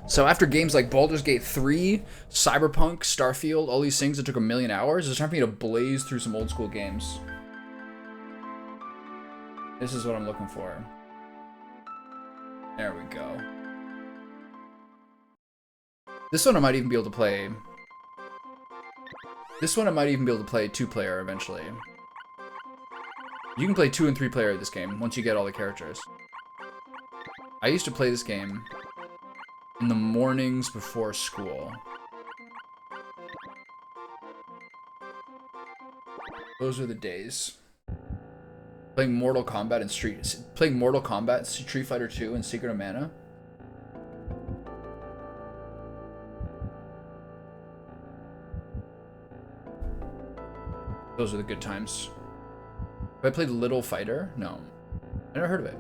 So after games like Baldur's Gate 3, Cyberpunk, Starfield, all these things that took a million hours, it's time for me to blaze through some old school games. This is what I'm looking for. There we go. This one I might even be able to play. This one I might even be able to play 2-player eventually. You can play 2 and 3-player of this game once you get all the characters. I used to play this game in the mornings before school. Those are the days. Playing Mortal Kombat and Street Fighter 2 and Secret of Mana. Those are the good times. Have I played Little Fighter? No. I never heard of it.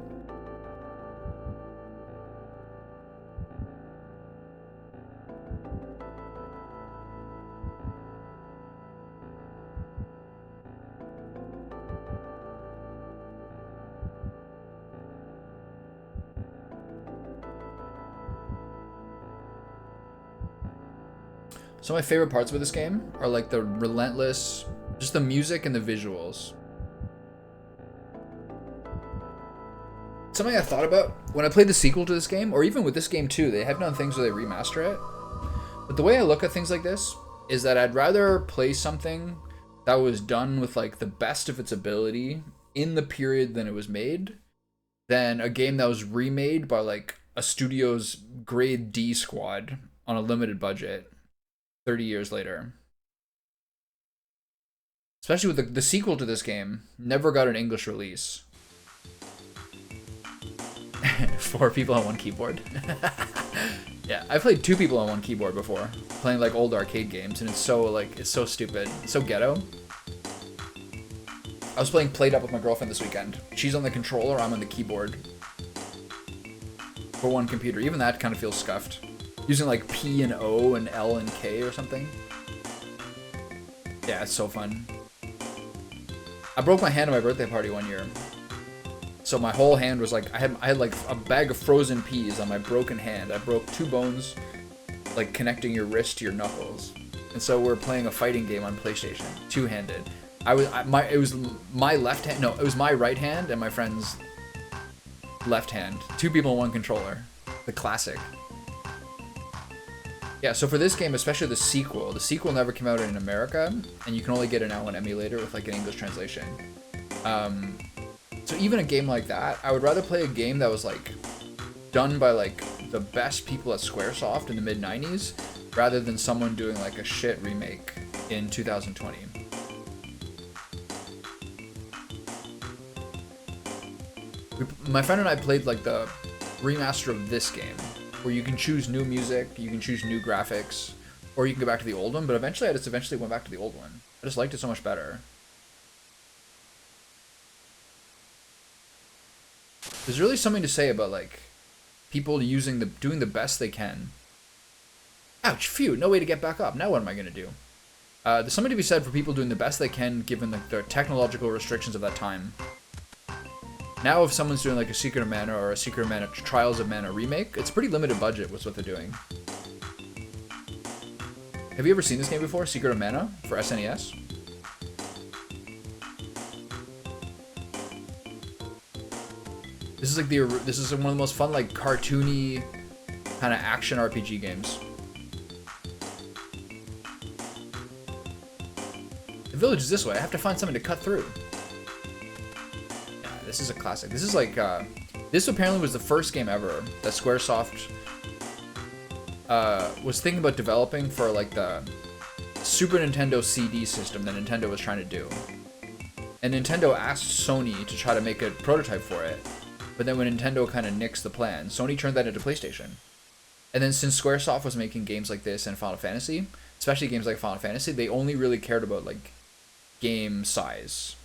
So my favorite parts of this game are like the relentless, just the music and the visuals. Something I thought about when I played the sequel to this game, or even with this game too, they have done things where they remaster it. But the way I look at things like this is that I'd rather play something that was done with like the best of its ability in the period than it was made, than a game that was remade by like a studio's grade D squad on a limited budget 30 years later. Especially with the sequel to this game, never got an English release. 4 people on 1 keyboard. Yeah, I played 2 people on 1 keyboard before, playing like old arcade games, and it's so stupid, it's so ghetto. I was playing Played Up with my girlfriend this weekend. She's on the controller, I'm on the keyboard. For 1 computer, even that kind of feels scuffed. Using like P and O and L and K or something. Yeah, it's so fun. I broke my hand at my birthday party one year. So my whole hand was like, I had like a bag of frozen peas on my broken hand. I broke 2 bones, like connecting your wrist to your knuckles. And so we're playing a fighting game on PlayStation, 2-handed. It was my left hand, no, it was my right hand and my friend's left hand. 2 people in 1 controller. The classic. Yeah, so for this game, especially the sequel never came out in America, and you can only get it now on emulator with like an English translation. So even a game like that, I would rather play a game that was like done by like the best people at Squaresoft in the mid-90s, rather than someone doing like a shit remake in 2020. My friend and I played like the remaster of this game, where you can choose new music, you can choose new graphics, or you can go back to the old one, but eventually I just went back to the old one. I just liked it so much better. There's really something to say about like people doing the best they can. Ouch, phew, no way to get back up. Now what am I gonna do? There's something to be said for people doing the best they can given the technological restrictions of that time. Now if someone's doing like a Secret of Mana or a Secret of Mana Trials of Mana remake, it's pretty limited budget with what they're doing. Have you ever seen this game before, Secret of Mana, for SNES? This is one of the most fun like cartoony kind of action RPG games. The village is this way. I have to find something to cut through. This is a classic. This is like, this apparently was the first game ever that Squaresoft was thinking about developing for like the Super Nintendo CD system that Nintendo was trying to do. And Nintendo asked Sony to try to make a prototype for it. But then when Nintendo kind of nixed the plan, Sony turned that into PlayStation. And then since Squaresoft was making games like this and Final Fantasy, especially games like Final Fantasy, they only really cared about like game size.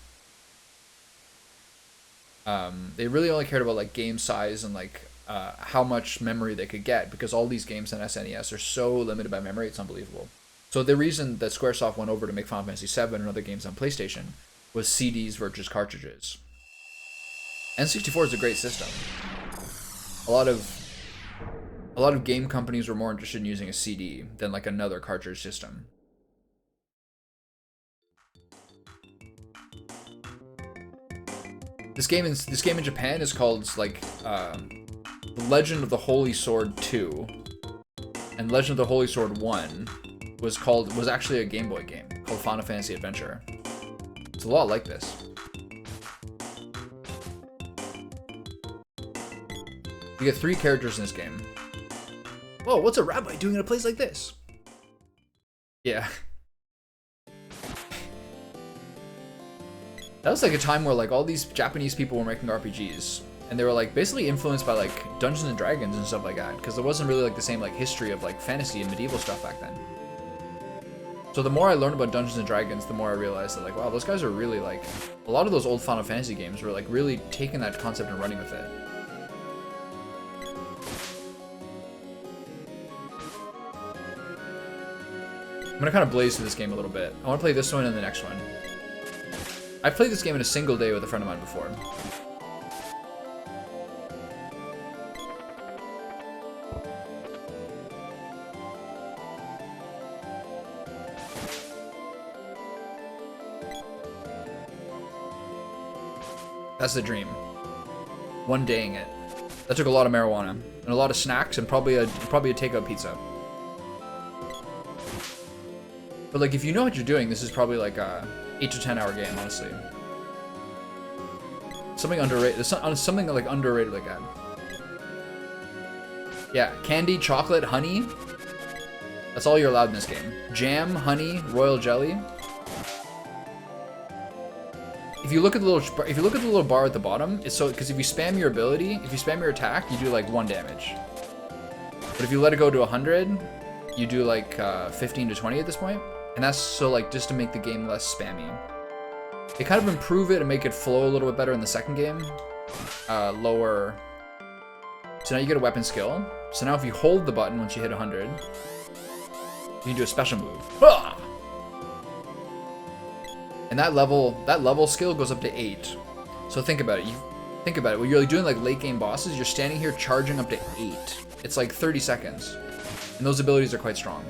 They really only cared about like game size and like how much memory they could get, because all these games on SNES are so limited by memory, it's unbelievable. So the reason that Squaresoft went over to make Final Fantasy VII and other games on PlayStation was CDs versus cartridges. N64 is a great system. A lot a lot of game companies were more interested in using a CD than like another cartridge system. This game in Japan is called like The Legend of the Holy Sword 2, and Legend of the Holy Sword 1 was actually a Game Boy game called Final Fantasy Adventure. It's a lot like this. You get 3 characters in this game. Whoa, what's a rabbi doing in a place like this? Yeah. That was like a time where like all these Japanese people were making RPGs, and they were like basically influenced by like Dungeons and Dragons and stuff like that, because there wasn't really like the same like history of like fantasy and medieval stuff back then. So the more I learned about Dungeons and Dragons, the more I realized that like, wow, those guys are really like, a lot of those old Final Fantasy games were like really taking that concept and running with it. I'm gonna kind of blaze through this game a little bit. I want to play this one and the next one. I've played this game in a single day with a friend of mine before. That's the dream. One daying it. That took a lot of marijuana and a lot of snacks and probably a takeout pizza. But like, if you know what you're doing, this is probably like a 8 to 10 hour game, honestly. Something underrated. Something like underrated like that. Yeah, candy, chocolate, honey. That's all you're allowed in this game. Jam, honey, royal jelly. If you look at the little bar at the bottom, it's so because if you spam your ability, if you spam your attack, you do like 1 damage. But if you let it go to 100, you do like 15 to 20 at this point, and that's so like just to make the game less spammy. They kind of improve it and make it flow a little bit better in the second game. Lower. So now you get a weapon skill. So now if you hold the button once you hit 100, you can do a special move. Ah! And that level skill goes up to 8. So think about it. When you're doing like late game bosses, you're standing here charging up to 8. It's like 30 seconds. And those abilities are quite strong.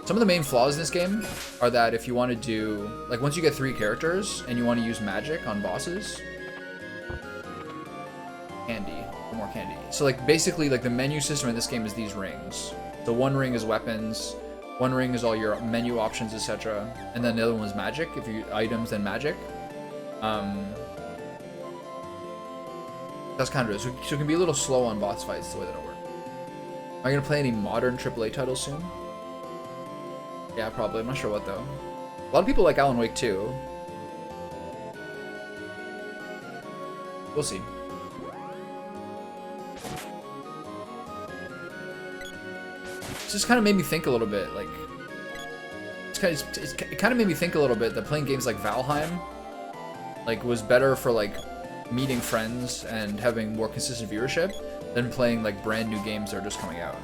Some of the main flaws in this game are that if you want to do, like once you get 3 characters and you want to use magic on bosses, candy, more candy. So like basically like the menu system in this game is these rings. So one ring is weapons, one ring is all your menu options, etc. And then the other one is magic, if you items then magic. That's kind of it. So it can be a little slow on boss fights the way that it'll work. Am I gonna play any modern AAA titles soon? Yeah, probably. I'm not sure what though. A lot of people like Alan Wake 2. We'll see. It just kind of made me think a little bit, like it kind of made me think a little bit that playing games like Valheim like was better for like meeting friends and having more consistent viewership than playing like brand new games that are just coming out.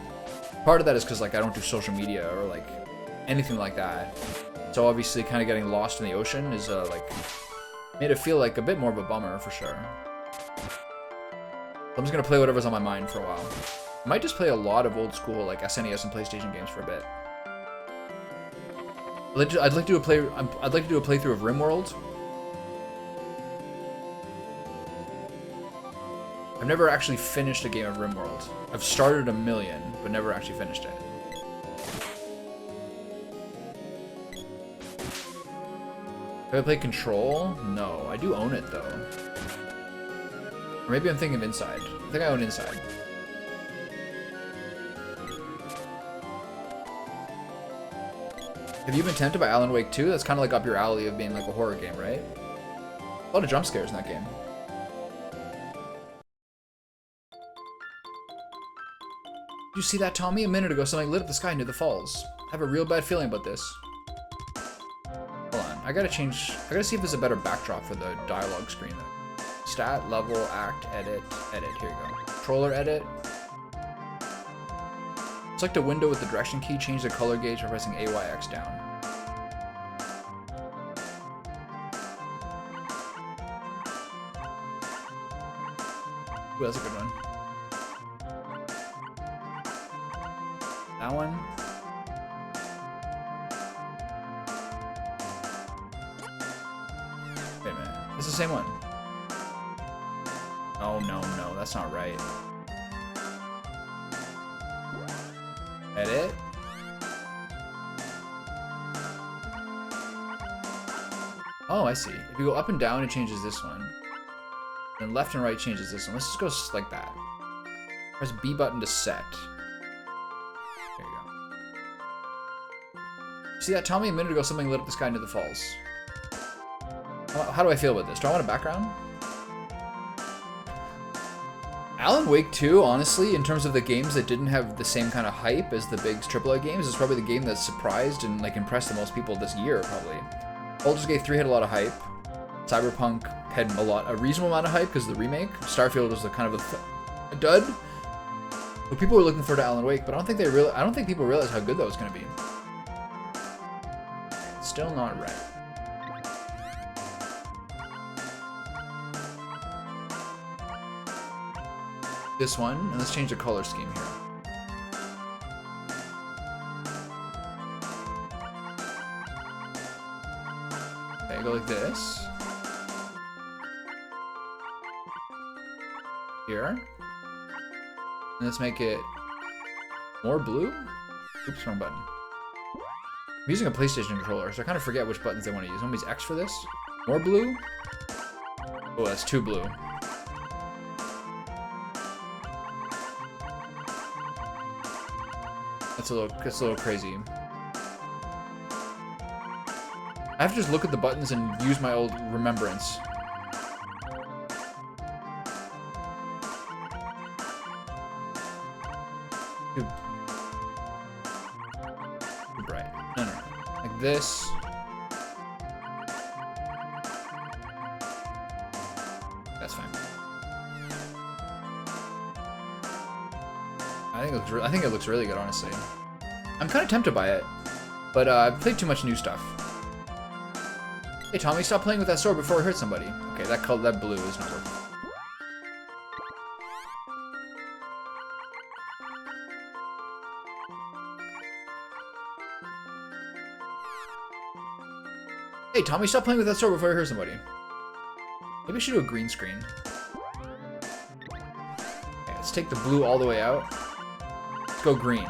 Part of that is because like I don't do social media or like anything like that, so obviously kind of getting lost in the ocean is like made it feel like a bit more of a bummer for sure. I'm just gonna play whatever's on my mind for a while. I might just play a lot of old school like SNES and PlayStation games for a bit. I'd like to do a playthrough of RimWorld. I've never actually finished a game of RimWorld. I've started a million, but never actually finished it. Have I played Control? No, I do own it though. Or maybe I'm thinking of Inside. I think I own Inside. Have you been tempted by Alan Wake 2? That's kind of like up your alley of being like a horror game, right? A lot of jump scares in that game. Did you see that, Tommy? A minute ago, something lit up the sky near the falls. I have a real bad feeling about this. Hold on, I gotta see if there's a better backdrop for the dialogue screen. Stat, level, act, edit, edit. Here you go. Controller edit. Select a window with the direction key, change the color gauge by pressing AYX down. Ooh, that's a good one. That one. Wait a minute. It's the same one. Oh, no, no. That's not right. Edit. Oh, I see. If you go up and down, it changes this one. Then left and right changes this one. Let's just go like that. Press B button to set. There you go. See that? Tell me a minute ago something lit up the sky near the falls. How do I feel about this? Do I want a background? Alan Wake 2, honestly, in terms of the games that didn't have the same kind of hype as the big AAA games, is probably the game that surprised and like impressed the most people this year, probably. Baldur's Gate 3 had a lot of hype. Cyberpunk had a reasonable amount of hype because of the remake. Starfield was a kind of a dud. But people were looking forward to Alan Wake, but I don't think people realized how good that was going to be. Still not right. This one, and let's change the color scheme here. Okay, go like this. Here. And let's make it more blue. Oops, wrong button. I'm using a PlayStation controller, so I kind of forget which buttons I want to use. Want me to use X for this? More blue? Oh, that's too blue. That's a little crazy. I have to just look at the buttons and use my old remembrance. Too bright. No. Like this. That's fine. I think it looks really good, honestly. I'm kind of tempted by it, but I've played too much new stuff. Hey Tommy, stop playing with that sword before it hurts somebody. Okay, that blue is not working. Hey Tommy, stop playing with that sword before it hurts somebody. Maybe I should do a green screen. Okay, let's take the blue all the way out. Let's go green.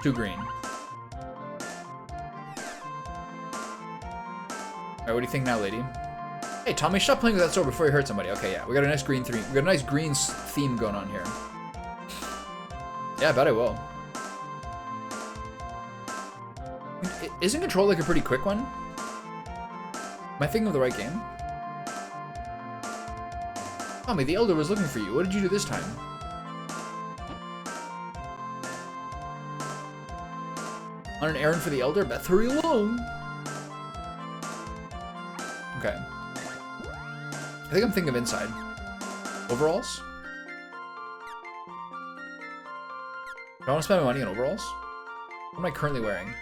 Too green. Alright, what do you think now, lady? Hey, Tommy, stop playing with that sword before you hurt somebody. Okay, yeah, we got a nice green theme. We got a nice green theme going on here. Yeah, I bet I will. Isn't Control like a pretty quick one? Am I thinking of the right game? Tommy, the Elder was looking for you. What did you do this time? On an errand for the Elder? Beth, hurry along. Okay. I think I'm thinking of inside. Overalls? Do I want to spend my money on overalls? What am I currently wearing?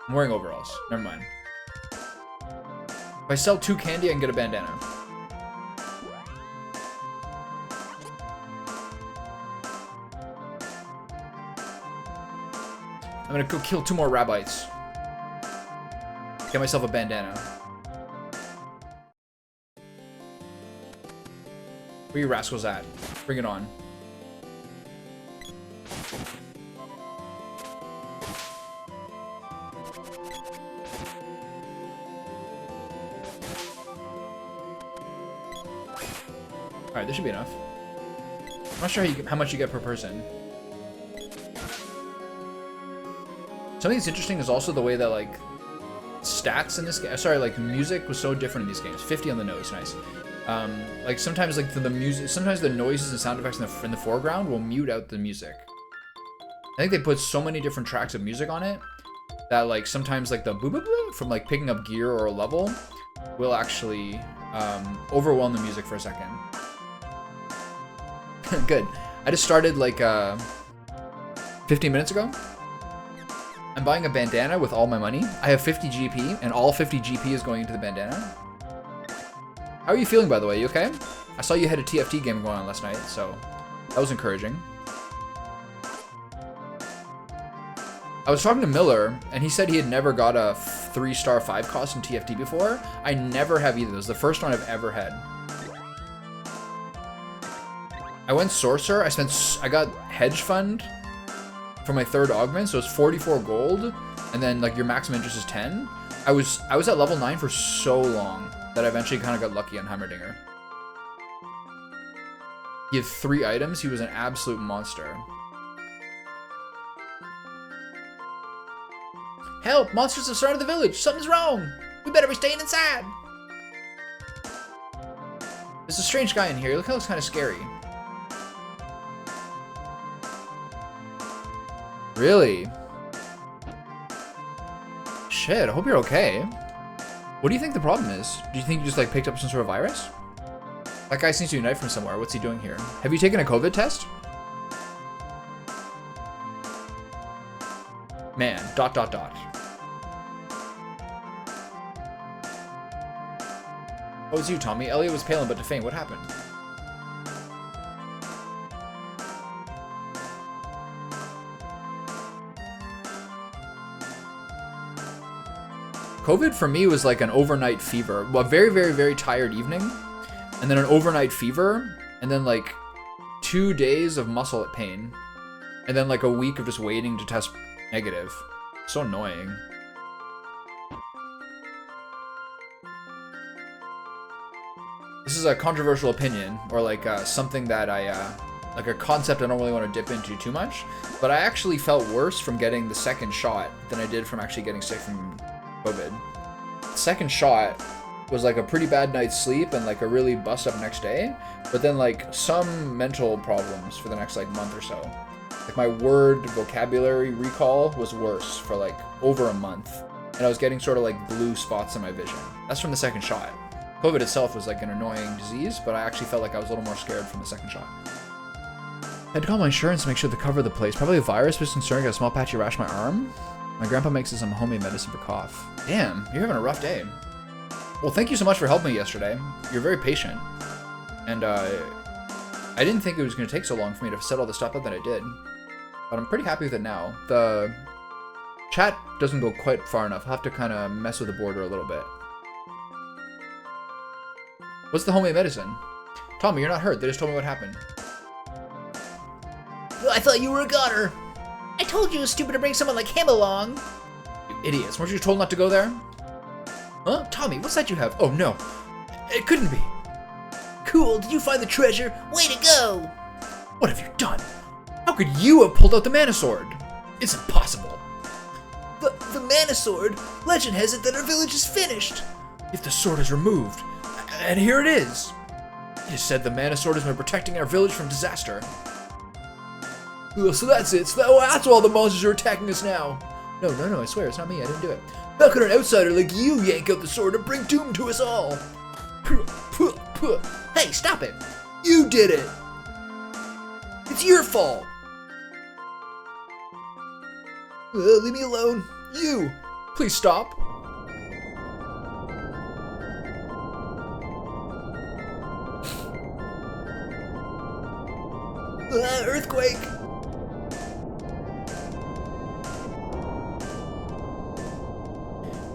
I'm wearing overalls. Never mind. If I sell 2 candy, I can get a bandana. I'm gonna go kill 2 more rabbits. Get myself a bandana. Where you rascals at? Bring it on. Alright, this should be enough. I'm not sure how much you get per person. Something that's interesting is also the way that, like, stats in this game, sorry, like, music was so different in these games. 50 on the nose, nice. Like, sometimes, like, the music, sometimes the noises and sound effects in the foreground will mute out the music. I think they put so many different tracks of music on it that, like, sometimes, like, the boo-boo-boo from, like, picking up gear or a level will actually, overwhelm the music for a second. Good. I just started, like, 15 minutes ago. I'm buying a bandana with all my money. I have 50 GP, and all 50 GP is going into the bandana. How are you feeling, by the way? You okay? I saw you had a TFT game going on last night, so that was encouraging. I was talking to Miller, and he said he had never got a 3-star 5 cost in TFT before. I never have either. It was the first one I've ever had. I went Sorcerer. I got Hedge Fund for my 3rd augment, so it's 44 gold, and then like your maximum interest is 10. I was at level 9 for so long that I eventually kind of got lucky on Heimerdinger. He had 3 items. He was an absolute monster. Help! Monsters have surrounded the village! Something's wrong! We better be staying inside! There's a strange guy in here. Look how looks kind of scary. Really? Shit, I hope you're okay. What do you think the problem is? Do you think you just like picked up some sort of virus? That guy seems to be a knife from somewhere. What's he doing here? Have you taken a COVID test? Man, ... Oh, it's you, Tommy. Elliot was pale but defamed. What happened? COVID for me was like an overnight fever. Well, a very, very, very tired evening. And then an overnight fever. And then like 2 days of muscle pain. And then like a week of just waiting to test negative. So annoying. This is a controversial opinion, or like something that like a concept I don't really want to dip into too much, but I actually felt worse from getting the 2nd shot than I did from actually getting sick from COVID. The 2nd shot was like a pretty bad night's sleep and like a really bust up next day, but then like some mental problems for the next like month or so. Like my word vocabulary recall was worse for like over a month, and I was getting sort of like blue spots in my vision. That's from the 2nd shot. COVID itself was like an annoying disease, but I actually felt like I was a little more scared from the 2nd shot. I had to call my insurance to make sure to cover the place. Probably a virus was concerned. Got a small patchy rash on my arm. My grandpa makes us some homemade medicine for cough. Damn, you're having a rough day. Well, thank you so much for helping me yesterday. You're very patient. And I didn't think it was going to take so long for me to set all the stuff up that I did. But I'm pretty happy with it now. The chat doesn't go quite far enough. I'll have to kind of mess with the border a little bit. What's the homemade medicine? Tommy, you're not hurt. They just told me what happened. I thought you were a goner. I told you it was stupid to bring someone like him along. You idiots. Weren't you told not to go there? Huh? Tommy, what's that you have? Oh, no. It couldn't be. Cool. Did you find the treasure? Way to go. What have you done? How could you have pulled out the mana sword? It's impossible. The mana sword? Legend has it that our village is finished. If the sword is removed... And here it is. It is said the mana sword has been protecting our village from disaster. So that's it. So that's all the monsters are attacking us now. No, I swear, it's not me. I didn't do it. How could an outsider like you yank out the sword and bring doom to us all? Hey, stop it. You did it. It's your fault. Leave me alone. You. Please stop. Earthquake!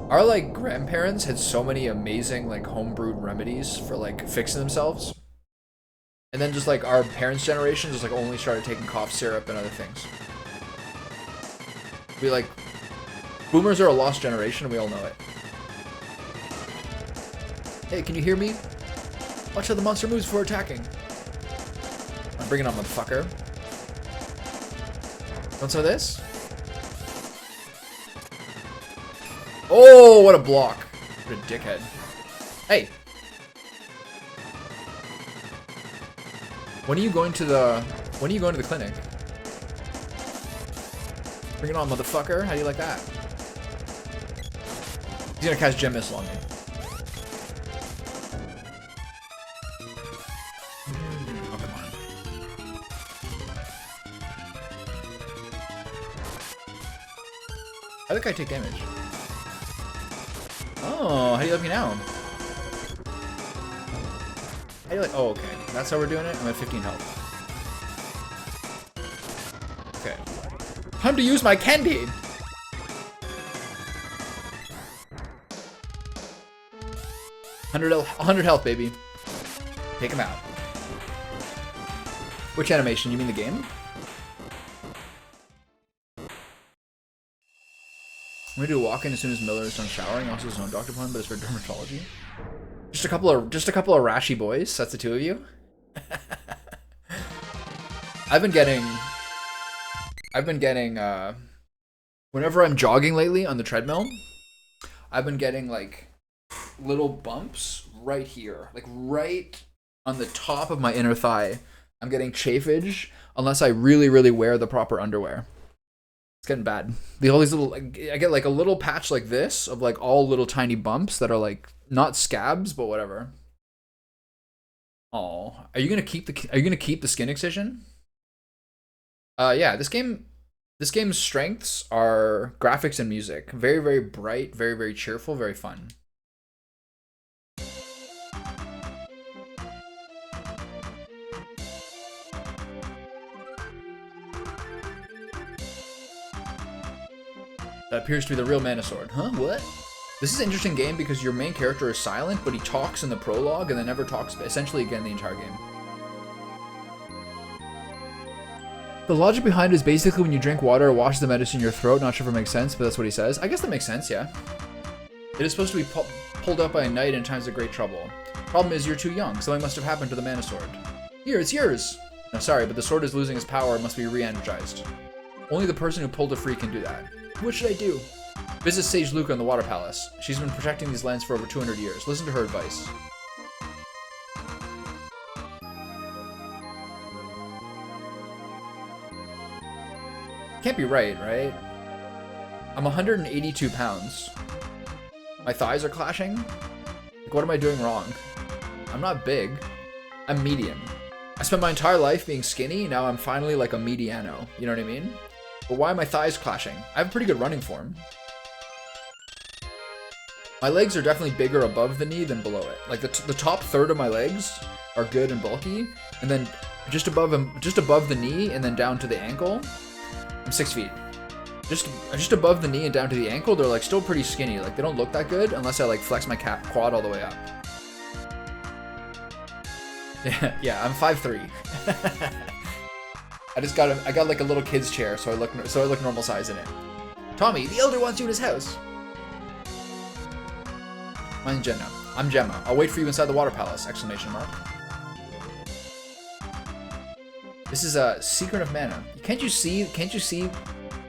Our like grandparents had so many amazing like homebrewed remedies for like fixing themselves, and then just like our parents' generation just like only started taking cough syrup and other things. We like boomers are a lost generation, and we all know it. Hey, can you hear me? Watch how the monster moves before attacking. Bring it on, motherfucker. Want some of this? Oh, what a block. What a dickhead. Hey. When are you going to the clinic? Bring it on, motherfucker. How do you like that? He's gonna cast Gem Missile on me. How did the guy take damage? Oh, how do you let me now? How do you like? Oh, okay. That's how we're doing it. I'm at 15 health. Okay. Time to use my candy. 100 health, baby. Take him out. Which animation? You mean the game? I'm gonna do a walk-in as soon as Miller is done showering. Also, his own doctor appointment, but it's for dermatology. Just a couple of rashy boys. That's the two of you. I've been getting whenever I'm jogging lately on the treadmill, I've been getting like little bumps right here, like right on the top of my inner thigh. I'm getting chafage unless I really wear the proper underwear. It's getting bad. All these little, I get like a little patch like this of like all little tiny bumps that are like not scabs, but whatever. Oh, are you gonna keep the skin excision? Yeah, this game's strengths are graphics and music. Very bright, very cheerful, very fun. That appears to be the real Mana Sword. Huh? What? This is an interesting game because your main character is silent, but he talks in the prologue and then never talks essentially again the entire game. The logic behind it is basically when you drink water, it washes the medicine in your throat. Not sure if it makes sense, but that's what he says. I guess that makes sense, yeah. It is supposed to be pulled up by a knight in times of great trouble. Problem is, you're too young. Something must have happened to the Mana Sword. Here, it's yours! No, sorry, but the sword is losing its power and must be re-energized. Only the person who pulled it free can do that. What should I do? Visit Sage Luca in the Water Palace. She's been protecting these lands for over 200 years. Listen to her advice. Can't be right? I'm 182 pounds. My thighs are clashing? Like, what am I doing wrong? I'm not big. I'm medium. I spent my entire life being skinny, now I'm finally like a mediano. You know what I mean? But why are my thighs clashing? I have a pretty good running form. My legs are definitely bigger above the knee than below it. Like the top third of my legs are good and bulky, and then just above the knee and then down to the ankle, I'm 6 feet. Just above the knee and down to the ankle, they're like still pretty skinny. Like they don't look that good unless I like flex my quad all the way up. Yeah, I'm 5'3". I got like a little kid's chair, so I look normal size in it. Tommy, the elder wants you in his house. Mine's Jenna. I'm Gemma. I'll wait for you inside the Water Palace! Exclamation mark. This is a Secret of Mana. Can't you see?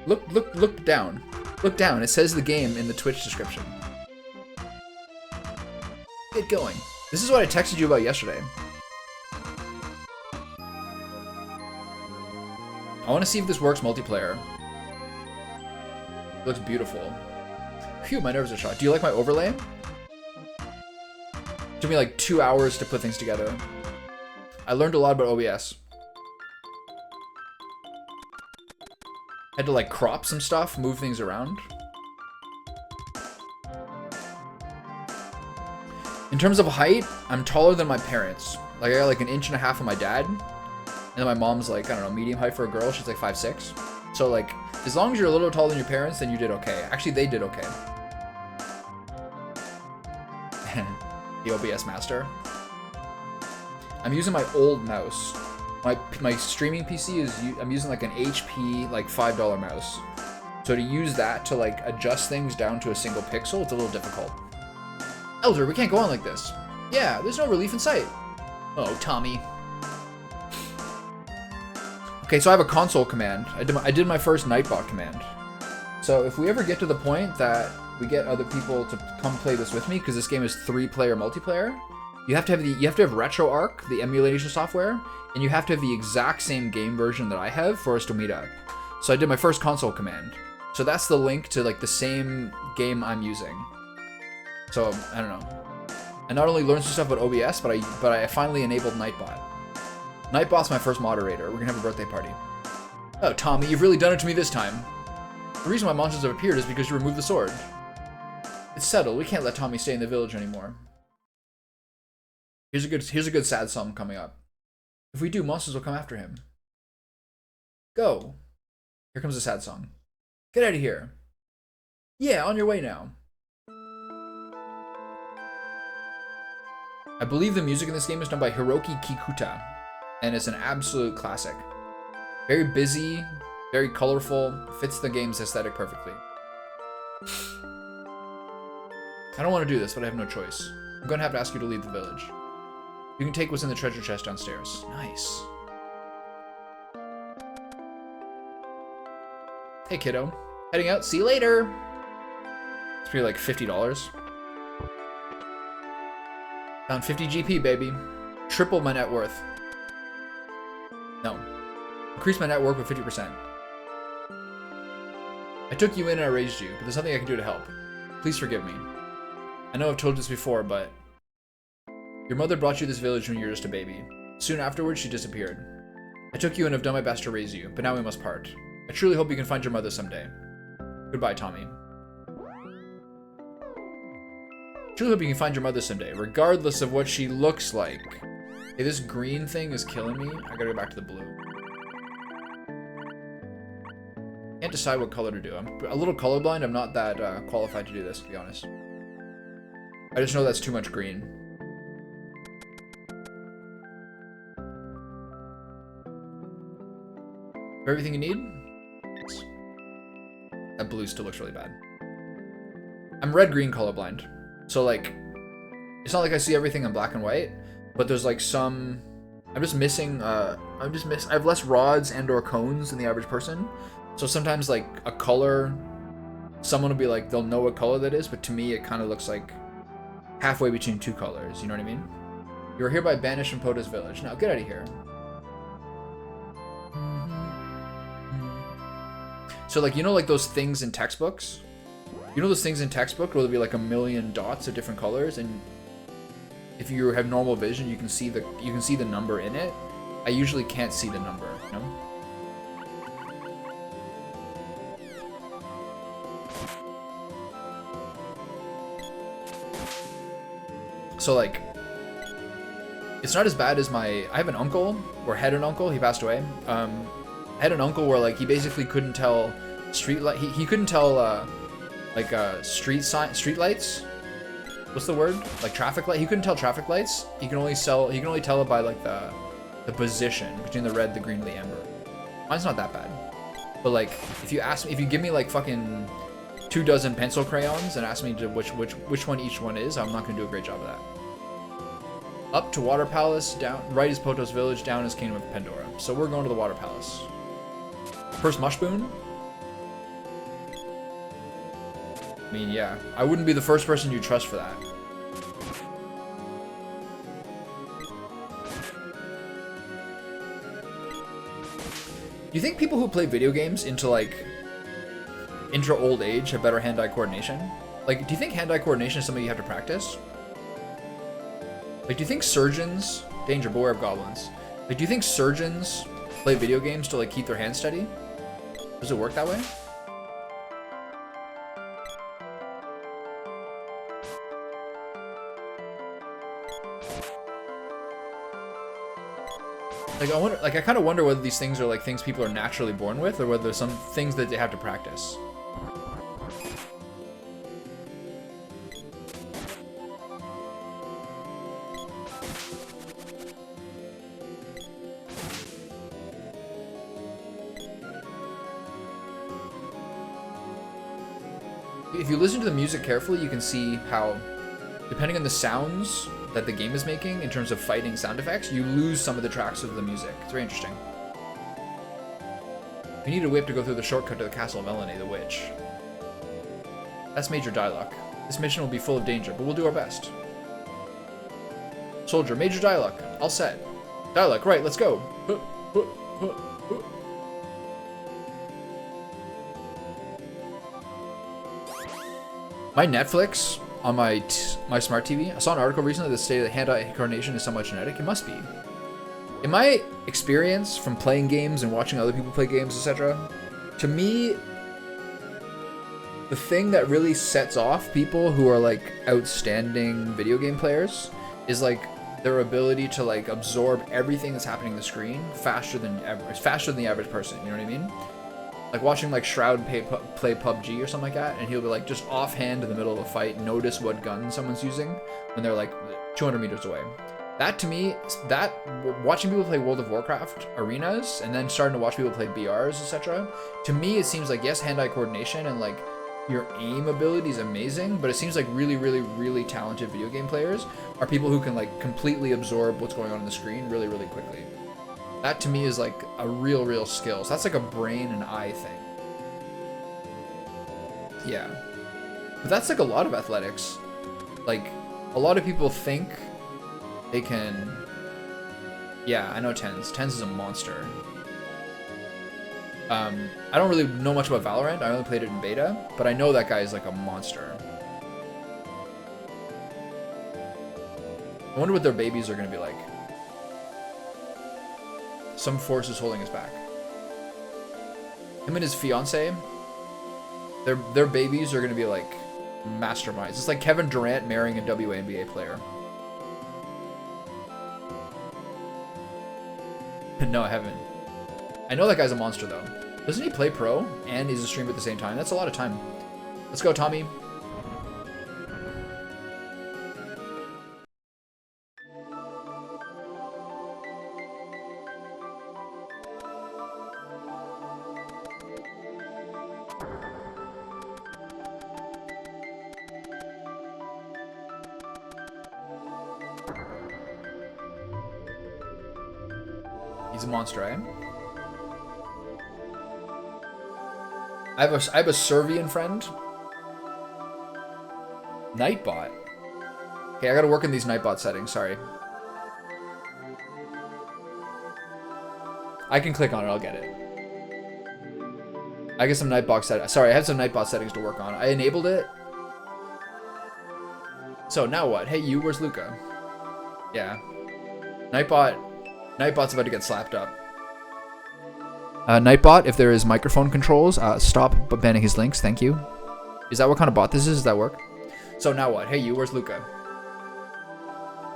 Look down. Look down. It says the game in the Twitch description. Get going. This is what I texted you about yesterday. I want to see if this works multiplayer. It looks beautiful. Phew, my nerves are shot. Do you like my overlay? It took me like 2 hours to put things together. I learned a lot about OBS. Had to like crop some stuff, move things around. In terms of height, I'm taller than my parents. Like I got like 1.5 inches of my dad. And then my mom's like, I don't know, medium height for a girl. She's like 5'6". So like, as long as you're a little taller than your parents, then you did okay. Actually, they did okay. The OBS master. I'm using my old mouse. My streaming PC I'm using like an HP like $5 mouse. So to use that to like adjust things down to a single pixel, it's a little difficult. Elder, we can't go on like this. Yeah, there's no relief in sight. Oh, Tommy. Okay, so I have a console command. I did my first Nightbot command. So if we ever get to the point that we get other people to come play this with me, because this game is 3-player multiplayer, you have to have RetroArch, the emulation software, and you have to have the exact same game version that I have for us to meet up. So I did my first console command. So that's the link to like the same game I'm using. So I don't know. I not only learned some stuff about OBS, but I finally enabled Nightbot. Nightbot's my first moderator. We're gonna have a birthday party. Oh, Tommy, you've really done it to me this time. The reason why monsters have appeared is because you removed the sword. It's settled. We can't let Tommy stay in the village anymore. Here's a good sad song coming up. If we do, monsters will come after him. Go. Here comes a sad song. Get out of here. Yeah, on your way now. I believe the music in this game is done by Hiroki Kikuta, and it's an absolute classic. Very busy, very colorful, fits the game's aesthetic perfectly. I don't want to do this, but I have no choice. I'm going to have to ask you to leave the village. You can take what's in the treasure chest downstairs. Nice. Hey, kiddo. Heading out. See you later. It's pretty like $50. Found 50 GP, baby. Triple my net worth. No. Increase my net worth with 50%. I took you in and I raised you, but there's nothing I can do to help. Please forgive me. I know I've told you this before, but your mother brought you to this village when you were just a baby. Soon afterwards, she disappeared. I took you and have done my best to raise you, but now we must part. I truly hope you can find your mother someday. Goodbye, Tommy. Truly hope you can find your mother someday, regardless of what she looks like. Hey, this green thing is killing me. I gotta go back to the blue. Can't decide what color to do. I'm a little colorblind. I'm not that qualified to do this, to be honest. I just know that's too much green. Everything you need? Yes. That blue still looks really bad. I'm red-green colorblind. So, like, it's not like I see everything in black and white, but there's, like, some... I'm just missing, I have less rods and or cones than the average person. So sometimes, like, a color, someone will be like, they'll know what color that is, but to me, it kind of looks like halfway between two colors, you know what I mean? You are hereby banished from Pota's village. Now, get out of here. So, like, you know, like, those things in textbooks? You know those things in textbook where there'll be, like, a million dots of different colors, and if you have normal vision, you can see the number in it? I usually can't see the number, you know? So, like, it's not as bad as I have an uncle, or had an uncle, he passed away. I had an uncle where, like, he basically couldn't tell street light, he couldn't tell, street lights. What's the word? Like traffic light. He couldn't tell traffic lights. He can only tell it by, like, the position between the red, the green, and the amber. Mine's not that bad. But, like, if you give me, like, fucking 24 pencil crayons and ask me to which one each one is, I'm not gonna do a great job of that. Up to Water Palace, down right is Poto's village, down is Kingdom of Pandora. So we're going to the Water Palace. First Mushboon? I mean, yeah. I wouldn't be the first person you trust for that. Do you think people who play video games into old age have better hand-eye coordination? Like, do you think hand-eye coordination is something you have to practice? Like, do you think surgeons... Danger, beware of goblins. Like, do you think surgeons play video games to, like, keep their hands steady? Does it work that way? Like, I kind of wonder whether these things are, like, things people are naturally born with, or whether there's some things that they have to practice. If you listen to the music carefully, you can see how, depending on the sounds that the game is making in terms of fighting sound effects, you lose some of the tracks of the music. It's very interesting. We need a whip to go through the shortcut to the castle of Melanie the Witch. That's Major Dyluck. This mission will be full of danger, but we'll do our best. Soldier, Major Dyluck, all set. Dyluck, right, let's go. My Netflix on my smart TV, I saw an article recently that stated that hand-eye coordination is somewhat genetic. It must be. In my experience from playing games and watching other people play games, etc., to me, the thing that really sets off people who are like outstanding video game players is like their ability to like absorb everything that's happening on the screen faster than the average person. You know what I mean? Like watching like Shroud play PUBG or something like that, and he'll be like just offhand in the middle of a fight, notice what gun someone's using when they're like 200 meters away. That to me, watching people play World of Warcraft arenas and then starting to watch people play BRs, etc. To me, it seems like yes, hand-eye coordination and like your aim ability is amazing, but it seems like really, really, really talented video game players are people who can like completely absorb what's going on the screen really, really quickly. That to me is like a real skill. So that's like a brain and eye thing. Yeah. But that's like a lot of athletics. Like, a lot of people think they can... Yeah, I know Tens. Tens is a monster. I don't really know much about Valorant. I only played it in beta, but I know that guy is like a monster. I wonder what their babies are going to be like. Some force is holding us back. Him and his fiance, their babies are gonna be like masterminds. It's like Kevin Durant marrying a WNBA player. No, I haven't. I know that guy's a monster though. Doesn't he play pro and he's a streamer at the same time? That's a lot of time. Let's go, Tommy. He's a monster, eh? I have a Servian friend. Nightbot. Okay, I gotta work in these Nightbot settings, sorry. I can click on it, I'll get it. I get some Nightbot settings. Sorry, I have some Nightbot settings to work on. I enabled it. So now what? Hey you, where's Luca? Yeah. Nightbot's about to get slapped up. Nightbot, if there is microphone controls, stop banning his links, thank you. Is that what kind of bot this is? Does that work? So now what? Hey you, where's Luca?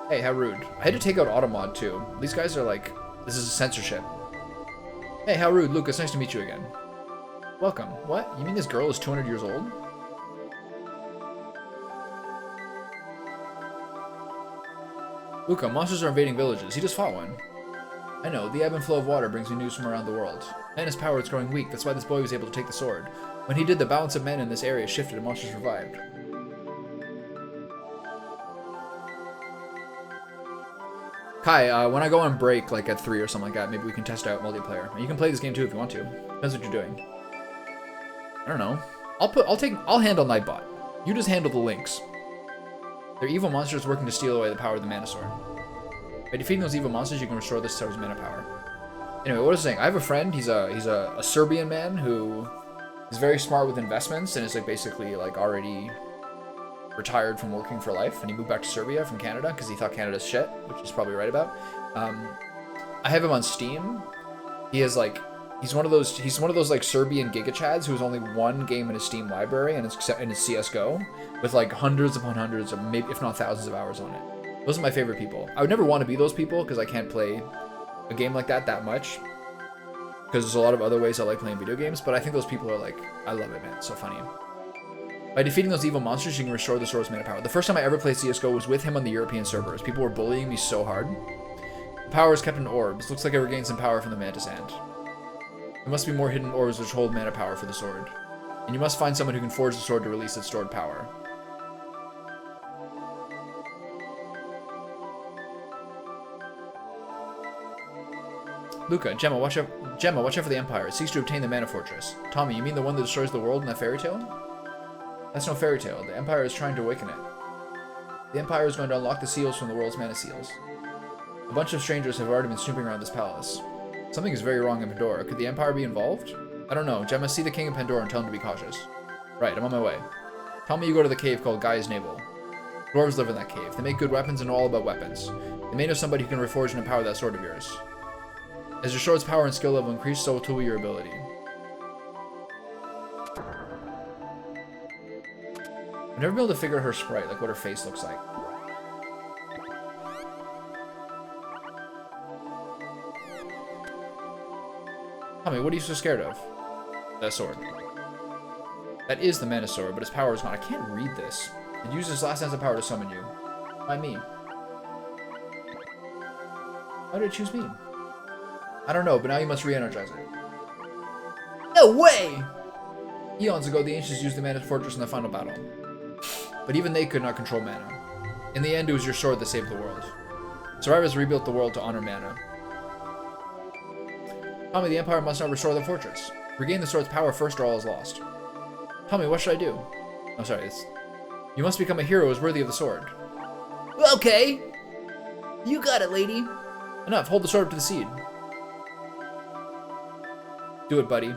Hey, how rude. I had to take out Automod too. These guys are like, this is censorship. Hey, how rude, Luca, it's nice to meet you again. Welcome. What? You mean this girl is 200 years old? Luca, monsters are invading villages. He just fought one. I know, the ebb and flow of water brings me news from around the world. Man's power is growing weak, that's why this boy was able to take the sword. When he did, the balance of men in this area shifted and monsters revived. Kai, when I go on break, like at 3 or something like that, maybe we can test out multiplayer. And you can play this game too if you want to. Depends what you're doing. I don't know. I'll handle Nightbot. You just handle the links. They're evil monsters working to steal away the power of the Mana Sword. By defeating those evil monsters, you can restore this sword's mana power. Anyway, what was I saying? I have a friend. He's a Serbian man who is very smart with investments and is like basically like already retired from working for life, and he moved back to Serbia from Canada because he thought Canada's shit, which he's probably right about. I have him on Steam. He's one of those like Serbian gigachads who has only one game in his Steam library, and it's CS:GO, with like hundreds upon hundreds of maybe if not thousands of hours on it. Those are my favorite people. I would never want to be those people because I can't play a game like that much. Because there's a lot of other ways I like playing video games, but I think those people are like, I love it, man. It's so funny. By defeating those evil monsters, you can restore the sword's mana power. The first time I ever played CS:GO was with him on the European servers. People were bullying me so hard. The power is kept in orbs. Looks like I regained some power from the Mantis Hand. There must be more hidden orbs which hold mana power for the sword. And you must find someone who can forge the sword to release its stored power. Luca, Gemma, watch out for the Empire. It seeks to obtain the Mana Fortress. Tommy, you mean the one that destroys the world in that fairy tale? That's no fairy tale. The Empire is trying to awaken it. The Empire is going to unlock the seals from the world's mana seals. A bunch of strangers have already been snooping around this palace. Something is very wrong in Pandora. Could the Empire be involved? I don't know. Gemma, see the King of Pandora and tell him to be cautious. Right, I'm on my way. Tell me you go to the cave called Gaia's Navel. Dwarves live in that cave. They make good weapons and know all about weapons. They may know somebody who can reforge and empower that sword of yours. As your sword's power and skill level increase, so too will your ability. I've never been able to figure out her sprite, like what her face looks like. Tell me, what are you so scared of? That sword. That is the Mana Sword, but its power is gone. I can't read this. It uses last sense of power to summon you. Why me? Why did it choose me? I don't know, but now you must re-energize it. No way! Eons ago, the Ancients used the Mana Fortress in the final battle. But even they could not control mana. In the end, it was your sword that saved the world. Survivors rebuilt the world to honor mana. Tell me, the Empire must now restore the fortress. Regain the sword's power first or all is lost. Tell me, what should I do? Oh, sorry. You must become a hero who is worthy of the sword. Okay! You got it, lady. Enough. Hold the sword up to the seed. Do it, buddy.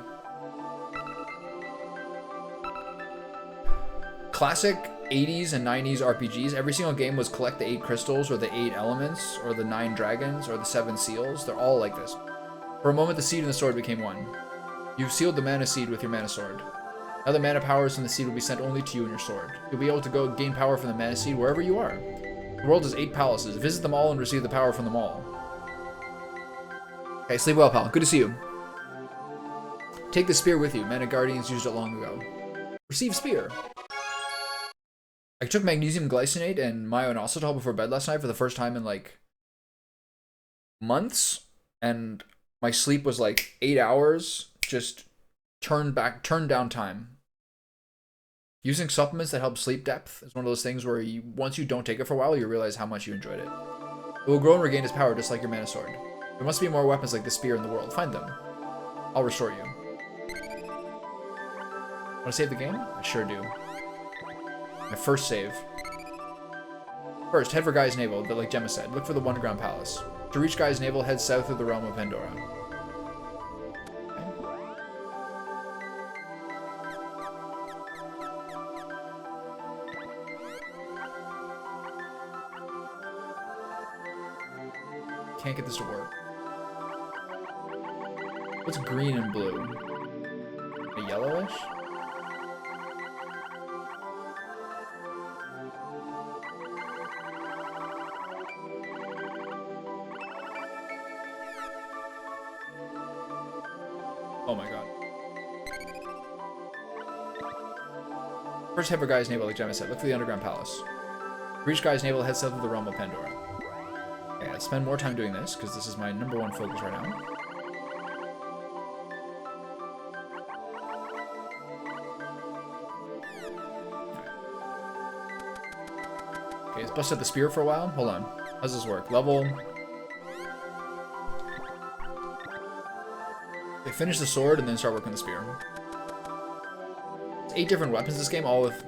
Classic 80s and 90s RPGs, every single game was collect the 8 crystals or the 8 elements or the 9 dragons or the 7 seals. They're all like this. For a moment, the seed and the sword became one. You've sealed the mana seed with your mana sword. Now the mana powers from the seed will be sent only to you and your sword. You'll be able to go gain power from the mana seed wherever you are. The world has 8 palaces. Visit them all and receive the power from them all. Okay, sleep well, pal. Good to see you. Take the spear with you. Mana Guardians used it long ago. Receive spear. I took magnesium glycinate and myo-inositol before bed last night for the first time in like months, and my sleep was like 8 hours, just turned down time. Using supplements that help sleep depth is one of those things where once you don't take it for a while, you realize how much you enjoyed it. It will grow and regain its power just like your mana sword. There must be more weapons like the spear in the world. Find them. I'll restore you. Want to save the game? I sure do. My first save. First, head for Gaia's Navel, but like Gemma said, look for the Wonderground Palace. To reach Gaia's Navel, head south of the realm of Pandora. Can't get this to work. What's green and blue? A yellowish? Oh my god. First, head for Gaia's Navel, like Gemma said. Look for the Underground Palace. Reach Gaia's Navel, head south of the realm of Pandora. Okay, I'll spend more time doing this, because this is my #1 focus right now. Okay, let's bust out the spear for a while. Hold on. How does this work? Level... Okay, finish the sword and then start working the spear. There's 8 different weapons in this game, all with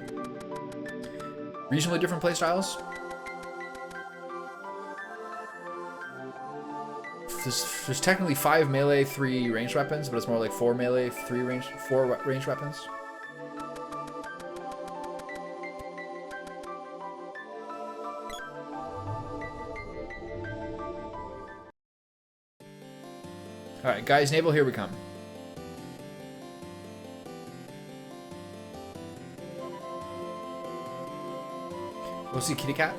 reasonably different playstyles. There's technically 5 melee, 3 ranged weapons, but it's more like 4 melee, 4 ranged weapons. Alright, Gaia's Navel, here we come. We'll see Kitty Cat.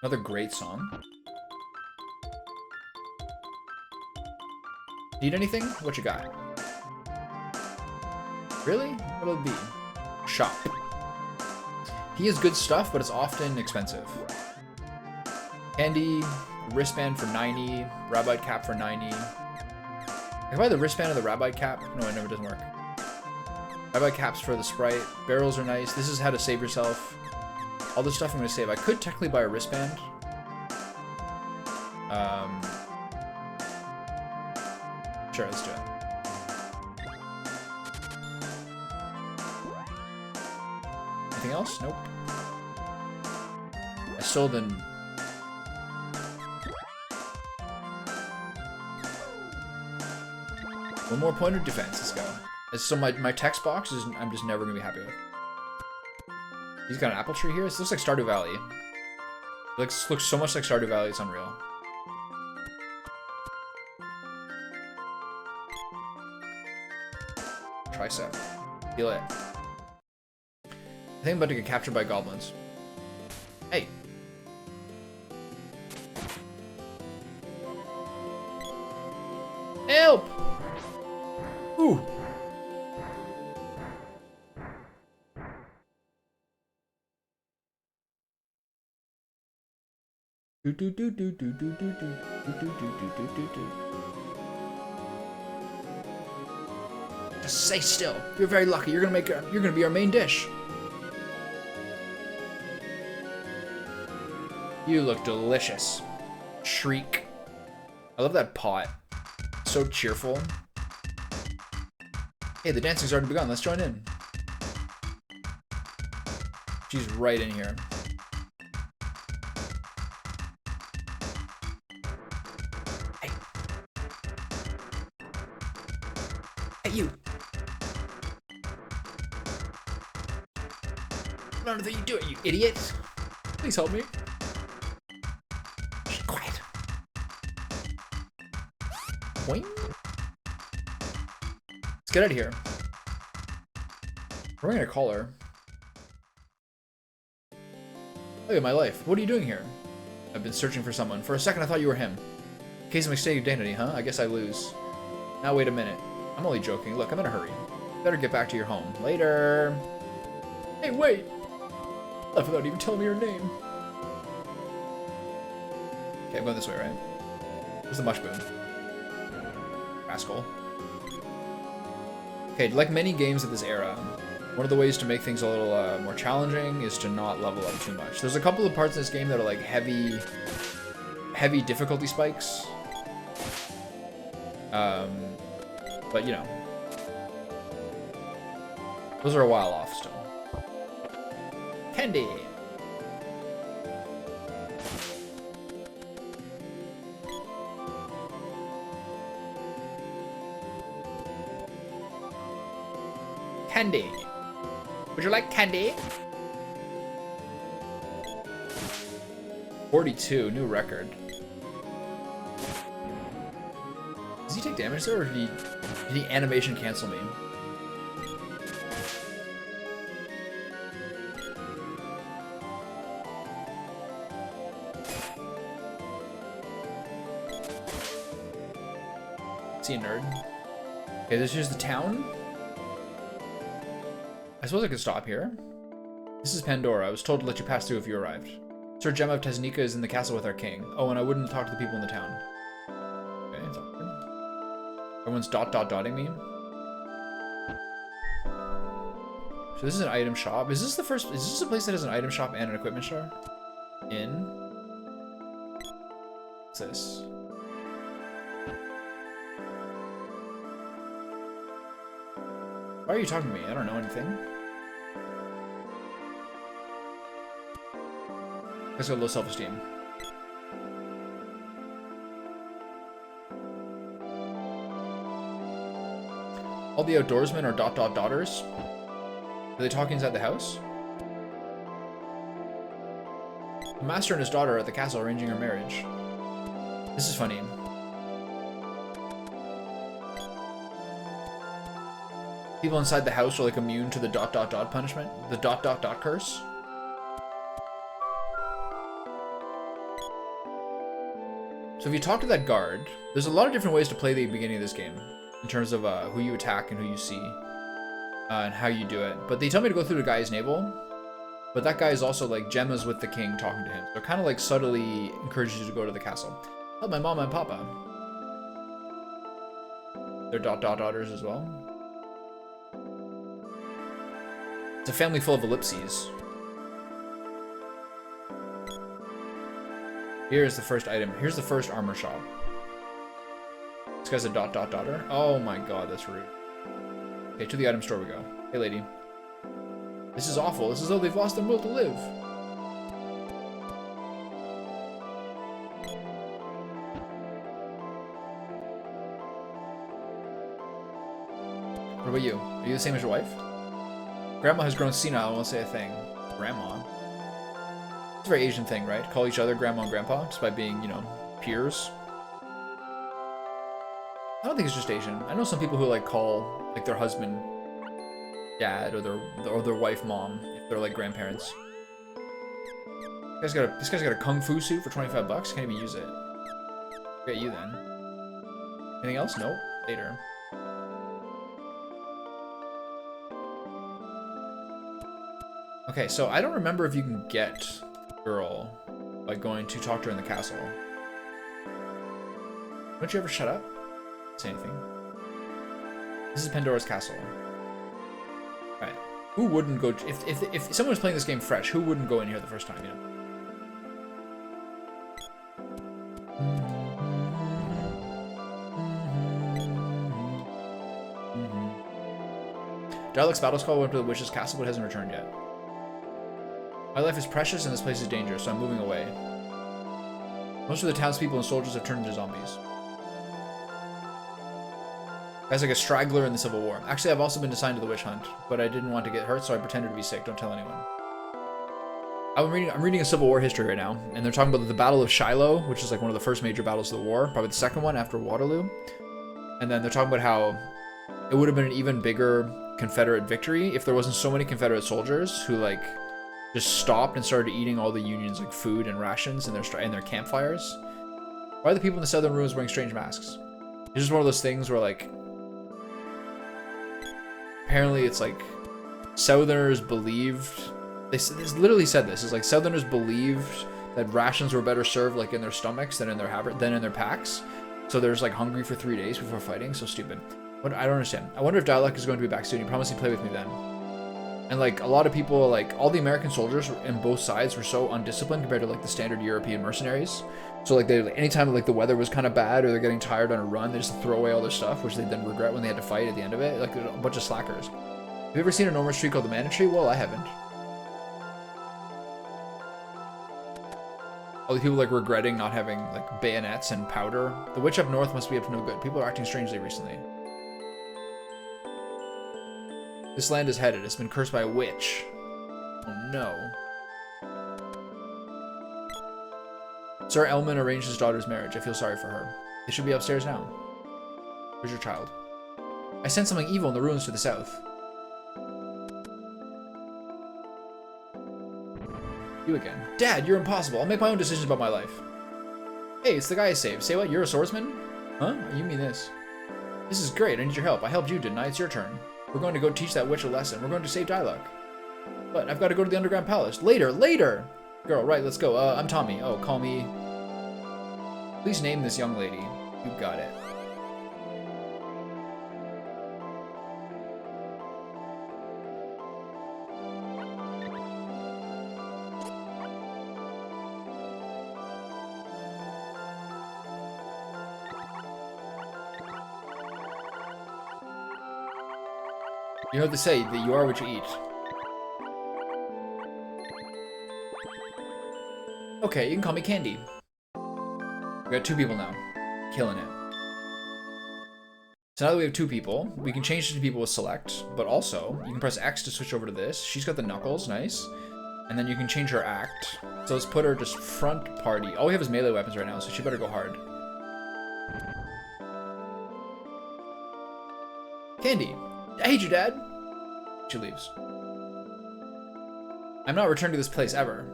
Another great song. Need anything? What you got? Really? What'll it be? Shop. He has good stuff, but it's often expensive. Candy, wristband for 90, Rabite cap for 90. I can buy the wristband or the Rabite cap. No, it never doesn't work. Rabite caps for the sprite. Barrels are nice. This is how to save yourself. All this stuff I'm going to save. I could technically buy a wristband. Sure, let's do it. Anything else? Nope. I stole the... One more point of defense. Let's go. So my text box is I'm just never going to be happy with. He's got an apple tree here. This looks like Stardew Valley. It looks so much like Stardew Valley, it's unreal. tricep. Feel it. I think I'm about to get captured by goblins. Hey. Help! Ooh. Just stay still. You're very lucky. You're gonna be our main dish. You look delicious. Shriek. I love that pot. So cheerful. Hey, the dancing's already begun. Let's join in. She's right in here. Hey. Hey, you. I don't know that you do it, you idiot. Please help me. Shh, quiet. Boing. Let's get out of here. We're gonna call her. Look at my life. What are you doing here? I've been searching for someone. For a second, I thought you were him. Case of mistaken identity, huh? I guess I lose. Now, wait a minute. I'm only joking. Look, I'm in a hurry. Better get back to your home. Later. Hey, wait! Left without even telling me your name. Okay, I'm going this way, right? Where's the mush boon? Rascal. Okay, like many games of this era, one of the ways to make things a little more challenging is to not level up too much. There's a couple of parts in this game that are like heavy difficulty spikes. But you know, those are a while off still. Candy. Candy. Would you like candy? 42, new record. Does he take damage there, or did he animation cancel me? Is he a nerd? Okay, this is the town. I suppose I could stop here. This is Pandora. I was told to let you pass through if you arrived. Sir Gemma of Tesnica is in the castle with our king. Oh, and I wouldn't talk to the people in the town. Okay, it's awkward. Everyone's dotting me. So this is an item shop. Is this a place that has an item shop and an equipment store? What's this? Why are you talking to me? I don't know anything. Let's go low self-esteem. All the outdoorsmen are daughters? Are they talking inside the house? The master and his daughter are at the castle arranging her marriage. This is funny. People inside the house are like immune to the ... punishment. The ... curse. So if you talk to that guard, there's a lot of different ways to play the beginning of this game in terms of who you attack and who you see and how you do it. But they tell me to go through the guy's navel, but that guy is also like Gemma's with the king talking to him. So it kind of like subtly encourages you to go to the castle. Help my mama and papa. They're ... daughters as well. It's a family full of ellipses. Here's the first item. Here's the first armor shop. This guy's a ... daughter. Oh my god, that's rude. Okay, to the item store we go. Hey, lady. This is awful. This is though they've lost their will to live. What about you? Are you the same as your wife? Grandma has grown senile and won't say a thing. Grandma? It's a very Asian thing, right? Call each other grandma and grandpa just by being, you know, peers. I don't think it's just Asian. I know some people who like call like their husband dad or their wife, mom, if they're like grandparents. This guy's got a kung fu suit for 25 bucks. Can't even use it. Get you then. Anything else? Nope. Later. Okay, so I don't remember if you can get girl by going to talk to her in the castle. Don't you ever shut up? Say anything. This is Pandora's castle. Right. Who wouldn't go if someone was playing this game fresh, who wouldn't go in here the first time, you know? Darlok's battle skull went to the witch's castle but hasn't returned yet. My life is precious and this place is dangerous, so I'm moving away. Most of the townspeople and soldiers have turned into zombies. Guy's like a straggler in the Civil War. Actually, I've also been assigned to the witch hunt, but I didn't want to get hurt, so I pretended to be sick. Don't tell anyone. I'm reading a Civil War history right now, and they're talking about the Battle of Shiloh, which is like one of the first major battles of the war, probably the second one after Waterloo. And then they're talking about how it would have been an even bigger Confederate victory if there wasn't so many Confederate soldiers who like just stopped and started eating all the Union's like food and rations in their campfires. Why are the people in the southern ruins wearing strange masks? It's just one of those things where like apparently it's like Southerners believed they literally said this is like Southerners believed that rations were better served like in their stomachs than in their packs. So they're just like hungry for 3 days before fighting. So stupid. What I don't understand. I wonder if Darlok is going to be back soon. He promised he'd play with me then. And like a lot of people, like all the American soldiers in both sides were so undisciplined compared to like the standard European mercenaries. So like they anytime like the weather was kind of bad or they're getting tired on a run, they just throw away all their stuff, which they then regret when they had to fight at the end of it. Like a bunch of slackers. Have you ever seen a normal street called the Mana Tree? Well, I haven't. All the people like regretting not having like bayonets and powder. The witch up north must be up to no good. People are acting strangely recently. This land is headed. It's been cursed by a witch. Oh no. Sir Elman arranged his daughter's marriage. I feel sorry for her. They should be upstairs now. Where's your child? I sent something evil in the ruins to the south. You again. Dad, you're impossible. I'll make my own decisions about my life. Hey, it's the guy I saved. Say what? You're a swordsman? Huh? You mean this? This is great. I need your help. I helped you, didn't I? It's your turn. We're going to go teach that witch a lesson. We're going to save Darlok. But I've got to go to the underground palace. Later! Girl, right, let's go. I'm Tommy. Oh, call me... Please name this young lady. You got it. You know what they say, that you are what you eat. Okay, you can call me Candy. We got 2 people now. Killing it. So now that we have 2 people, we can change to people with select, but also you can press X to switch over to this. She's got the knuckles, nice. And then you can change her act. So let's put her just front party. All we have is melee weapons right now, so she better go hard. Candy, I hate you, Dad. She leaves. I'm not returning to this place ever.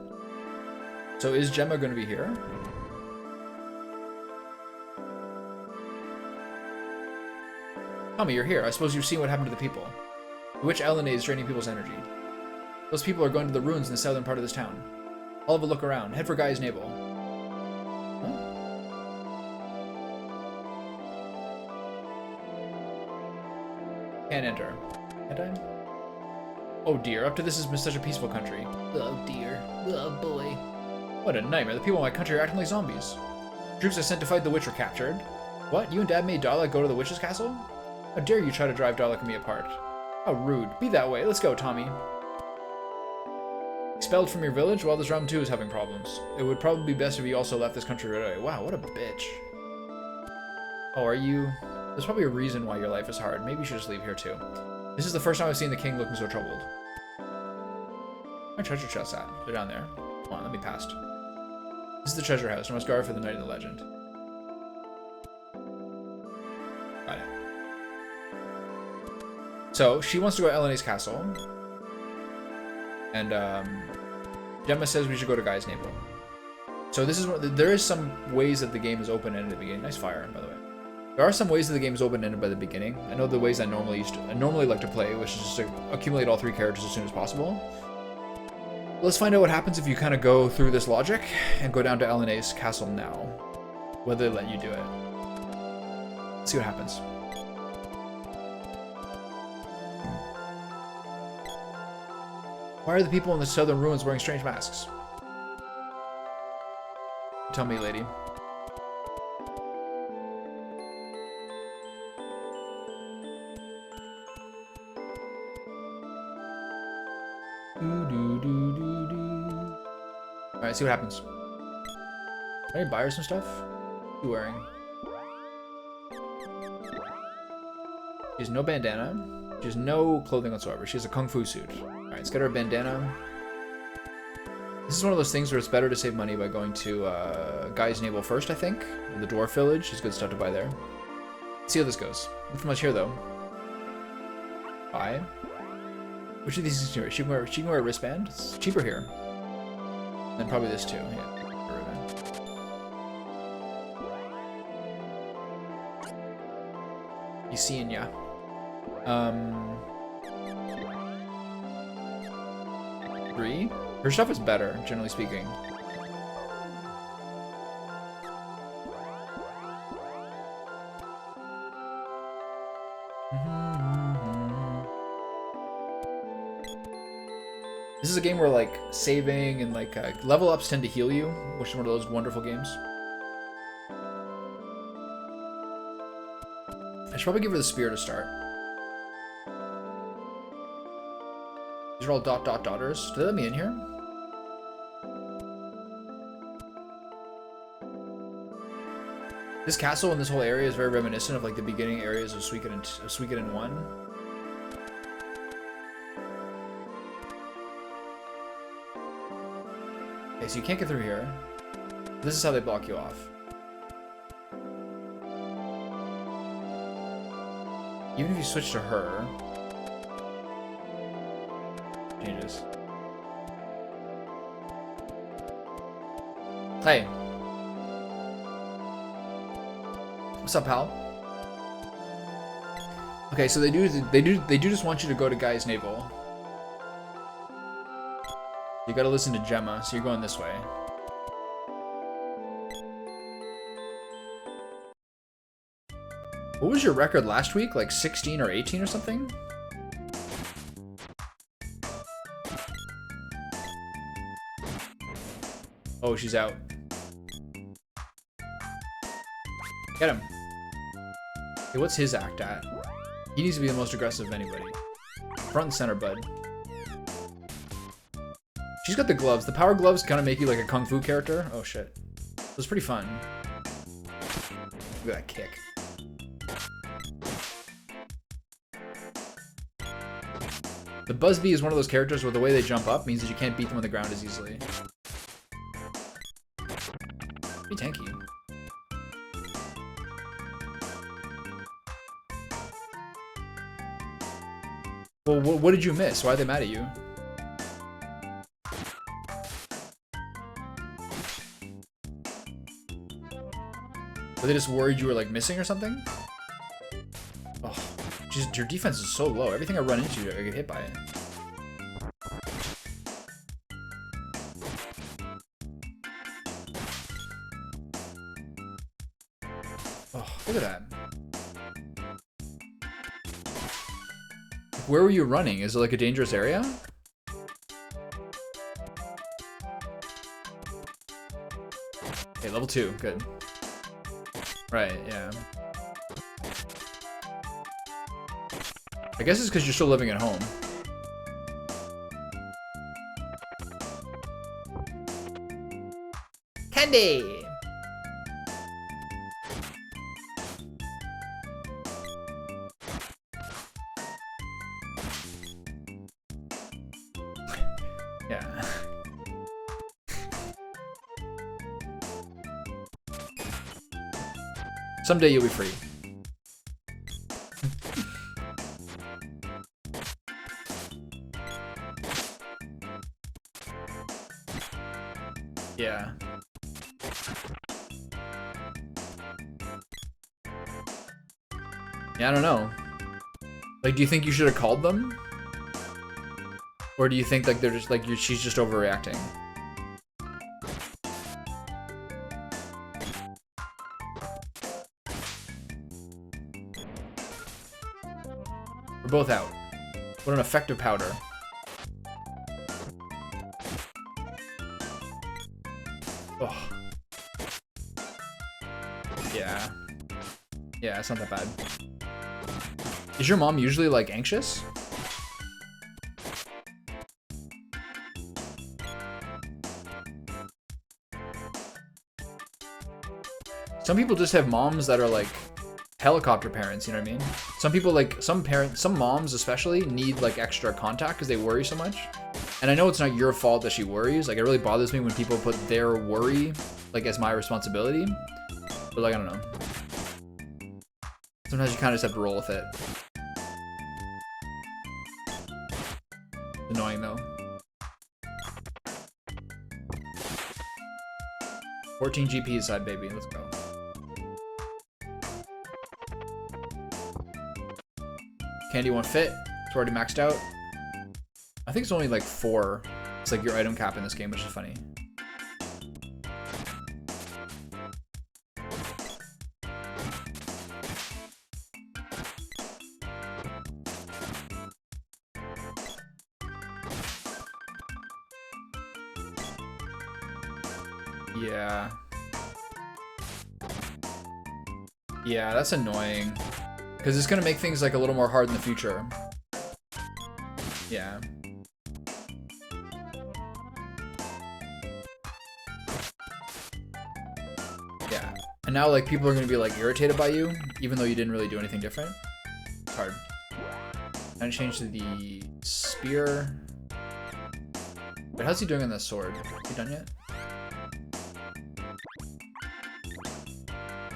So is Gemma going to be here? Tommy, you're here. I suppose you've seen what happened to the people. The witch Elenay is draining people's energy. Those people are going to the ruins in the southern part of this town. I'll have a look around. Head for Guy's Navel. Huh? Can't enter. Can't I? Oh dear, up to this has been such a peaceful country. Oh dear. Oh boy. What a nightmare. The people in my country are acting like zombies. Troops I sent to fight the witch were captured. What? You and Dad made Darlok go to the witch's castle? How dare you try to drive Darlok and me apart? How rude. Be that way. Let's go, Tommy. Expelled from your village? Well, this round 2 is having problems. It would probably be best if you also left this country right away. Wow, what a bitch. Oh, are you... There's probably a reason why your life is hard. Maybe you should just leave here too. This is the first time I've seen the king looking so troubled. Where are treasure chests at? They're down there. Come on, let me past. This is the treasure house. I must guard for the night in the legend. Got it. So she wants to go to Elena's castle. And Gemma says we should go to Guy's Navel. So this is there is some ways that the game is open-ended at the beginning. Nice fire, by the way. There are some ways that the game is open-ended by the beginning. I know the ways I normally like to play, which is just to accumulate all 3 characters as soon as possible. Let's find out what happens if you kind of go through this logic and go down to Elena's castle now. Whether they let you do it. Let's see what happens. Why are the people in the southern ruins wearing strange masks? Tell me, lady. Alright, see what happens. Can I buy her some stuff? What are you wearing? She has no bandana. She has no clothing whatsoever. She has a kung fu suit. Alright, let's get her a bandana. This is one of those things where it's better to save money by going to Guy's Navel first, I think. The Dwarf Village. There's good stuff to buy there. Let's see how this goes. Not much here, though. Buy. Which of these is cheaper? She can wear a wristband. It's cheaper here. And probably this too. Yeah. You seeing ya? Three. Her stuff is better, generally speaking. This is a game where like saving and like level ups tend to heal you, which is one of those wonderful games. I should probably give her the spear to start. These are all daughters. Do they let me in here? This castle and this whole area is very reminiscent of like the beginning areas of Suikoden 1. Okay, so you can't get through here. This is how they block you off. Even if you switch to her, changes. Hey. What's up, pal? Okay, so they do just want you to go to Guy's Navel. You gotta listen to Gemma, so you're going this way. What was your record last week? Like 16 or 18 or something? Oh, she's out. Get him. Hey, what's his act at? He needs to be the most aggressive of anybody. Front and center, bud. She's got the gloves. The power gloves kind of make you like a kung fu character. Oh shit. It was pretty fun. Look at that kick. The Buzzbee is one of those characters where the way they jump up means that you can't beat them on the ground as easily. Pretty tanky. Well, what did you miss? Why are they mad at you? Were they just worried you were like missing or something? Oh, just your defense is so low. Everything I run into, I get hit by it. Oh, look at that. Where were you running? Is it like a dangerous area? Okay, level 2, good. Right, yeah. I guess it's because you're still living at home. Candy! Yeah. Someday you'll be free. Yeah. Yeah, I don't know. Like, do you think you should have called them? Or do you think like they're just like she's just overreacting? We're both out. What an effective powder. Oh. Yeah. Yeah, it's not that bad. Is your mom usually like anxious? Some people just have moms that are like helicopter parents, you know what I mean? Some people like, some moms especially need like extra contact because they worry so much. And I know it's not your fault that she worries. Like, it really bothers me when people put their worry like as my responsibility. But like, I don't know. Sometimes you kind of just have to roll with it. It's annoying though. 14 GP aside, baby. Let's go. Candy won't fit. It's already maxed out. I think it's only like 4. It's like your item cap in this game, which is funny. Yeah. Yeah, that's annoying. Because it's going to make things like a little more hard in the future. Yeah. Yeah. And now like people are going to be like irritated by you, even though you didn't really do anything different. It's hard. I'm going to change to the spear. But how's he doing on the sword? Is he done yet?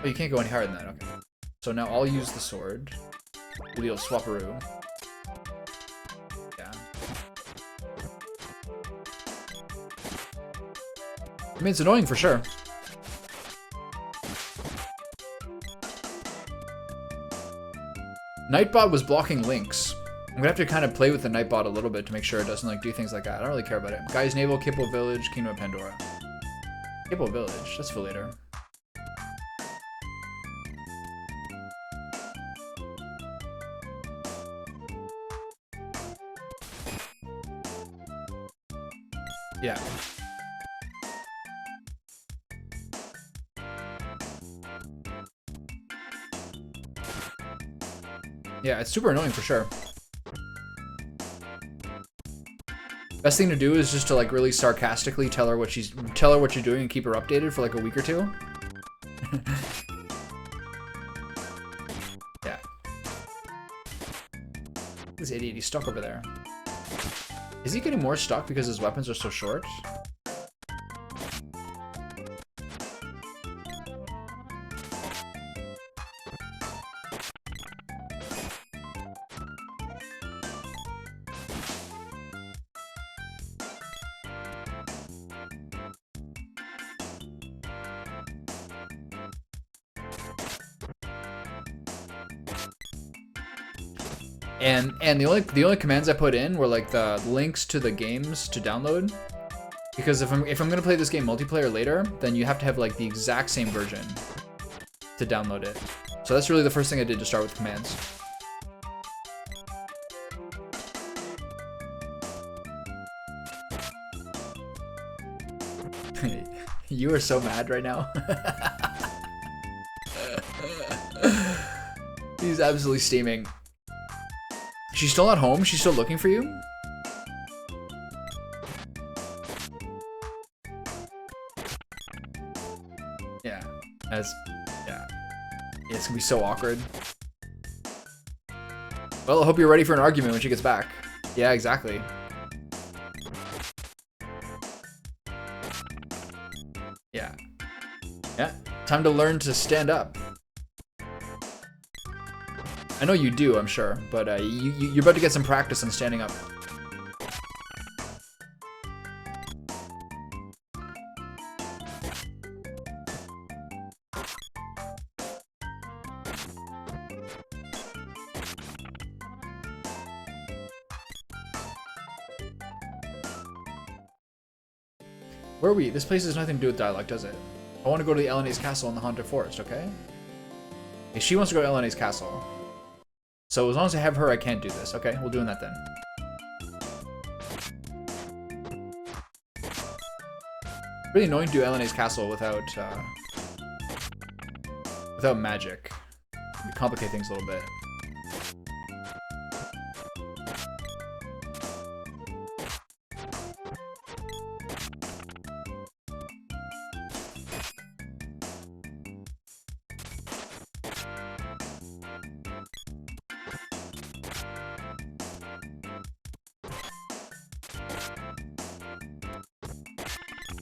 Oh, you can't go any higher than that. Okay. So now I'll use the sword. We'll swapperoo. Yeah. I mean, it's annoying for sure. Nightbot was blocking links. I'm gonna have to kind of play with the Nightbot a little bit to make sure it doesn't like do things like that. I don't really care about it. Guy's Navel, Kipple Village, Kingdom of Pandora. Kipple Village, that's for later. Yeah. Yeah, it's super annoying for sure. Best thing to do is just to like really sarcastically tell her what you're doing and keep her updated for like a week or two. Yeah. This idiot, he's stuck over there. Is he getting more stuck because his weapons are so short? And the only commands I put in were like the links to the games to download, because if I'm gonna play this game multiplayer later, then you have to have like the exact same version to download it. So that's really the first thing I did to start with commands. You are so mad right now. He's absolutely steaming. She's still not home? She's still looking for you? Yeah. Yeah. It's gonna be so awkward. Well, I hope you're ready for an argument when she gets back. Yeah, exactly. Yeah. Yeah. Time to learn to stand up. I know you do, I'm sure, but you're about to get some practice on standing up. Where are we? This place has nothing to do with dialogue, does it? I want to go to the Eleni's castle in the Haunted Forest, okay? Okay, she wants to go to Eleni's castle. So as long as I have her, I can't do this. Okay, we're doing that then. Really annoying to do Eleni's castle without magic. We complicate things a little bit.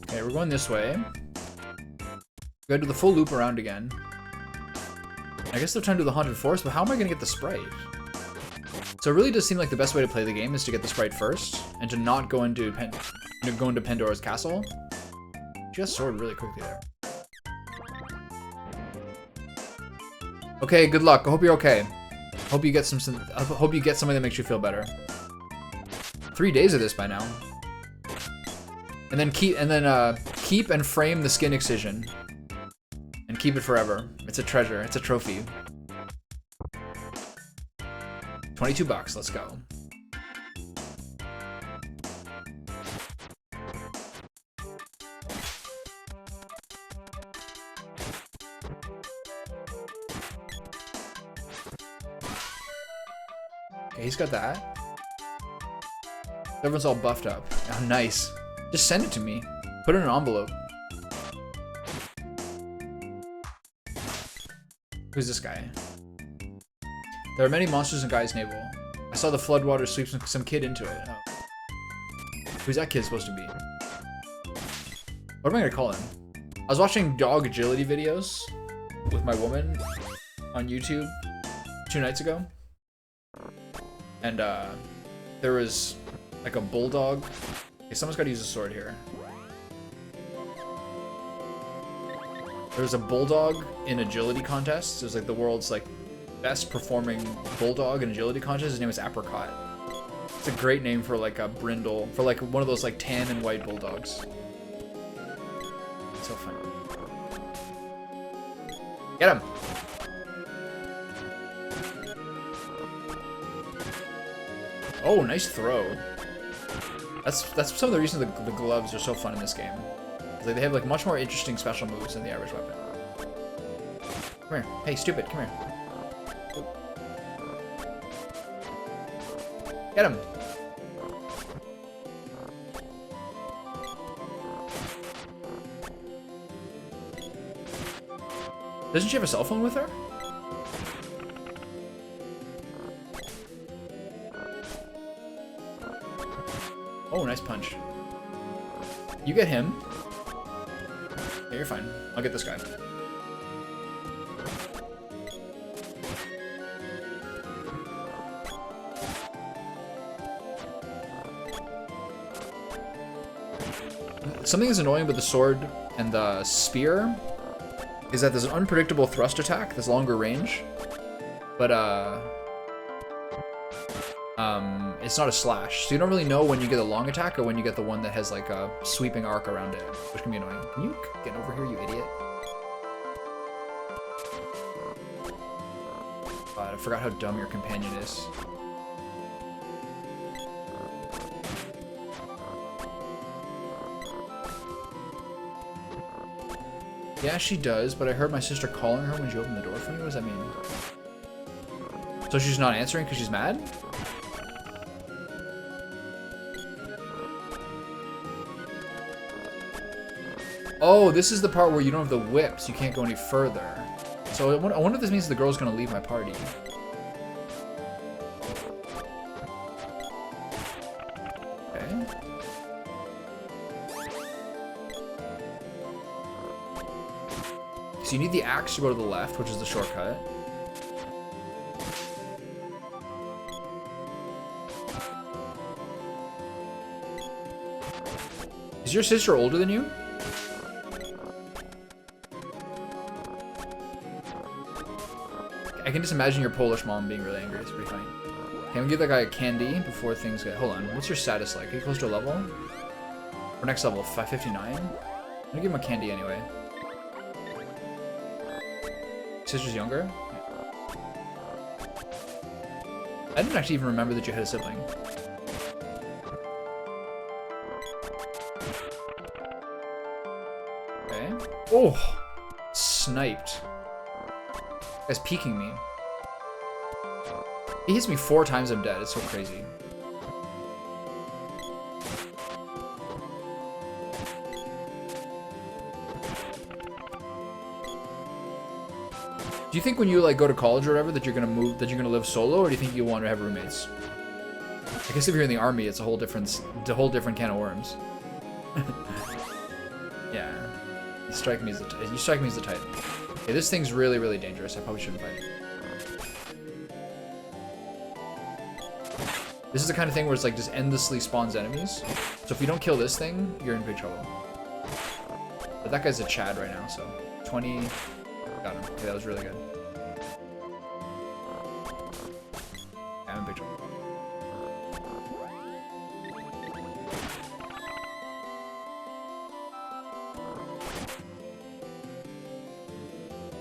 Okay, we're going this way. Go do the full loop around again. I guess they're trying to do the Haunted Forest, but how am I going to get the sprite? So it really does seem like the best way to play the game is to get the sprite first, and to not go into Pandora's castle. She got sword really quickly there. Okay, good luck. I hope you're okay. Hope you get I hope you get something that makes you feel better. 3 days of this by now. And then keep and frame the skin excision. And keep it forever. It's a treasure. It's a trophy. 22 bucks. Let's go. Okay, he's got that. Everyone's all buffed up. Oh, nice. Just send it to me. Put it in an envelope. Who's this guy? There are many monsters in Guy's navel. I saw the floodwater sweep some kid into it. Oh. Who's that kid supposed to be? What am I gonna call him? I was watching dog agility videos with my woman on YouTube 2 nights ago. And there was like a bulldog. Okay, someone's gotta use a sword here. There's a bulldog in agility contests. It was like the world's like best performing bulldog in agility contest. His name is Apricot. It's a great name for like a brindle, for like one of those like tan and white bulldogs. It's so fun. Get him! Oh, nice throw. That's some of the reasons the gloves are so fun in this game. Like, they have like much more interesting special moves than the average weapon. Come here. Hey, stupid, come here. Get him! Doesn't she have a cell phone with her? Oh, nice punch. You get him. Yeah, you're fine. I'll get this guy. Something that's annoying with the sword and the spear is that there's an unpredictable thrust attack that's longer range, but it's not a slash, so you don't really know when you get a long attack or when you get the one that has like a sweeping arc around it, which can be annoying. Can you get over here, you idiot? God, I forgot how dumb your companion is. Yeah, she does, but I heard my sister calling her when she opened the door for me. What does that mean? So she's not answering because she's mad? Oh, this is the part where you don't have the whips. You can't go any further. So I wonder if this means the girl's gonna leave my party. Okay. So you need the axe to go to the left, which is the shortcut. Is your sister older than you? I can just imagine your Polish mom being really angry. It's pretty funny. Okay, I'm gonna give that guy a candy before things get... Hold on. What's your status like? Are you close to a level? For next level, 559. I'm gonna give him a candy anyway. Sister's younger? Yeah. I didn't actually even remember that you had a sibling. Okay. Oh! Sniped. Guy's peeking me. He hits me 4 times, I'm dead. It's so crazy. Do you think when you like go to college or whatever that you're gonna live solo, or do you think you want to have roommates? I guess if you're in the army, it's a whole different can of worms. Yeah, you strike me as the type. Okay, this thing's really, really dangerous. I probably shouldn't fight. This is the kind of thing where it's like just endlessly spawns enemies. So if you don't kill this thing, you're in big trouble. But that guy's a Chad right now, so 20. Got him. Okay, that was really good. Yeah, I'm in big trouble.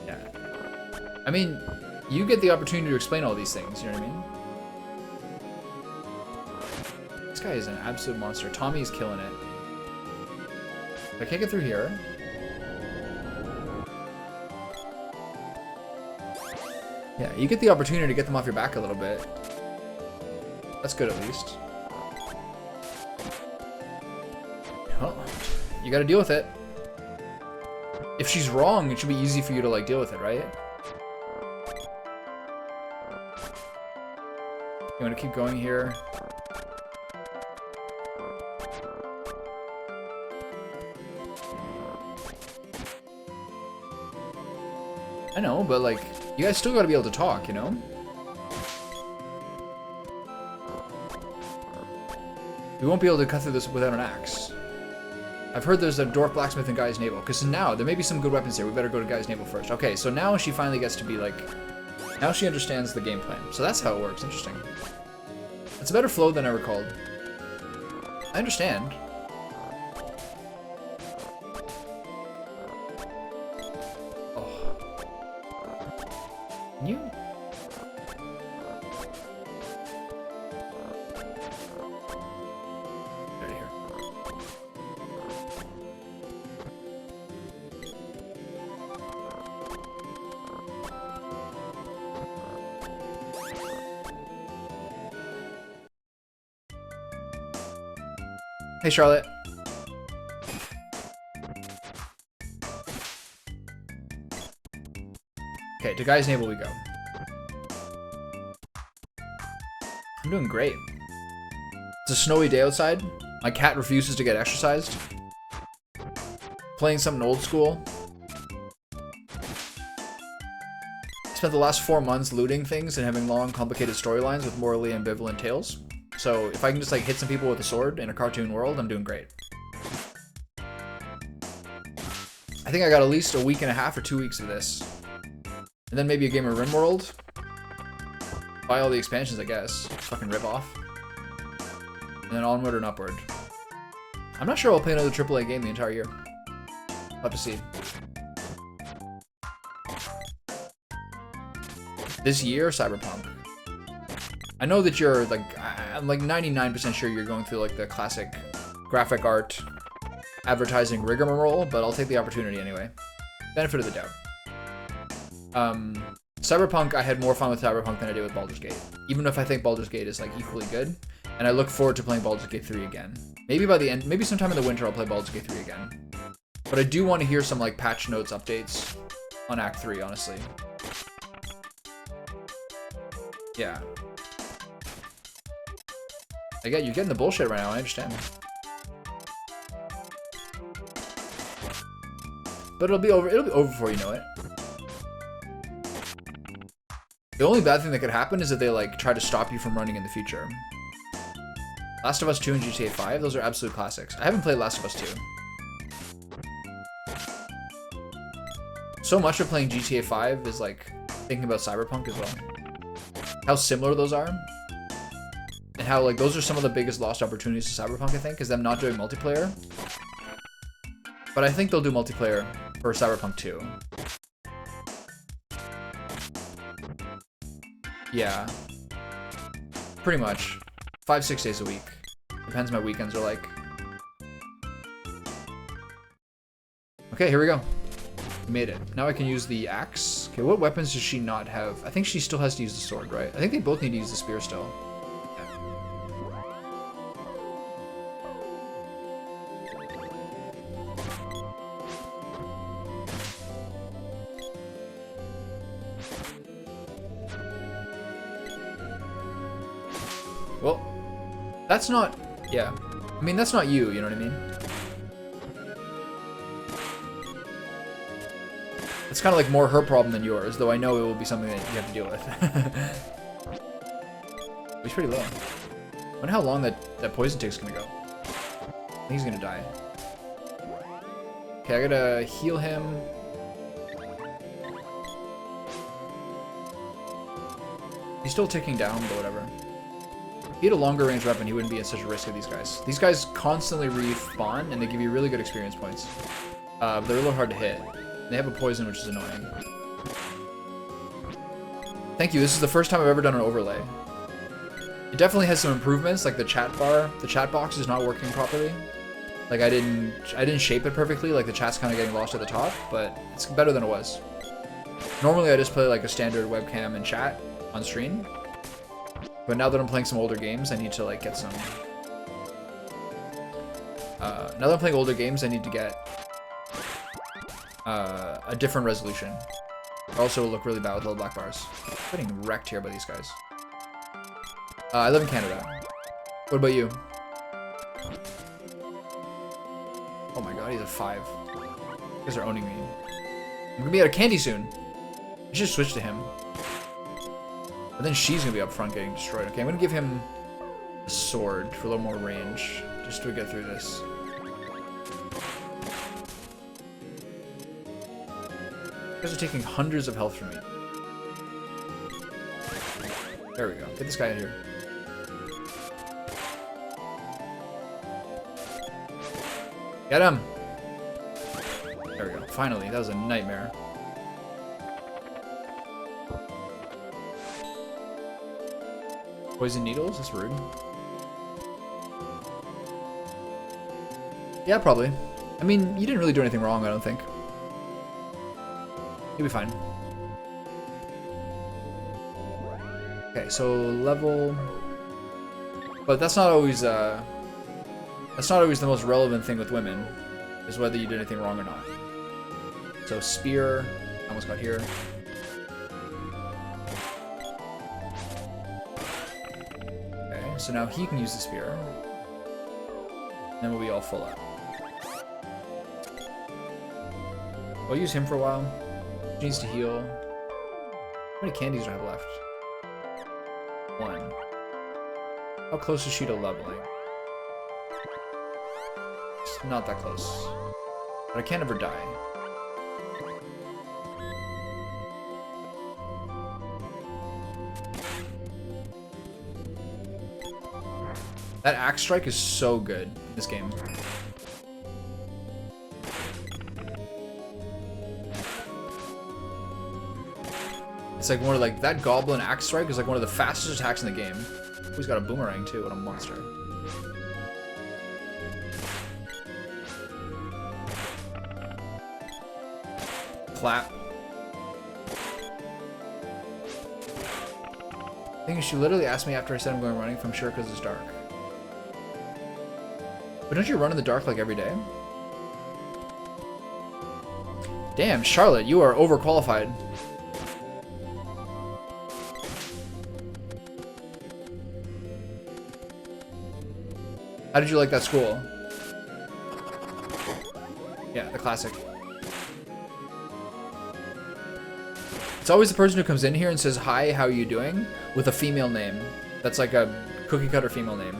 Yeah. I mean, you get the opportunity to explain all these things, you know what I mean? This guy is an absolute monster. Tommy's killing it. If I can't get through here. Yeah, you get the opportunity to get them off your back a little bit. That's good at least. Well, you gotta deal with it. If she's wrong, it should be easy for you to like deal with it, right? You wanna keep going here? I know, but like, you guys still gotta be able to talk, you know? We won't be able to cut through this without an axe. I've heard there's a dwarf blacksmith in Guy's Navel, because now there may be some good weapons here. We better go to Guy's Navel first. Okay, so now she finally gets to be like, now she understands the game plan. So that's how it works. Interesting. It's a better flow than I recalled. I understand. You? Right here. Hey, Charlotte. Okay, to Guy's Navel we go. I'm doing great. It's a snowy day outside. My cat refuses to get exercised. Playing something old school. Spent the last 4 months looting things and having long, complicated storylines with morally ambivalent tales. So if I can just like hit some people with a sword in a cartoon world, I'm doing great. I think I got at least a week and a half or 2 weeks of this. And then maybe a game of RimWorld. Buy all the expansions, I guess. Fucking rip off. And then onward and upward. I'm not sure I'll play another AAA game the entire year. I'll have to see. This year, Cyberpunk. I know that you're like, I'm like 99% sure you're going through like the classic graphic art, advertising rigmarole, but I'll take the opportunity anyway. Benefit of the doubt. Cyberpunk, I had more fun with Cyberpunk than I did with Baldur's Gate. Even if I think Baldur's Gate is like equally good. And I look forward to playing Baldur's Gate 3 again. Maybe by the end, maybe sometime in the winter I'll play Baldur's Gate 3 again. But I do want to hear some like patch notes updates on Act 3, honestly. Yeah. You're getting the bullshit right now, I understand. But it'll be over before you know it. The only bad thing that could happen is that they like try to stop you from running in the future. Last of Us 2 and GTA 5, those are absolute classics. I haven't played Last of Us 2. So much of playing GTA 5 is like thinking about Cyberpunk as well. How similar those are. And how like those are some of the biggest lost opportunities to Cyberpunk, I think, is them not doing multiplayer. But I think they'll do multiplayer for Cyberpunk 2. Yeah. Pretty much. 5-6 days a week. Depends my weekends are like. Okay, here we go. Made it. Now I can use the axe. Okay, what weapons does she not have? I think she still has to use the sword, right? I think they both need to use the spear still. Well, that's not, yeah. I mean, that's not you, you know what I mean? It's kind of like more her problem than yours, though I know it will be something that you have to deal with. He's pretty low. I wonder how long that poison tick's gonna go. I think he's gonna die. Okay, I gotta heal him. He's still ticking down, but whatever. If he had a longer range weapon, he wouldn't be at such a risk of these guys. These guys constantly respawn, and they give you really good experience points. But they're a little hard to hit. They have a poison, which is annoying. Thank you, this is the first time I've ever done an overlay. It definitely has some improvements, like the chat bar. The chat box is not working properly. Like I didn't shape it perfectly, like the chat's kind of getting lost at the top, but it's better than it was. Normally I just play like a standard webcam and chat on stream. But now that I'm playing some older games, I need to like get some... now that I'm playing older games, I need to get a different resolution. Also look really bad with little black bars. I'm getting wrecked here by these guys. I live in Canada. What about you? Oh my god, he's a 5. You guys are owning me. I'm gonna be out of candy soon. I should switch to him. But then she's gonna be up front getting destroyed. Okay, I'm gonna give him a sword for a little more range, just to get through this. You guys are taking hundreds of health from me. There we go. Get this guy out of here. Get him! There we go. Finally, that was a nightmare. Poison needles? That's rude. Yeah, probably. I mean, you didn't really do anything wrong, I don't think. You'll be fine. Okay, so level... But that's not always the most relevant thing with women, is whether you did anything wrong or not. So spear, almost got here. Okay, so now he can use the spear. And then we'll be all full up. I'll use him for a while. He needs to heal. How many candies do I have left? 1. How close is she to leveling? It's not that close. But I can't ever die. That axe strike is so good in this game. It's like one of that goblin axe strike is like one of the fastest attacks in the game. Oh, he's got a boomerang too. What a monster. Clap. I think she literally asked me after I said I'm going running if I'm sure because it's dark. But don't you run in the dark like every day? Damn, Charlotte, you are overqualified. How did you like that school? Yeah, the classic. It's always the person who comes in here and says, "Hi, how are you doing?" with a female name. That's like a cookie cutter female name.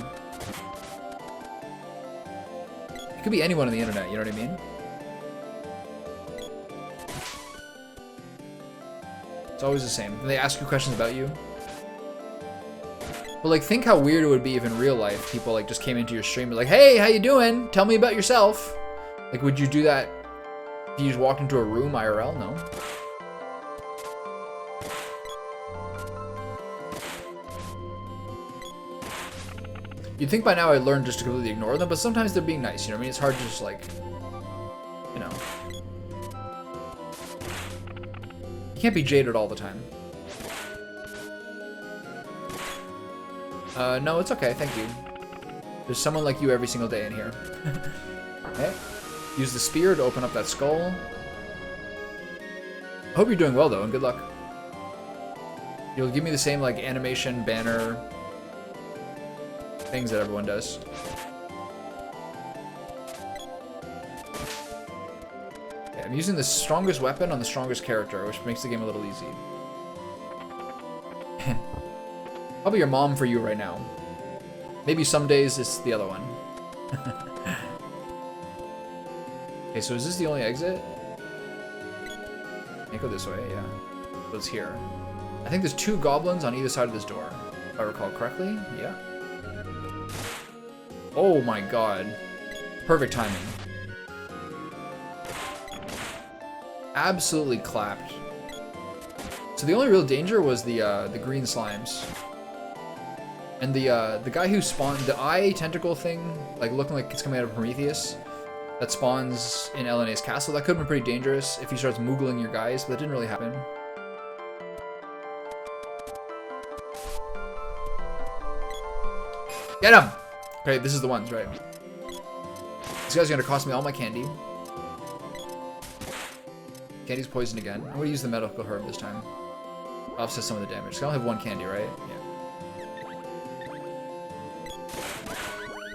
It could be anyone on the internet, you know what I mean? It's always the same. And they ask you questions about you. But like, think how weird it would be if in real life people like just came into your stream and like, hey, how you doing? Tell me about yourself. Like, would you do that if you just walked into a room IRL? No. You'd think by now I'd learn just to completely ignore them, but sometimes they're being nice, you know what I mean? It's hard to just like, you know. You can't be jaded all the time. No, it's okay, thank you. There's someone like you every single day in here. Okay. Use the spear to open up that skull. I hope you're doing well though, and good luck. You'll give me the same like animation, banner, things that everyone does. Okay, I'm using the strongest weapon on the strongest character, which makes the game a little easy. I'll be your mom for you right now. Maybe some days it's the other one. Okay, so is this the only exit? Can't go this way, yeah. So it's here. I think there's 2 goblins on either side of this door, if I recall correctly. Yeah. Oh my god. Perfect timing. Absolutely clapped. So the only real danger was the green slimes. And the guy who spawned the eye tentacle thing, like looking like it's coming out of Prometheus, that spawns in LNA's castle. That could have been pretty dangerous if he starts moogling your guys, but that didn't really happen. Get him! Okay, this is the ones, right? This guy's gonna cost me all my candy. Candy's poisoned again. I'm gonna use the medical herb this time. Offset some of the damage. I only have 1 candy, right? Yeah.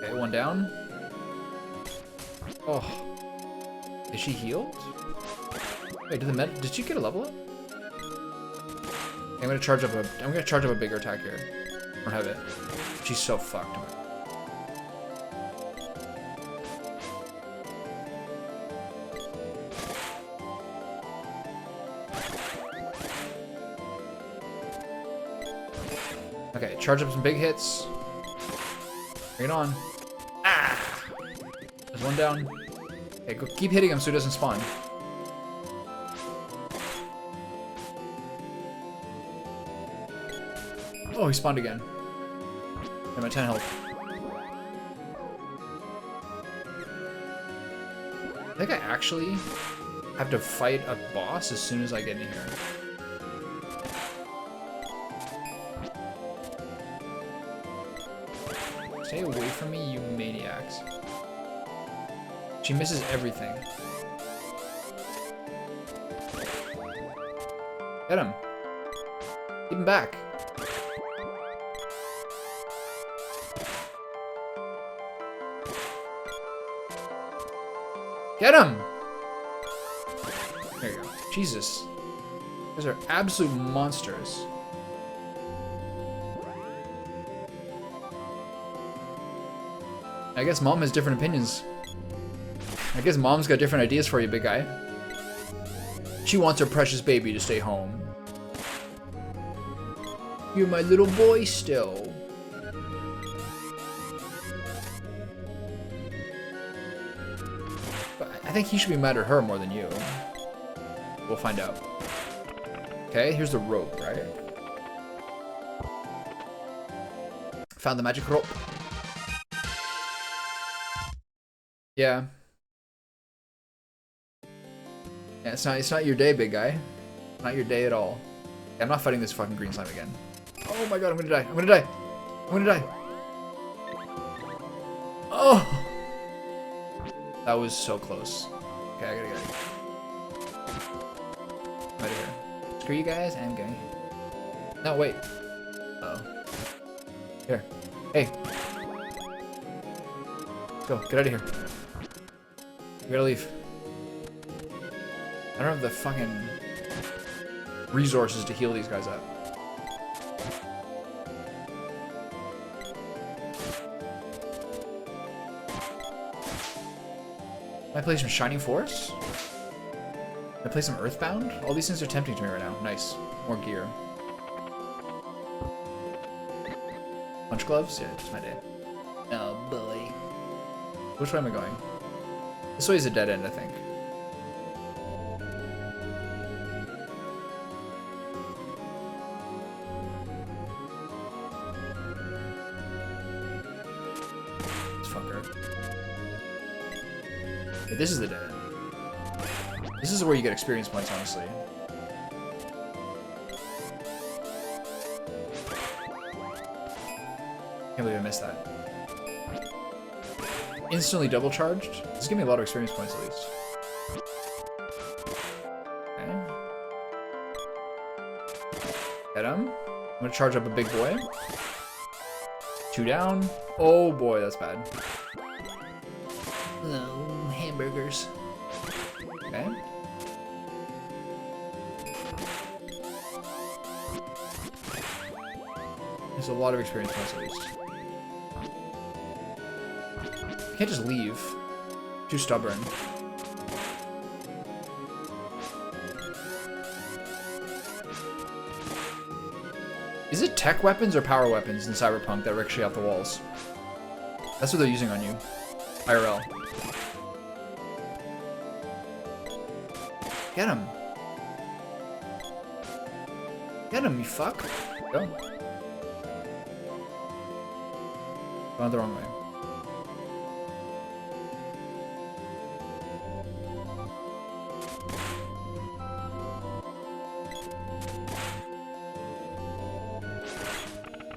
Okay, 1 down. Oh. Is she healed? Wait, did she get a level up? Okay, I'm gonna charge up a bigger attack here. I don't have it. She's so fucked. Okay, charge up some big hits. Bring it on. Ah! There's 1 down. Okay, go keep hitting him so he doesn't spawn. Oh, he spawned again. I'm at 10 health. I think I actually have to fight a boss as soon as I get in here. Stay away from me, you maniacs. She misses everything. Get him. Keep him back. Get him! There you go. Jesus. Those are absolute monsters. I guess Mom has different opinions. I guess Mom's got different ideas for you, big guy. She wants her precious baby to stay home. You're my little boy still. But I think he should be mad at her more than you. We'll find out. Okay, here's the rope, right? Found the magic rope. Yeah. Yeah, it's not your day, big guy. Not your day at all. Yeah, I'm not fighting this fucking green slime again. Oh my god, I'm gonna die. I'm gonna die. I'm gonna die. Oh! That was so close. Okay, I gotta get it. Right here. Screw you guys, I'm going. No, wait. Uh-oh. Here. Hey. Go, get out of here. We gotta leave. I don't have the fucking resources to heal these guys up. Can I play some Shining Force? Can I play some Earthbound? All these things are tempting to me right now. Nice. More gear. Punch gloves? Yeah, just my day. Oh boy. Which way am I going? This way is a dead end, I think. This fucker. Yeah, this is the dead end. This is where you get experience points, honestly. Can't believe I missed that. Instantly double charged? This is giving me a lot of experience points at least. Okay. Get him. I'm gonna charge up a big boy. 2 down. Oh boy, that's bad. No, hamburgers. Okay. There's a lot of experience points at least. Can't just leave. Too stubborn. Is it tech weapons or power weapons in Cyberpunk that ricochet off the walls? That's what they're using on you. IRL. Get him. Get him, you fuck. Go. Going the wrong way.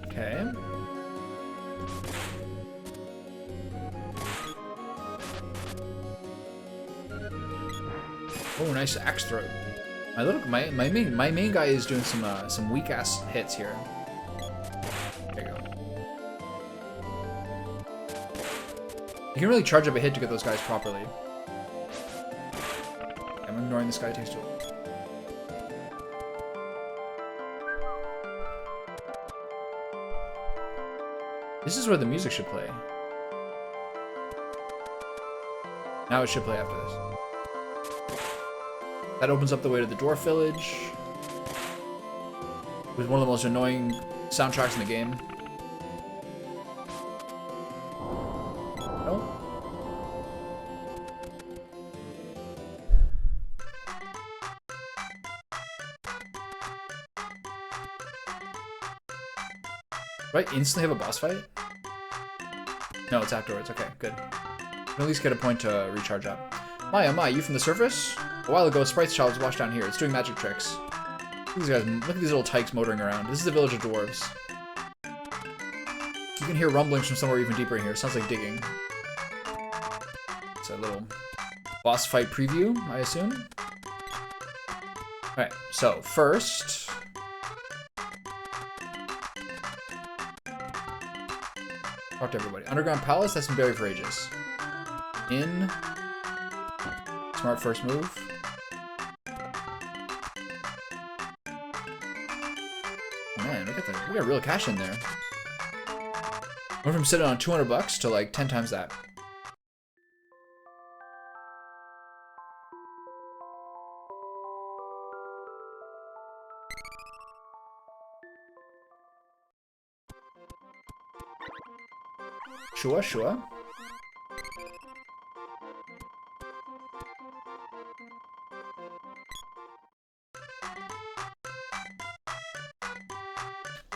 Okay. Oh, nice axe throw. My main guy is doing some weak ass hits here. There you go. You can really charge up a hit to get those guys properly. I'm ignoring this guy. It takes too long. This is where the music should play. Now it should play after this. That opens up the way to the Dwarf Village. With one of the most annoying soundtracks in the game. No? Do I instantly have a boss fight? No, it's afterwards. Okay, good. Can at least get a point to recharge up. My oh my, you from the surface? A while ago, Sprite's child was washed down here. It's doing magic tricks. Look at these guys. Look at these little tykes motoring around. This is the village of dwarves. You can hear rumblings from somewhere even deeper in here. Sounds like digging. It's a little boss fight preview, I assume. Alright, so first... talk to everybody. Underground Palace, that's been buried for ages. In. Smart first move. Oh man, look at that. We got real cash in there. Went from sitting on 200 bucks to like 10 times that. Sure, sure.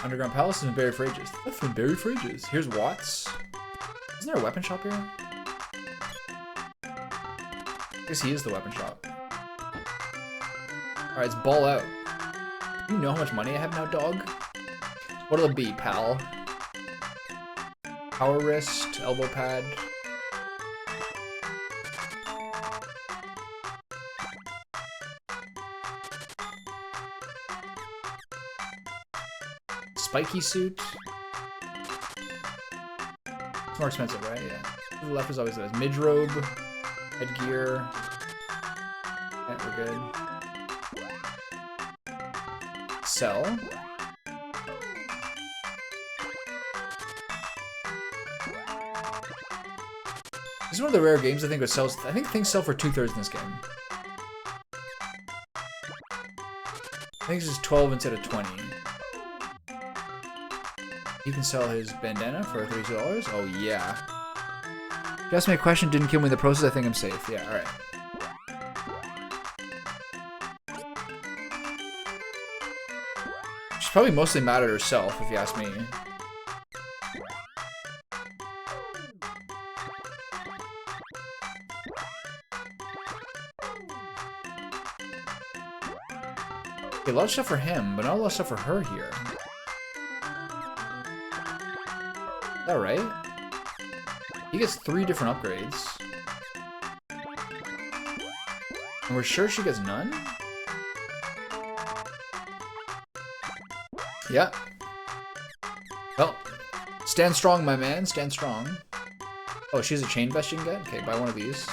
Underground Palace has been buried for ages. That's been buried for ages. Here's Watts. Isn't there a weapon shop here? I guess he is the weapon shop. Alright, it's ball out. You know how much money I have now, dog? What'll it be, pal? Power wrist, elbow pad. Spiky suit. It's more expensive, right? Yeah. To the left is always those. Midrobe, headgear. Yeah, we're good. Sell. This is one of the rare games I think it sells. I think things sell for 2/3 in this game. I think this is 12 instead of 20. He can sell his bandana for $32. Oh yeah. If you asked me a question, didn't kill me in the process, I think I'm safe. Yeah, alright. She's probably mostly mad at herself, if you ask me. Okay, a lot of stuff for him, but not a lot of stuff for her here. Is that right? He gets 3 different upgrades. And we're sure she gets none? Yeah. Well, stand strong, my man. Stand strong. Oh, she's a chain vest you can get? Okay, buy one of these.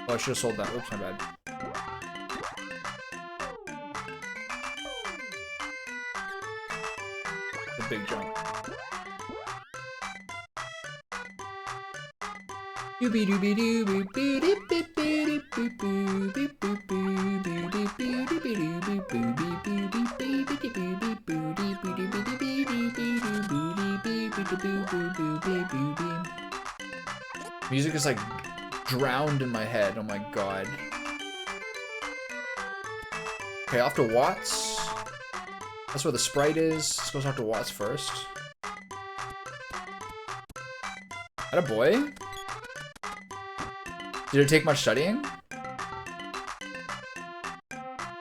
Oh, I should have sold that. Oops, my bad. The big jump. Music is like drowned in my head. Oh my god. Okay, off to Watts. That's where the sprite is. Let's go talk to Watts first. That a boy? Did it take much studying?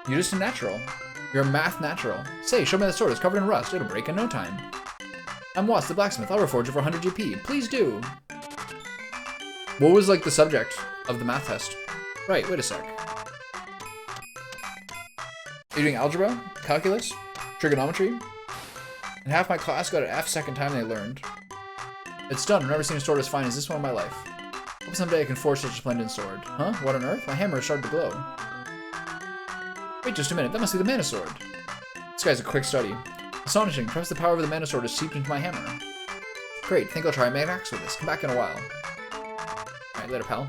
You're just a natural. You're a math natural. Say, show me that sword. It's covered in rust. It'll break in no time. I'm Watts, the blacksmith. I'll reforge it for 100 GP. Please do. What was, like, the subject of the math test? Right, wait a sec. You're doing algebra, calculus, trigonometry, and half my class got an F second time they learned. It's done. I've never seen a sword as fine as this one in my life. Hope someday I can forge such a splendid sword. Huh? What on earth? My hammer has started to glow. Wait just a minute. That must be the mana sword. This guy's a quick study. Astonishing. Perhaps the power of the mana sword has seeped into my hammer. Great. Think I'll try and make an axe with this. Come back in a while. Alright, later, pal.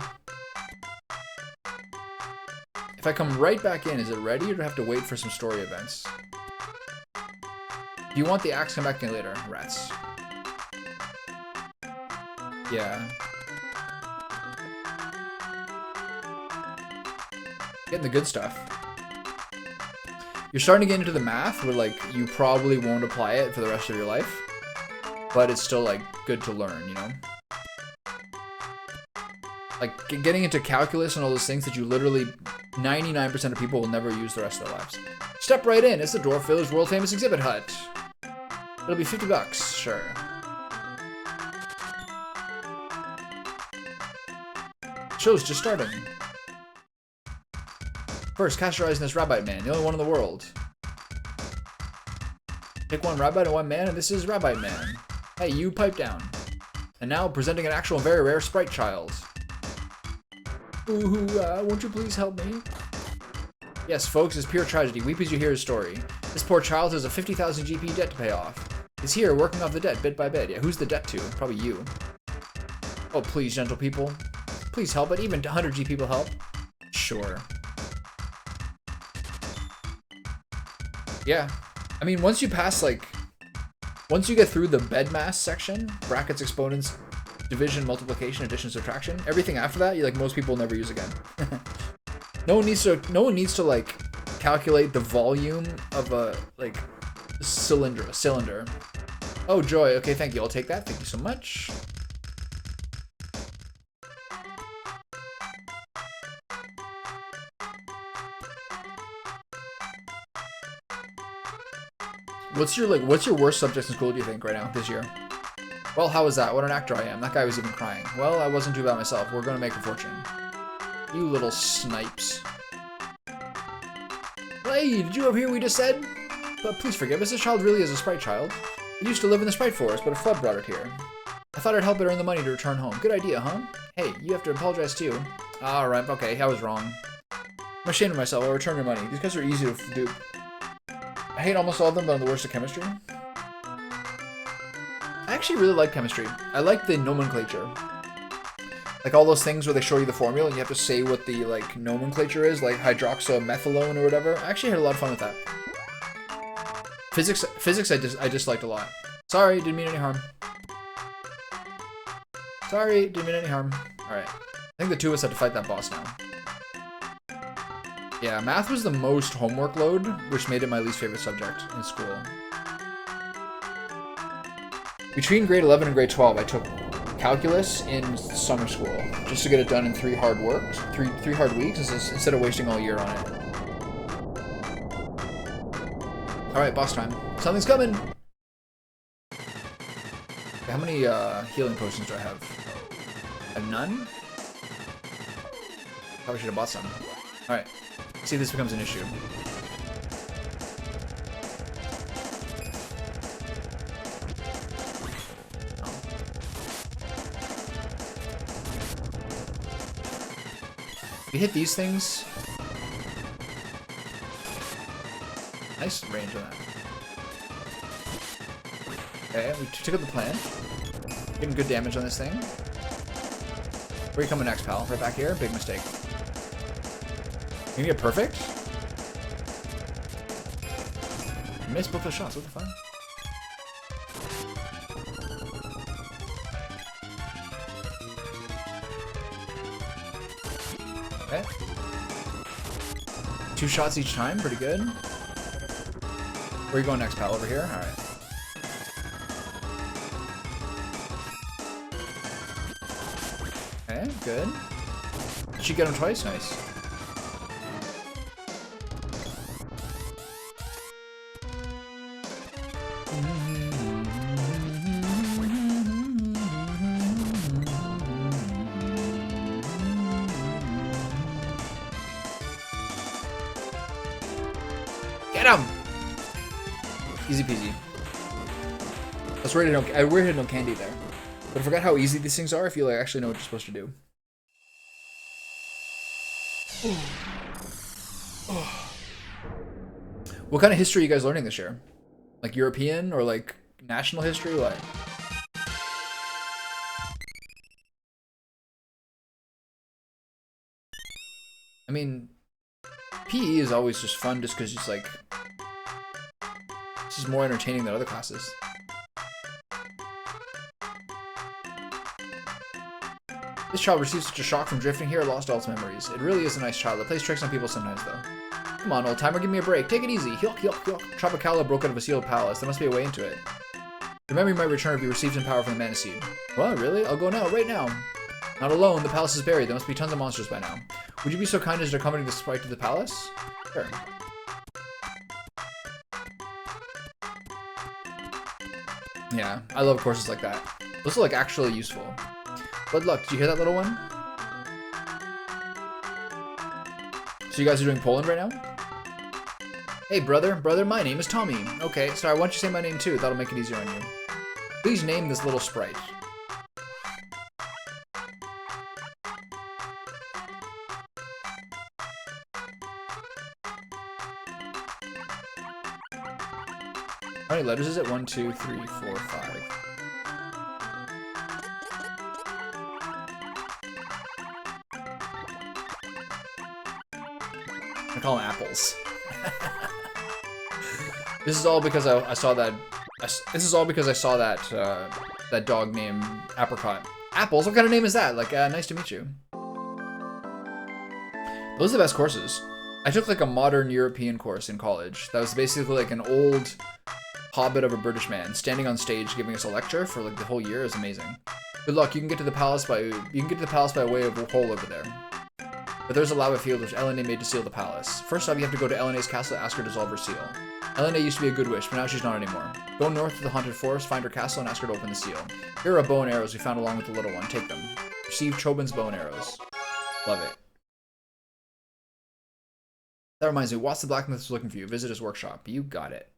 If I come right back in, is it ready or do I have to wait for some story events? If you want the axe, come back in later. Rats. Yeah. Getting the good stuff. You're starting to get into the math where, like, you probably won't apply it for the rest of your life. But it's still, like, good to learn, you know? Like, getting into calculus and all those things that you literally 99% of people will never use the rest of their lives. Step right in. It's the Dwarf Village world famous exhibit hut. It'll be $50, sure. Show's just starting. First, cast your eyes on this Rabbite man, the only one in the world. Pick one Rabbite and one man, and this is Rabbite man. Hey, you pipe down. And now, presenting an actual very rare sprite child. Ooh, won't you please help me? Yes, folks, it's pure tragedy. Weep as you hear his story. This poor child has a 50,000 GP debt to pay off. He's here, working off the debt bit by bit. Yeah, who's the debt to? Probably you. Oh, please, gentle people. Please help it. Even 100 GP will help. Sure. Yeah. I mean, once you pass, like... Once you get through the bedmass section, brackets, exponents, division, multiplication, addition, subtraction, everything after that, you, like, most people will never use again. No one needs to, like, calculate the volume of a, like, cylinder. Oh, joy. Okay, thank you. I'll take that. Thank you so much. What's your worst subject in school, do you think, right now, this year? Well, how was that? What an actor I am. That guy was even crying. Well, I wasn't too bad myself. We're gonna make a fortune. You little snipes. Hey, did you overhear what we just said? But please forgive us, this child really is a sprite child. It used to live in the sprite forest, but a flood brought it here. I thought I'd help it earn the money to return home. Good idea, huh? Hey, you have to apologize too. Alright, okay, I was wrong. I'm ashamed of myself. I'll return your money. These guys are easy to dupe. I hate almost all of them, but I'm the worst at chemistry. I actually really like chemistry. I like the nomenclature. Like all those things where they show you the formula and you have to say what the like nomenclature is, like hydroxymethylone or whatever. I actually had a lot of fun with that. Physics I disliked a lot. Sorry, didn't mean any harm. Sorry, didn't mean any harm. Alright. I think the two of us had to fight that boss now. Yeah, math was the most homework load, which made it my least favorite subject in school. Between grade 11 and grade 12, I took calculus in summer school, just to get it done in three hard weeks, instead of wasting all year on it. Alright, boss time. Something's coming! How many healing potions do I have? I have none? Probably should have bought some. Alright, see if this becomes an issue. If you hit these things... Nice range on that. Okay, we took out the plant. Getting good damage on this thing. Where are you coming next, pal? Right back here? Big mistake. Can you get perfect? I missed both the shots, what the fuck? Okay. 2 shots each time, pretty good. Where are you going next, pal? Over here? Alright. Okay, good. Did she get him twice? Nice. Get him! Easy peasy. That's rated no, I rated no candy there. But I forgot how easy these things are if you like actually know what you're supposed to do. What kind of history are you guys learning this year? Like European or like national history? What? I mean, PE is always just fun just because it's like, it's just more entertaining than other classes. This child received such a shock from drifting here, lost all its memories. It really is a nice child. It plays tricks on people sometimes, though. Come on, old timer, give me a break. Take it easy. Hyuk, hyuk, hyuk. Tropicala broke out of a sealed palace. There must be a way into it. Your memory might return if you receive some power from the Mana Seed. What? Really? I'll go now, right now. Not alone. The palace is buried. There must be tons of monsters by now. Would you be so kind as to accompany the sprite to the palace? Sure. Yeah, I love courses like that. Those are like actually useful. Good luck. Did you hear that little one? So you guys are doing Poland right now? Hey, brother. Brother, my name is Tommy. Okay, sorry, why don't you say my name too? That'll make it easier on you. Please name this little sprite. How many letters is it? 1, 2, 3, 4, 5. I call them apples. This is all because I saw that. This is all because I saw that that dog named Apricot. Apples? What kind of name is that? Like, nice to meet you. Those are the best courses. I took like a modern European course in college. That was basically like an old hobbit of a British man standing on stage giving us a lecture for like the whole year. It was amazing. Good luck. You can get to the palace by way of a hole over there. But there's a lava field which Elena made to seal the palace. First off, you have to go to Elena's castle and ask her to dissolve her seal. Elena used to be a good witch, but now she's not anymore. Go north to the haunted forest, find her castle, and ask her to open the seal. Here are bow and arrows we found along with the little one. Take them. Receive Chobin's bow and arrows. Love it. That reminds me, Watts the Blacksmith is looking for you. Visit his workshop. You got it.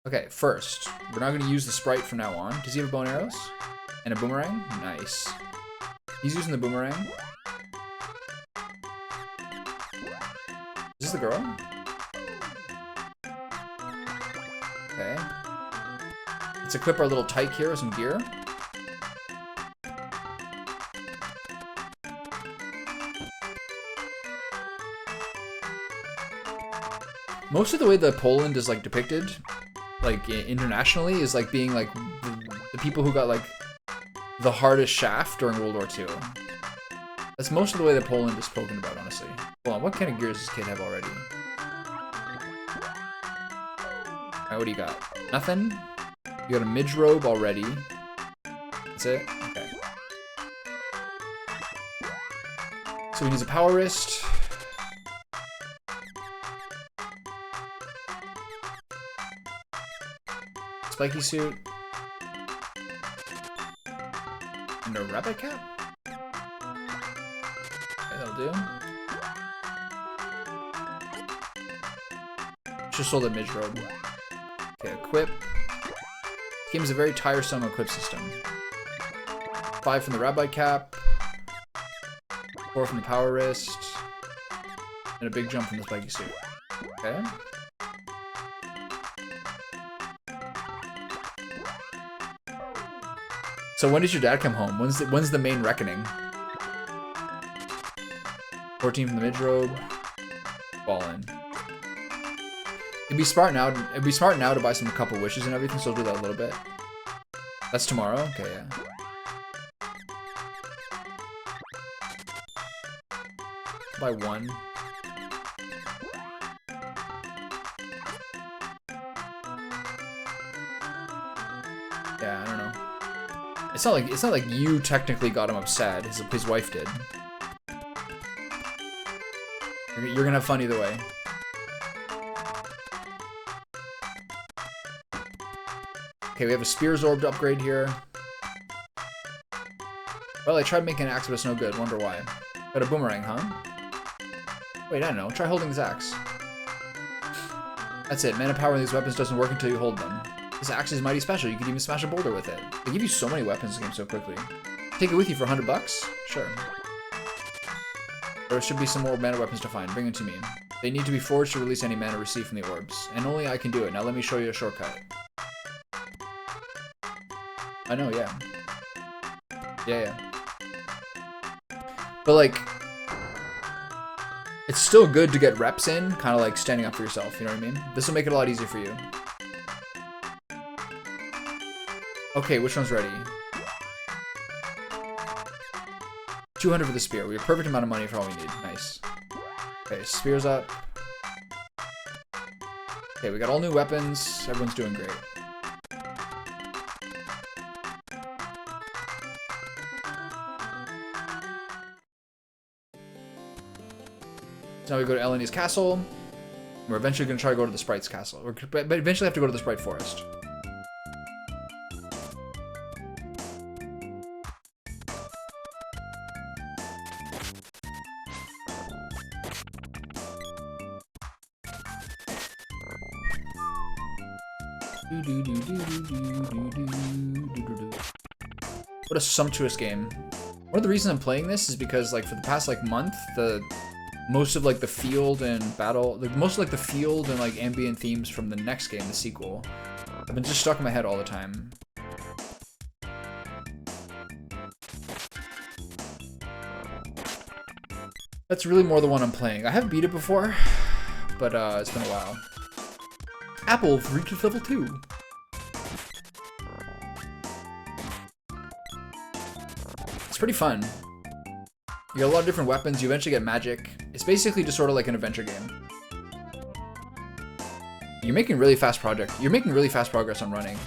Okay, first, we're not going to use the sprite from now on. Does he have bow and arrows? And a boomerang? Nice. He's using the boomerang. Is this the girl? Okay. Let's equip our little tyke here with some gear. most of the way that Poland is like depicted, like internationally, is like being like the people who got like the hardest shaft during World War II. That's most of the way that Poland is spoken about, honestly. Hold on, what kind of gear does this kid have already? Alright, what do you got? Nothing? You got a midge robe already. That's it? Okay. So he needs a power wrist. Spiky suit. And a rabbit cap? Okay, that'll do. Just sold a midge robe. Okay, equip. This game is a very tiresome equip system. 5 from the rabbi cap. 4 from the power wrist. And a big jump from the spiky suit. Okay. So when does your dad come home? When's the main reckoning? 14 from the mid robe. Ballin'. It'd be smart now. It'd be smart now to buy some couple wishes and everything. So I'll do that a little bit. That's tomorrow. Okay, yeah. Buy 1. Yeah, I don't know. It's not like you technically got him upset. His wife did. You're gonna have fun either way. Okay, we have a Spears Orb to upgrade here. Well, I tried making an axe, but it's no good. Wonder why. Got a boomerang, huh? Wait, I don't know. Try holding this axe. That's it. Mana power in these weapons doesn't work until you hold them. This axe is mighty special. You could even smash a boulder with it. They give you so many weapons in the game so quickly. Take it with you for $100? Sure. There should be some more mana weapons to find. Bring them to me. They need to be forged to release any mana received from the orbs. And only I can do it. Now let me show you a shortcut. I know, yeah. Yeah. But like, it's still good to get reps in, kind of like standing up for yourself, you know what I mean? This will make it a lot easier for you. Okay, which one's ready? 200 for the spear. We have a perfect amount of money for all we need. Nice. Okay, spear's up. Okay, we got all new weapons. Everyone's doing great. So now we go to Eleni's castle. We're eventually going to try to go to the Sprite's castle. But eventually have to go to the Sprite Forest. What a sumptuous game. One of the reasons I'm playing this is because, like, for the past, like, month, most of, like, the field and battle, like, most of, like, the field and, like, ambient themes from the next game, the sequel, have been just stuck in my head all the time. That's really more the one I'm playing. I have beat it before, but, it's been a while. Apple reaches level 2. It's pretty fun. You got a lot of different weapons, you eventually get magic. It's basically just sort of like an adventure game. You're making really fast progress on running.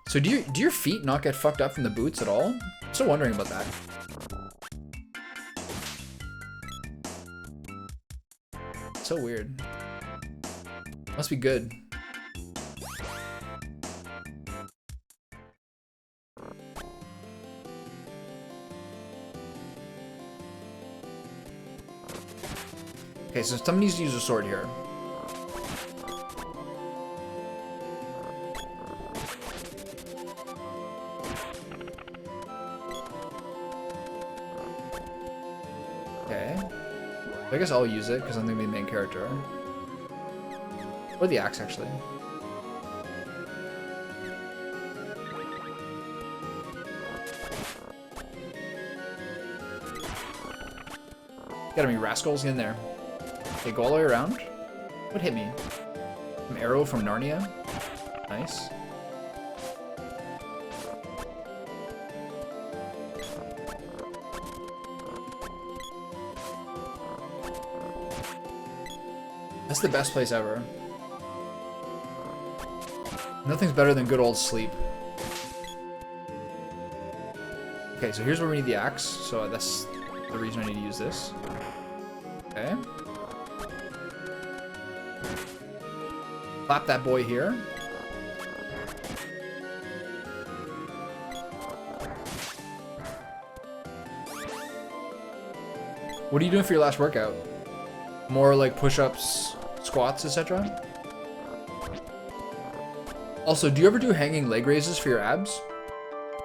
So do your feet not get fucked up from the boots at all? I'm still wondering about that. So weird. Must be good. Okay, so someone needs to use a sword here. Okay. I guess I'll use it because I'm gonna be the main character. Or the axe, actually. Gotta be rascals in there. Okay, go all the way around. What hit me? An arrow from Narnia. Nice. That's the best place ever. Nothing's better than good old sleep. Okay, so here's where we need the axe. So that's the reason I need to use this. Okay. Clap that boy here. What are you doing for your last workout? More like push-ups, squats, etc.? Also, do you ever do hanging leg raises for your abs?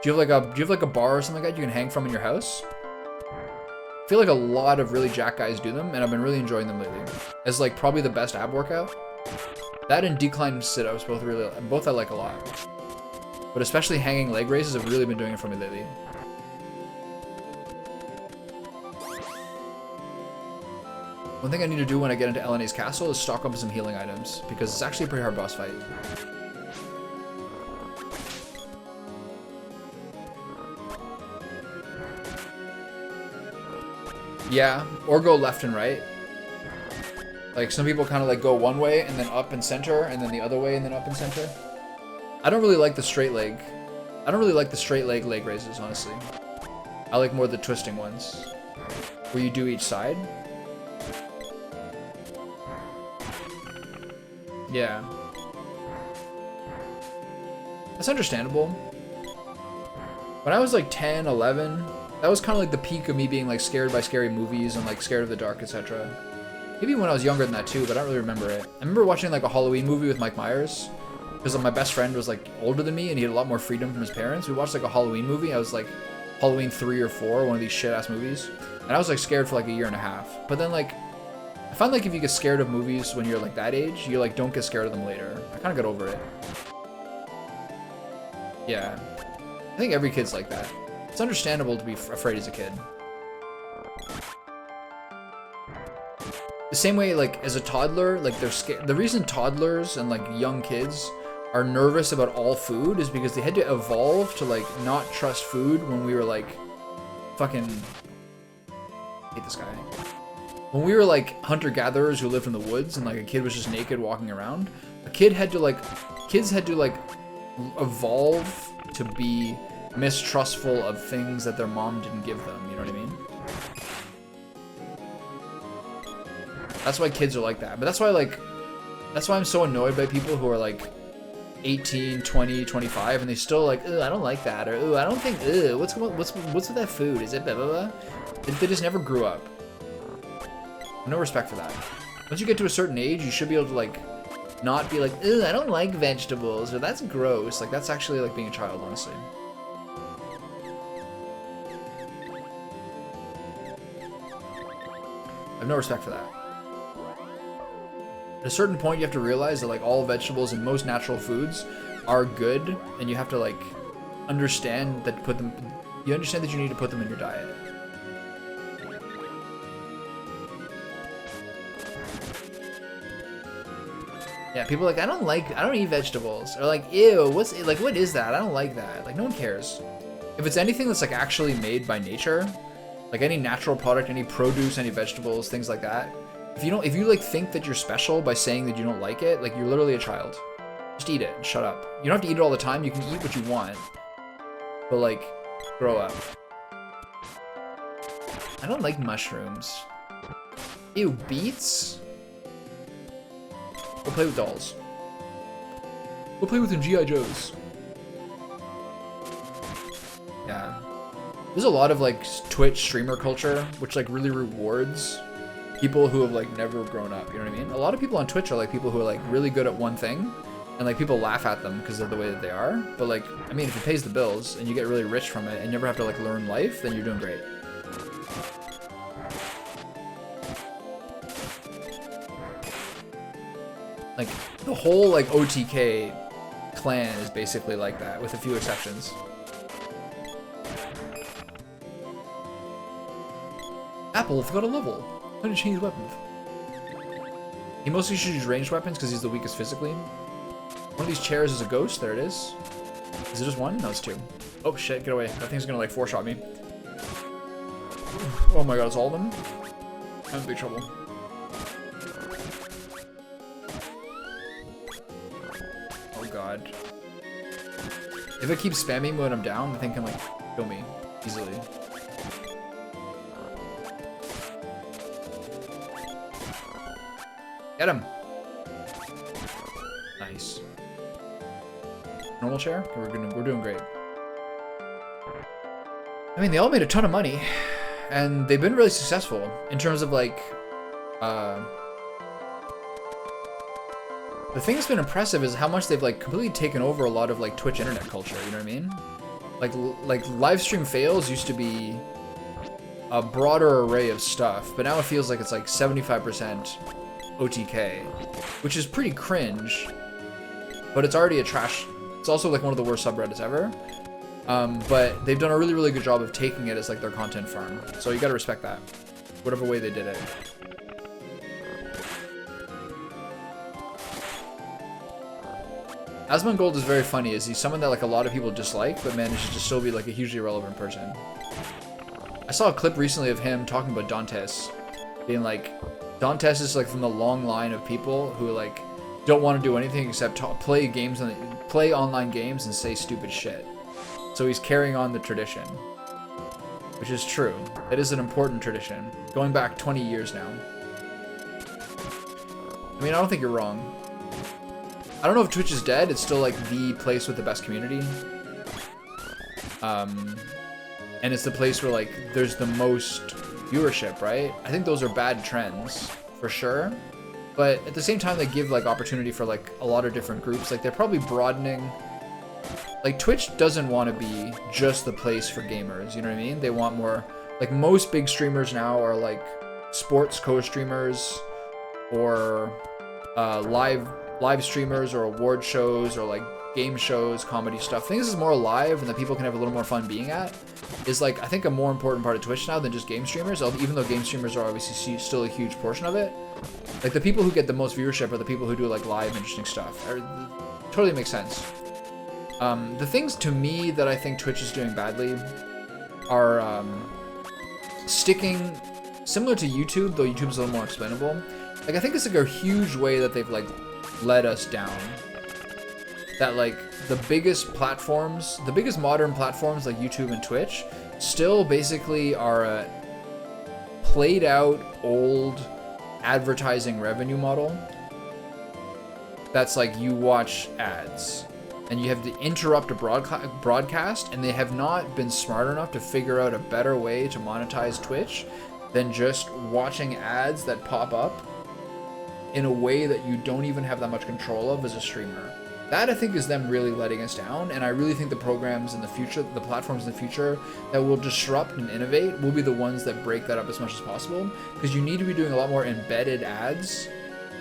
Do you have like a bar or something like that you can hang from in your house? I feel like a lot of really jack guys do them, and I've been really enjoying them lately. As like probably the best ab workout. That and decline sit-ups both I like a lot. But especially hanging leg raises have really been doing it for me lately. One thing I need to do when I get into LNA's castle is stock up some healing items, because it's actually a pretty hard boss fight. Yeah, or go left and right. Like, some people kind of like go one way and then up and center, and then the other way and then up and center. I don't really like the straight leg. I don't really like the straight leg raises, honestly. I like more the twisting ones, where you do each side. Yeah. That's understandable. When I was like 10, 11, that was kind of like the peak of me being like scared by scary movies and like scared of the dark, etc. Maybe when I was younger than that too, but I don't really remember it. I remember watching like a Halloween movie with Mike Myers, because my best friend was like older than me and he had a lot more freedom from his parents. We watched like a Halloween movie. I was like Halloween 3 or 4, one of these shit ass movies. And I was like scared for like a year and a half. But then like, I find like if you get scared of movies when you're like that age, you like don't get scared of them later. I kind of got over it. Yeah. I think every kid's like that. It's understandable to be afraid as a kid. The same way, like, as a toddler, like, they're scared. The reason toddlers and, like, young kids are nervous about all food is because they had to evolve to, like, not trust food when we were, like, fucking... I hate this guy. When we were, like, hunter-gatherers who lived in the woods and, like, a kid was just naked walking around, kids had to, like, evolve to be mistrustful of things that their mom didn't give them, you know what I mean? That's why kids are like that. But that's why I'm so annoyed by people who are like 18, 20, 25 and they still like, I don't like that, or I don't think, what's with that food? Is it blah blah blah? They just never grew up. No respect for that. Once you get to a certain age, you should be able to like not be like, I don't like vegetables, or that's gross. Like, that's actually like being a child, honestly. I have no respect for that. At a certain point, you have to realize that like all vegetables and most natural foods are good, and you have to like understand that you understand that you need to put them in your diet. Yeah, people are like, I don't eat vegetables. Or like, ew, what is that? I don't like that. Like, no one cares. If it's anything that's like actually made by nature, like any natural product, any produce, any vegetables, things like that. If you like think that you're special by saying that you don't like it, like you're literally a child. Just eat it and shut up. You don't have to eat it all the time. You can eat what you want. But like, grow up. I don't like mushrooms. Ew, beets? Go play with dolls. Go play with them G.I. Joes. Yeah. There's a lot of like Twitch streamer culture, which like really rewards people who have like never grown up, you know what I mean? A lot of people on Twitch are like people who are like really good at one thing, and like people laugh at them because of the way that they are. But like, I mean, if it pays the bills and you get really rich from it and you never have to like learn life, then you're doing great. Like, the whole like OTK clan is basically like that, with a few exceptions. Apple forgot a level. How to change weapons. He mostly should use ranged weapons because he's the weakest physically. One of these chairs is a ghost. There it is. Is it just one? No, it's two. Oh shit, get away. That thing's gonna like 4-shot me. Oh my god, it's all of them? I'm in big trouble. Oh god. If I keep spamming when I'm down, the thing can like kill me easily. Get him! Nice. Normal chair? We're doing great. I mean, they all made a ton of money, and they've been really successful in terms of like, the thing that's been impressive is how much they've like completely taken over a lot of like Twitch internet culture. You know what I mean? Like live stream fails used to be a broader array of stuff, but now it feels like it's like 75% OTK, which is pretty cringe, but it's already a trash. It's also like one of the worst subreddits ever. But they've done a really, really good job of taking it as like their content farm. So you gotta respect that, whatever way they did it. Asmongold is very funny, as he's someone that like a lot of people dislike, but manages to still be like a hugely relevant person. I saw a clip recently of him talking about Dantes, being like, Dantes is like from the long line of people who like don't want to do anything except play games and play online games and say stupid shit. So he's carrying on the tradition, which is true. It is an important tradition, going back 20 years now. I mean, I don't think you're wrong. I don't know if Twitch is dead. It's still like the place with the best community. And it's the place where like there's the most viewership, right? I think those are bad trends for sure. But at the same time, they give like opportunity for like a lot of different groups. Like they're probably broadening. Like Twitch doesn't want to be just the place for gamers. You know what I mean? They want more. Like most big streamers now are like sports co-streamers or live streamers or award shows or like game shows, comedy stuff. I think this is more alive and that people can have a little more fun being at. Is like, I think, a more important part of Twitch now than just game streamers, even though game streamers are obviously still a huge portion of it. Like the people who get the most viewership are the people who do like live interesting stuff. Totally makes sense. The things to me that I think Twitch is doing badly are sticking, similar to YouTube, though YouTube's a little more explainable. Like I think it's like a huge way that they've like let us down. That like the biggest platforms, the biggest modern platforms like YouTube and Twitch still basically are a played out old advertising revenue model. That's like you watch ads and you have to interrupt a broadcast, and they have not been smart enough to figure out a better way to monetize Twitch than just watching ads that pop up in a way that you don't even have that much control of as a streamer. That I think is them really letting us down, and I really think the programs in the future, the platforms in the future that will disrupt and innovate will be the ones that break that up as much as possible, because you need to be doing a lot more embedded ads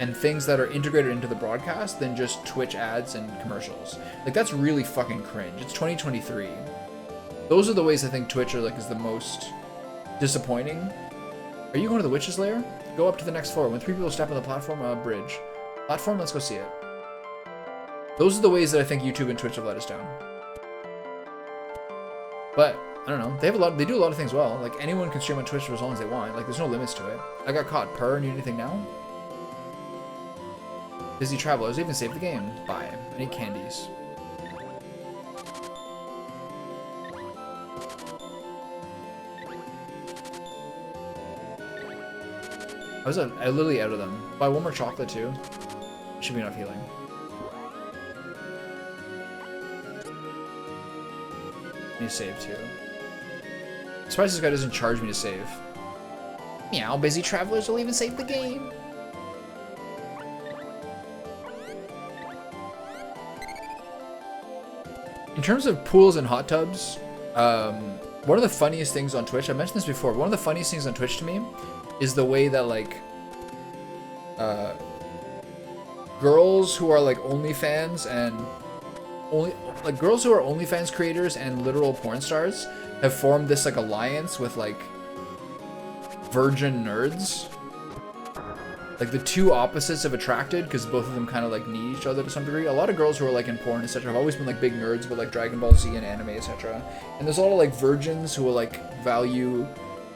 and things that are integrated into the broadcast than just Twitch ads and commercials. Like that's really fucking cringe. It's 2023. Those are the ways I think Twitch is the most disappointing. Are you going to the Witch's Lair? Go up to the next floor. When 3 people step on the platform, bridge. Platform, let's go see it. Those are the ways that I think YouTube and Twitch have let us down. But I don't know. They do a lot of things well. Like anyone can stream on Twitch for as long as they want. Like there's no limits to it. I got caught. Need anything now? Busy Travelers even saved the game. Bye. I need candies. I literally out of them. Buy one more chocolate too. Should be enough healing. Need to save too. I'm surprised this guy doesn't charge me to save. Meow, Busy Travelers will even save the game. In terms of pools and hot tubs, one of the funniest things on Twitch, I mentioned this before, one of the funniest things on Twitch to me is the way that like girls who are like OnlyFans and girls who are OnlyFans creators and literal porn stars have formed this like alliance with like virgin nerds like the two opposites have attracted because both of them kind of like need each other to some degree. A lot of girls who are like in porn, etc., have always been like big nerds with like Dragon Ball Z and anime, etc. And there's a lot of like virgins who will like value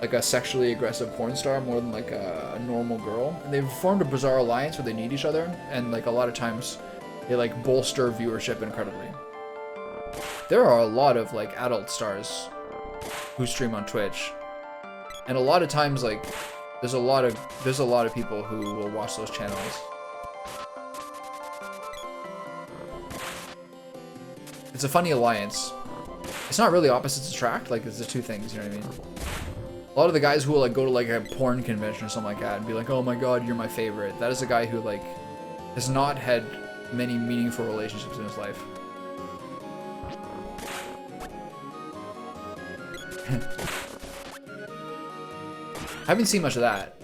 like a sexually aggressive porn star more than like a normal girl. And they've formed a bizarre alliance where they need each other, and like a lot of times they like bolster viewership incredibly. There are a lot of like adult stars who stream on Twitch, and a lot of times like there's a lot of people who will watch those channels. It's a funny alliance. It's not really opposites attract, like it's the two things, you know what I mean? A lot of the guys who will like go to like a porn convention or something like that and be like, oh my god, you're my favorite. That is a guy who like has not had many meaningful relationships in his life. I haven't seen much of that.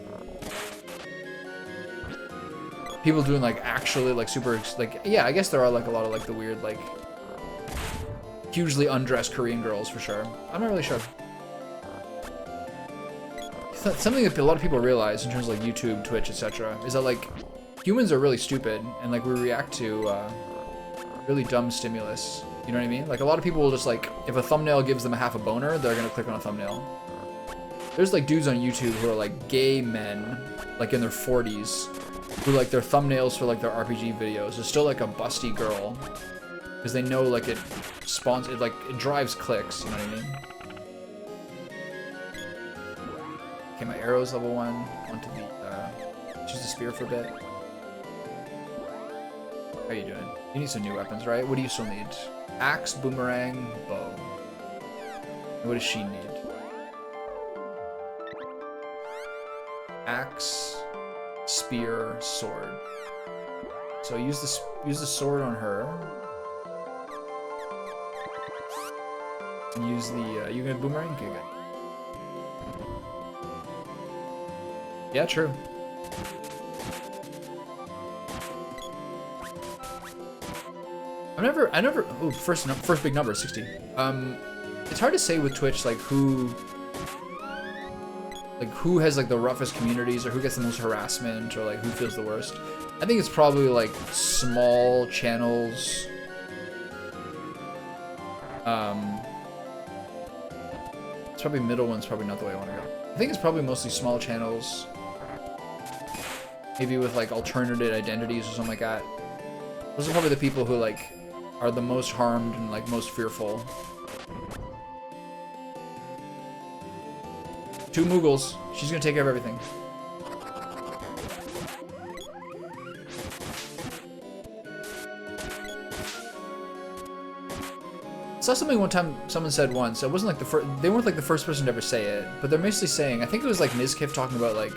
People doing like actually like super like, yeah, I guess there are like a lot of like the weird like hugely undressed Korean girls for sure. I'm not really sure. Something that a lot of people realize in terms of like YouTube, Twitch, etc. is that like humans are really stupid and like we react to really dumb stimulus. You know what I mean? Like a lot of people will just like, if a thumbnail gives them a half a boner, they're gonna click on a thumbnail. There's like dudes on YouTube who are like gay men, like in their 40s, who like their thumbnails for like their RPG videos are still like a busty girl, because they know like it drives clicks. You know what I mean? Okay, my arrow's level 1. Want to be choose the spear for a bit. How are you doing? You need some new weapons, right? What do you still need? Axe, boomerang, bow. And what does she need? Axe, spear, sword. So use the sword on her. And use the you gonna boomerang? Okay, good. Yeah, true. I never. Oh, first big number, 60. It's hard to say with Twitch like who has like the roughest communities or who gets the most harassment or like who feels the worst. I think it's probably like small channels. It's probably middle one's probably not the way I want to go. I think it's probably mostly small channels. Maybe with like alternative identities or something like that. Those are probably the people who like are the most harmed and like most fearful. 2 Moogles. She's gonna take care of everything. I saw something one time someone said once. It wasn't like the first. They weren't like the first person to ever say it, but they're basically saying. I think it was like Mizkif talking about like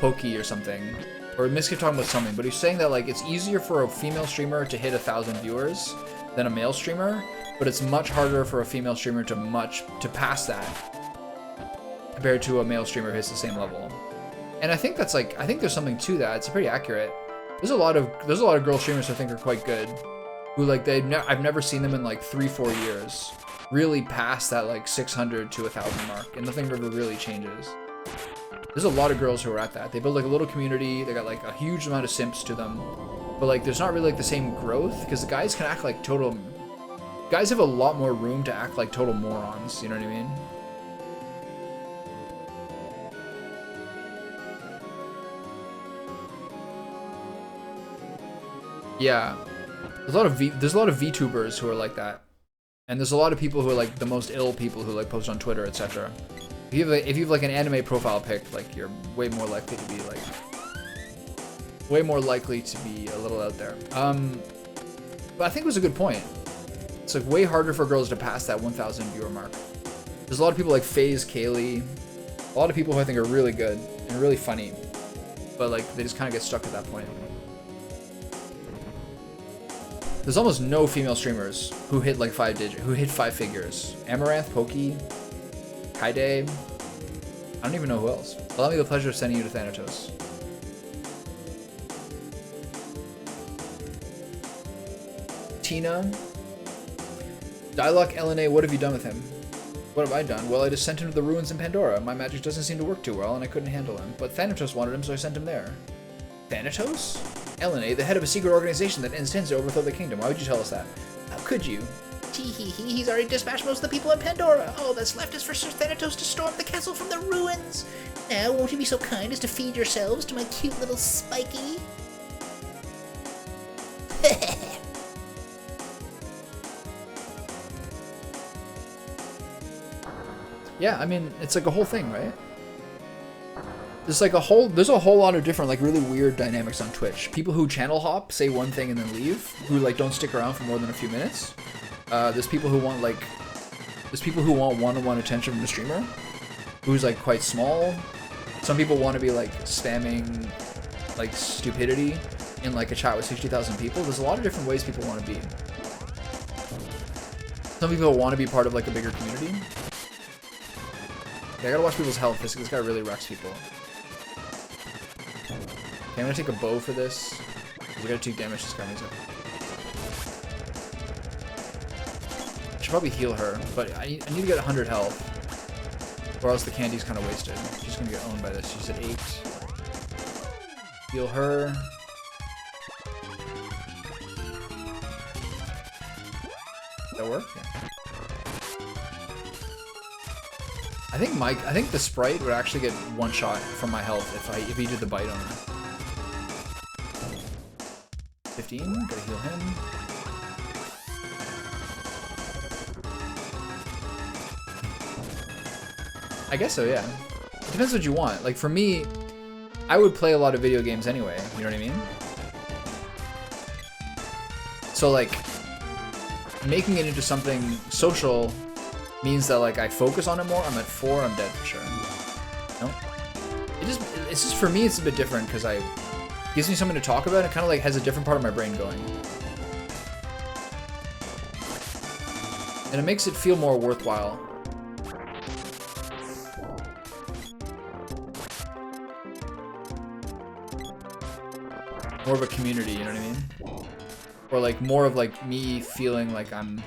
Pokey or something, or Mizkif talking about something. But he's saying that like it's easier for a female streamer to hit 1,000 viewers than a male streamer, but it's much harder for a female streamer to pass that compared to a male streamer who hits the same level. And I think that's like, I think there's something to that. It's pretty accurate. There's a lot of girl streamers who I think are quite good, who like I've never seen them in like 3-4 years really pass that like 600 to 1,000 mark, and nothing ever really changes. There's a lot of girls who are at that. They build like a little community. They got like a huge amount of simps to them, but like there's not really like the same growth because the guys can act like total. Guys have a lot more room to act like total morons. You know what I mean? Yeah, there's a lot of VTubers who are like that, and there's a lot of people who are like the most ill people who like post on Twitter, etc. If you have like an anime profile pic, like you're way more likely to be a little out there. But I think it was a good point. It's like way harder for girls to pass that 1,000 viewer mark. There's a lot of people like FaZe Kaylee, a lot of people who I think are really good and really funny, but like they just kind of get stuck at that point. There's almost no female streamers who hit like 5 figures. Amaranth, Pokey, Kaide. I don't even know who else. Allow me the pleasure of sending you to Thanatos. Tina. Dialogue LNA, what have you done with him? What have I done? Well, I just sent him to the ruins in Pandora. My magic doesn't seem to work too well, and I couldn't handle him. But Thanatos wanted him, so I sent him there. Thanatos? Elena, the head of a secret organization that intends to overthrow the kingdom. Why would you tell us that? How could you? Tee-hee-hee, he's already dispatched most of the people in Pandora. All that's left is for Sir Thanatos to storm the castle from the ruins. Now, won't you be so kind as to feed yourselves to my cute little Spiky? Yeah, I mean, it's like a whole thing, right? There's a whole lot of different, like, really weird dynamics on Twitch. People who channel hop, say one thing and then leave, who, like, don't stick around for more than a few minutes. There's people who want, like, one-on-one attention from the streamer, who's, like, quite small. Some people want to be, like, spamming, like, stupidity in, like, a chat with 60,000 people. There's a lot of different ways people want to be. Some people want to be part of, like, a bigger community. Yeah, I gotta watch people's health. This guy really wrecks people. Okay, I'm gonna take a bow for this. I gotta take damage this guy needs it. I should probably heal her, but I need to get 100 health. Or else the candy's kind of wasted. She's gonna get owned by this. She's at 8. Heal her. Did that work? Yeah. I think the sprite would actually get one shot from my health if he did the bite on her. 15, gotta heal him. I guess so, yeah. It depends what you want. Like for me, I would play a lot of video games anyway, you know what I mean? So like, making it into something social means that like I focus on it more. I'm at 4, I'm dead for sure. No? It's just for me it's a bit different because it gives me something to talk about. It kind of like has a different part of my brain going. And it makes it feel more worthwhile. More of a community, you know what I mean? Or like more of like me feeling like I'm...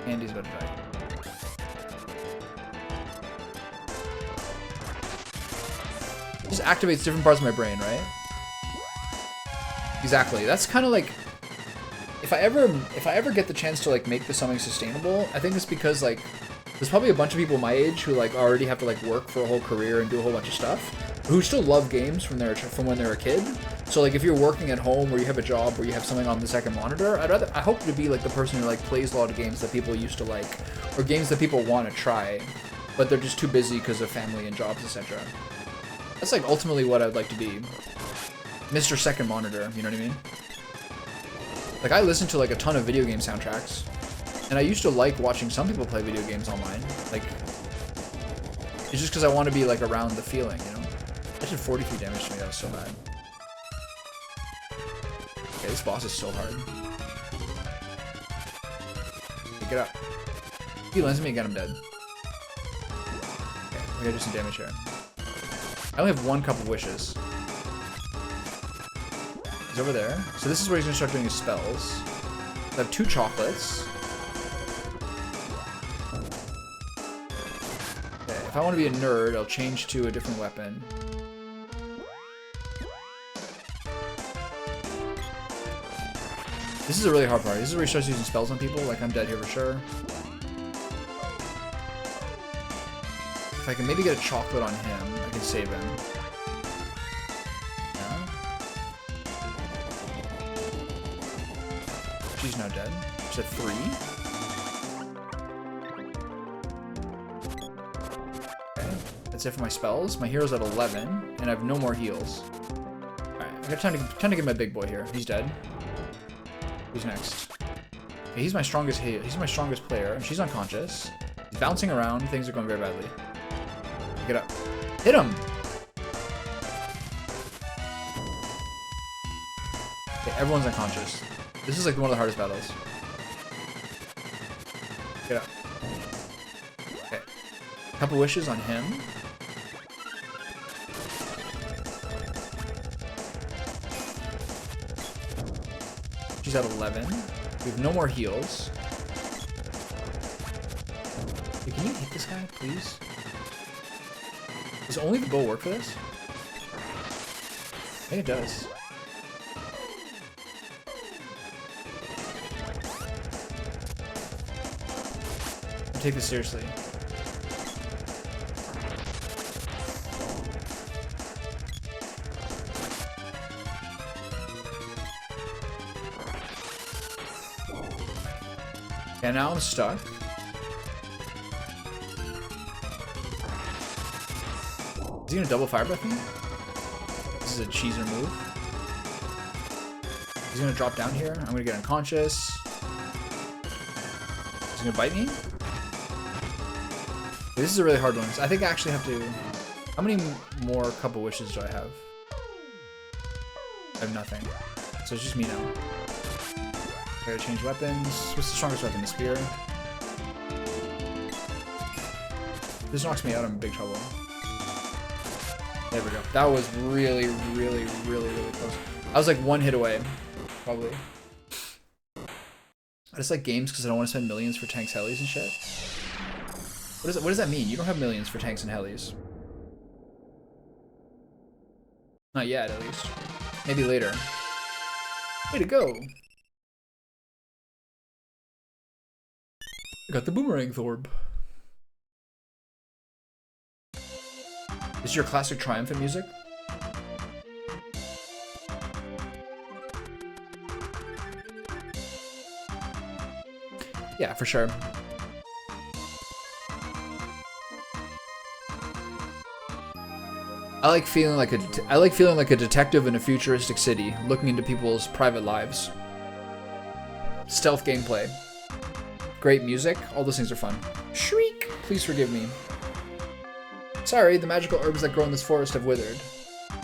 Andy's about to die. It just activates different parts of my brain, right? Exactly. That's kind of like... If I ever get the chance to like make this something sustainable, I think it's because like there's probably a bunch of people my age who like already have to like work for a whole career and do a whole bunch of stuff, who still love games from when they're a kid. So like if you're working at home or you have a job where you have something on the second monitor, I hope to be like the person who like plays a lot of games that people used to like, or games that people want to try, but they're just too busy because of family and jobs, etc. That's like ultimately what I'd like to be. Mr. Second Monitor, you know what I mean? Like I listen to like a ton of video game soundtracks, and I used to like watching some people play video games online. Like, it's just because I want to be like around the feeling, you know? That did 43 damage to me, that was so bad. Okay, this boss is so hard. Pick it up. If he lands me again, I'm dead. Okay, we gotta do some damage here. I only have 1 cup of wishes. He's over there. So this is where he's gonna start doing his spells. I have 2 chocolates. Okay, if I want to be a nerd, I'll change to a different weapon. This is a really hard part. This is where he starts using spells on people. Like, I'm dead here for sure. If I can maybe get a chocolate on him, I can save him. Yeah. She's now dead. She's at 3. Okay. That's it for my spells. My hero's at 11, and I have no more heals. Alright, I got time to get my big boy here. He's dead. Who's next? Okay, he's my strongest player, and she's unconscious. He's bouncing around. Things are going very badly. Get up. Hit him! Okay, everyone's unconscious. This is like one of the hardest battles. Get up. Okay. A couple wishes on him. She's at 11. We have no more heals. Hey, can you hit this guy, please? Does only the bow work for this? think it does. Take this seriously. Yeah, now I'm stuck. Is he gonna double fire breath me? This is a cheeser move. He's gonna drop down here. I'm gonna get unconscious. He's gonna bite me. This is a really hard one. I think I actually have to... How many more couple wishes do I have? I have nothing. So it's just me now. I gotta change weapons. What's the strongest weapon? The spear. If this knocks me out, I'm in big trouble. There we go. That was really, really, really, really close. I was like one hit away, probably. I just like games because I don't want to spend millions for tanks, helis, and shit. What does that mean? You don't have millions for tanks and helis. Not yet, at least. Maybe later. Way to go! I got the boomerang Thorb. This is your classic triumphant music? Yeah, for sure. I like feeling like a detective in a futuristic city, looking into people's private lives. Stealth gameplay. Great music. All those things are fun. Shriek! Please forgive me. Sorry, the magical herbs that grow in this forest have withered.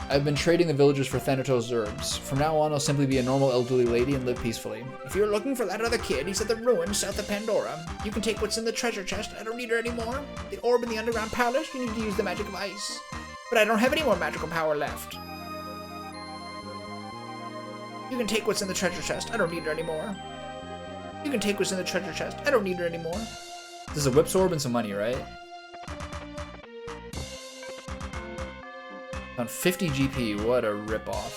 I've been trading the villagers for Thanatos herbs. From now on, I'll simply be a normal elderly lady and live peacefully. If you're looking for that other kid, he's at the ruins south of Pandora. You can take what's in the treasure chest. I don't need her anymore. The orb in the underground palace, you need to use the magic of ice. But I don't have any more magical power left. You can take what's in the treasure chest. I don't need her anymore. You can take what's in the treasure chest. I don't need her anymore. This is a whip orb and some money, right? On 50 GP, what a ripoff.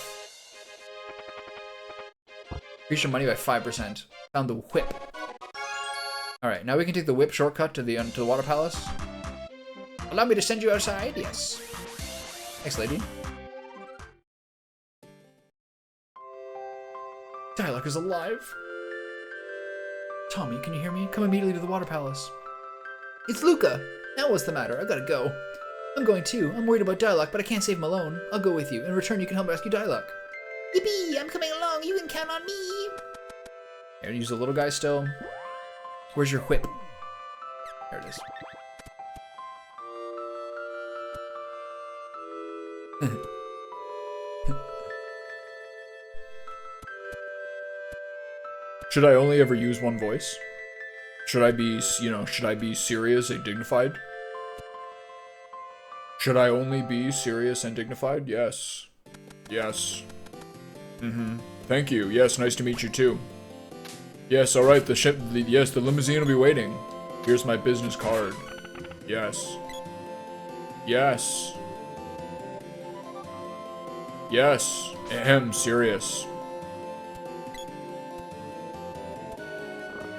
Increase your money by 5%. Found the whip. Alright, now we can take the whip shortcut to the water palace. Allow me to send you outside? Yes. Thanks, lady. Dialogue is alive. Tommy, can you hear me? Come immediately to the water palace. It's Luca. Now what's the matter? I gotta go. I'm going too. I'm worried about Dialogue, but I can't save him alone. I'll go with you. In return, you can help rescue Dialogue. Yippee! I'm coming along. You can count on me. Here, use the little guy still. Where's your whip? There it is. Should I only ever use one voice? Should I be, should I be serious and dignified? Should I only be serious and dignified? Yes. Yes. Thank you. Yes, nice to meet you too. Yes, alright, yes, the limousine will be waiting. Here's my business card. Yes. Yes. Yes. Ahem, serious.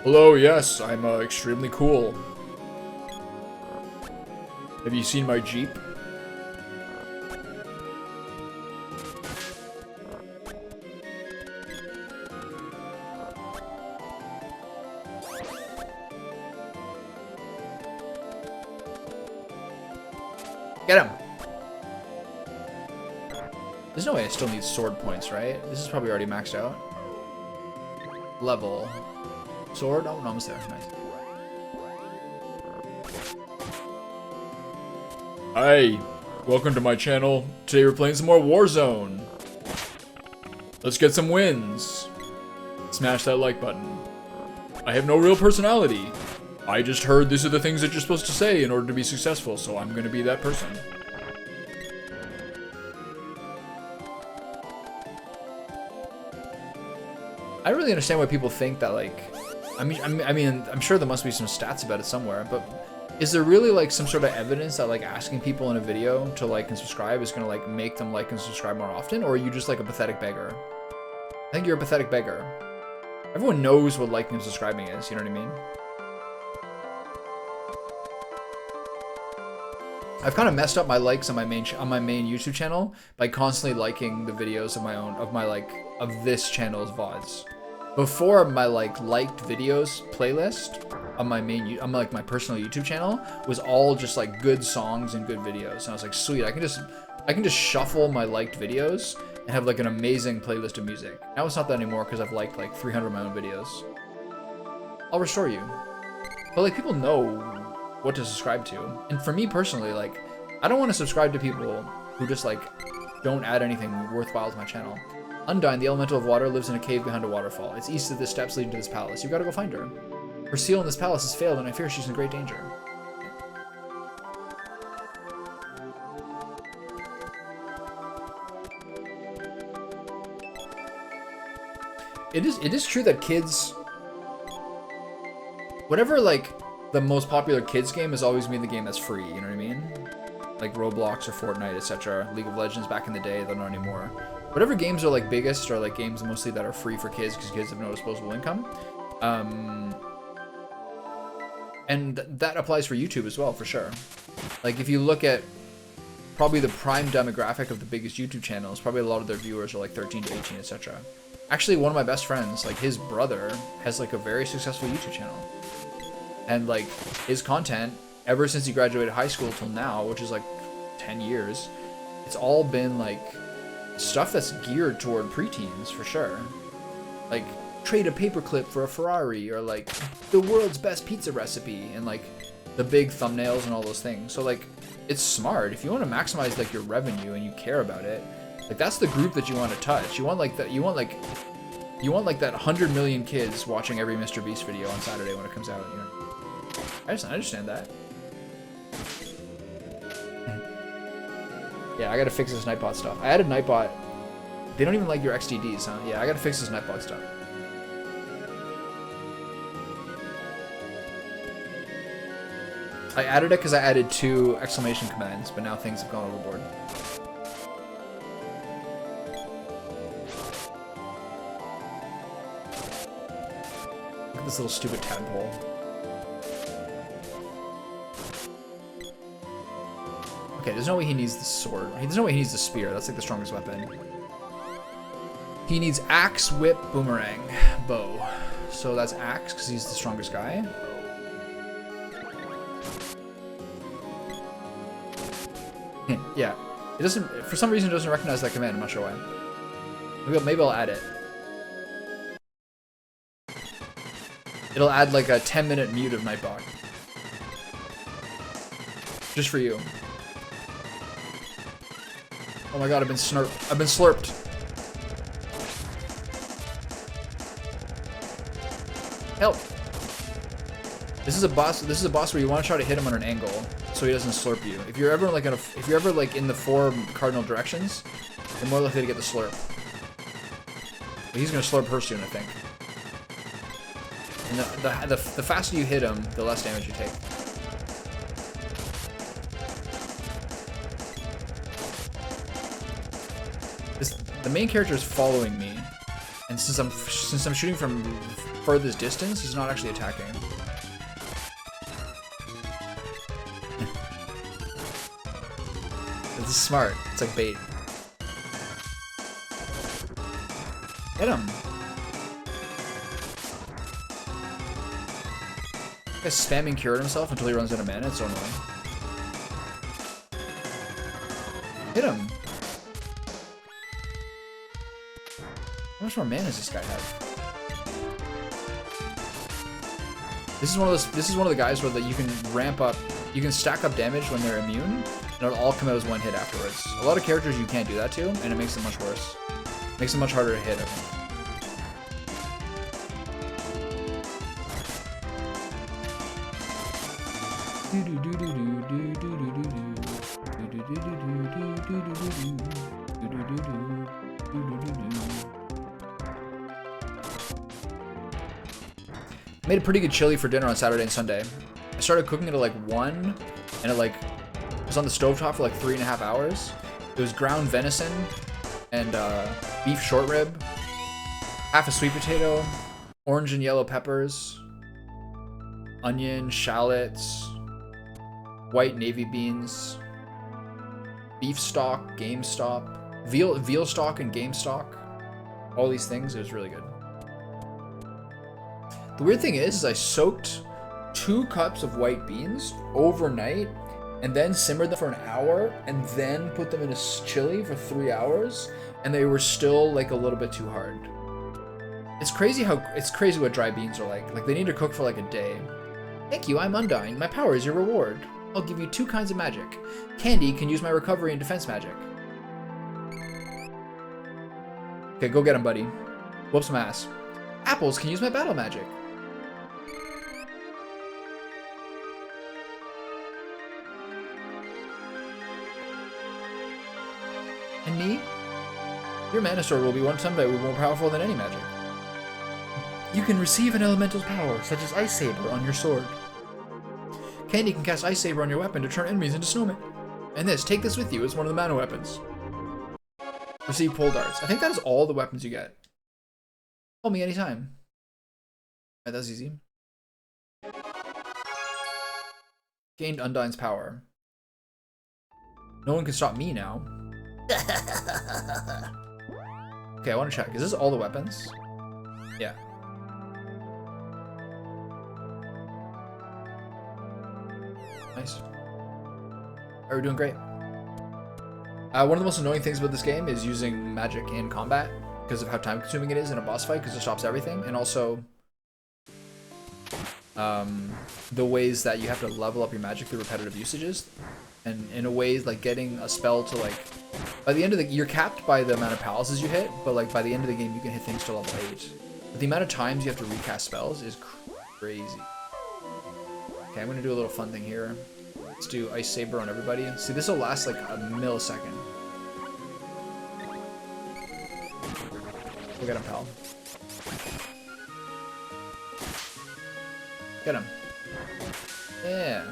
Hello, yes, I'm extremely cool. Have you seen my Jeep? Get him! There's no way I still need sword points, right? This is probably already maxed out. Level. Sword? Oh, no, almost there. Nice. Hi, welcome to my channel. Today we're playing some more Warzone. Let's get some wins. Smash that like button. I have no real personality. I just heard these are the things that you're supposed to say in order to be successful, so I'm gonna be that person. I don't really understand why people think that, like, I mean, I'm sure there must be some stats about it somewhere, but Is there really like some sort of evidence that like asking people in a video to like and subscribe is gonna like make them like and subscribe more often, or are you just like a pathetic beggar? I think you're a pathetic beggar. Everyone knows what liking and subscribing is, you know what I mean? I've kind of messed up my likes on my main YouTube channel by constantly liking the videos of this channel's VODs. Before, my liked videos playlist on my my personal YouTube channel was all just like good songs and good videos. And I was like, sweet, I can just shuffle my liked videos and have like an amazing playlist of music. Now it's not that anymore because I've liked like 300 of my own videos. I'll restore you. But like people know what to subscribe to. And for me personally, like I don't want to subscribe to people who just like don't add anything worthwhile to my channel. Undyne, the elemental of water, lives in a cave behind a waterfall. It's east of the steps leading to this palace. You gotta go find her. Her seal in this palace has failed and I fear she's in great danger. It is true that kids, whatever like the most popular kids game has always been the game that's free, you know what I mean? Like Roblox or Fortnite, etc. League of Legends back in the day, they're not anymore. Whatever games are like biggest are like games mostly that are free for kids because kids have no disposable income. And that applies for YouTube as well, for sure. Like if you look at probably the prime demographic of the biggest YouTube channels, probably a lot of their viewers are like 13 to 18, etc. Actually, one of my best friends, like his brother, has like a very successful YouTube channel. And like his content, ever since he graduated high school till now, which is like 10 years, it's all been like stuff that's geared toward preteens for sure. Like trade a paperclip for a Ferrari, or like the world's best pizza recipe, and like the big thumbnails and all those things. So like it's smart. If you want to maximize like your revenue and you care about it, like that's the group that you want to touch. You want like that. You want like that 100 million kids watching every Mr. Beast video on Saturday when it comes out. You know, I understand that. Yeah, I gotta fix this Nightbot stuff. I added Nightbot. They don't even like your XDDs, huh? Yeah, I gotta fix this Nightbot stuff. I added it because I added 2 exclamation commands, but now things have gone overboard. Look at this little stupid tadpole. Okay, there's no way he needs the sword. There's no way he needs the spear. That's like the strongest weapon. He needs axe, whip, boomerang, bow. So that's axe because he's the strongest guy. Yeah, it doesn't. For some reason, it doesn't recognize that command. I'm not sure why. Maybe I'll add it. It'll add like a 10-minute mute of Nightbot. Just for you. Oh my god, I've been slurped. Help! This is a boss where you want to try to hit him on an angle so he doesn't slurp you. If you're ever like in the 4 cardinal directions, you're more likely to get the slurp. But he's gonna slurp her soon, I think. And the faster you hit him, the less damage you take. The main character is following me, and since I'm shooting from furthest distance, he's not actually attacking. This is smart. It's like bait. Hit him. This guy's spamming cured himself until he runs out of mana. It's so annoying. Hit him. How much more mana does this guy have? This is one of the guys where you can ramp up, you can stack up damage when they're immune, and it'll all come out as one hit afterwards. A lot of characters you can't do that to, and it makes it much worse. Makes it much harder to hit, I think. Made a pretty good chili for dinner on Saturday and Sunday. I started cooking it at like 1, and it like was on the stovetop for like 3.5 hours. It was ground venison and beef short rib, half a sweet potato, orange and yellow peppers, onion, shallots, white navy beans, beef stock, game stock, veal stock and game stock. All these things. It was really good. The weird thing is I soaked 2 cups of white beans overnight and then simmered them for an hour and then put them in a chili for 3 hours, and they were still like a little bit too hard. It's crazy what dry beans are like. Like, they need to cook for like a day. Thank you, I'm Undyne. My power is your reward. I'll give you 2 kinds of magic. Candy can use my recovery and defense magic. Okay, go get him, buddy. Whoop some ass. Apples can use my battle magic. And me? Your mana sword will be someday more powerful than any magic. You can receive an elemental's power, such as Ice Saber, on your sword. Candy can cast Ice Saber on your weapon to turn enemies into snowmen. And take this with you as one of the mana weapons. Receive pole darts. I think that is all the weapons you get. Call me anytime. Alright, that's easy. Gained Undyne's power. No one can stop me now. Okay, I want to check. Is this all the weapons? Yeah. Nice. Alright, we're doing great. One of the most annoying things about this game is using magic in combat because of how time consuming it is in a boss fight, because it stops everything, and also the ways that you have to level up your magic through repetitive usages, and in a way like getting a spell to like, by the end of the, you're capped by the amount of palaces you hit, but like by the end of the game you can hit things to level 8. But the amount of times you have to recast spells is crazy. Okay, I'm gonna do a little fun thing here. Let's do Ice Saber on everybody. See, this will last like a millisecond. We'll get him, pal. Get him. Yeah.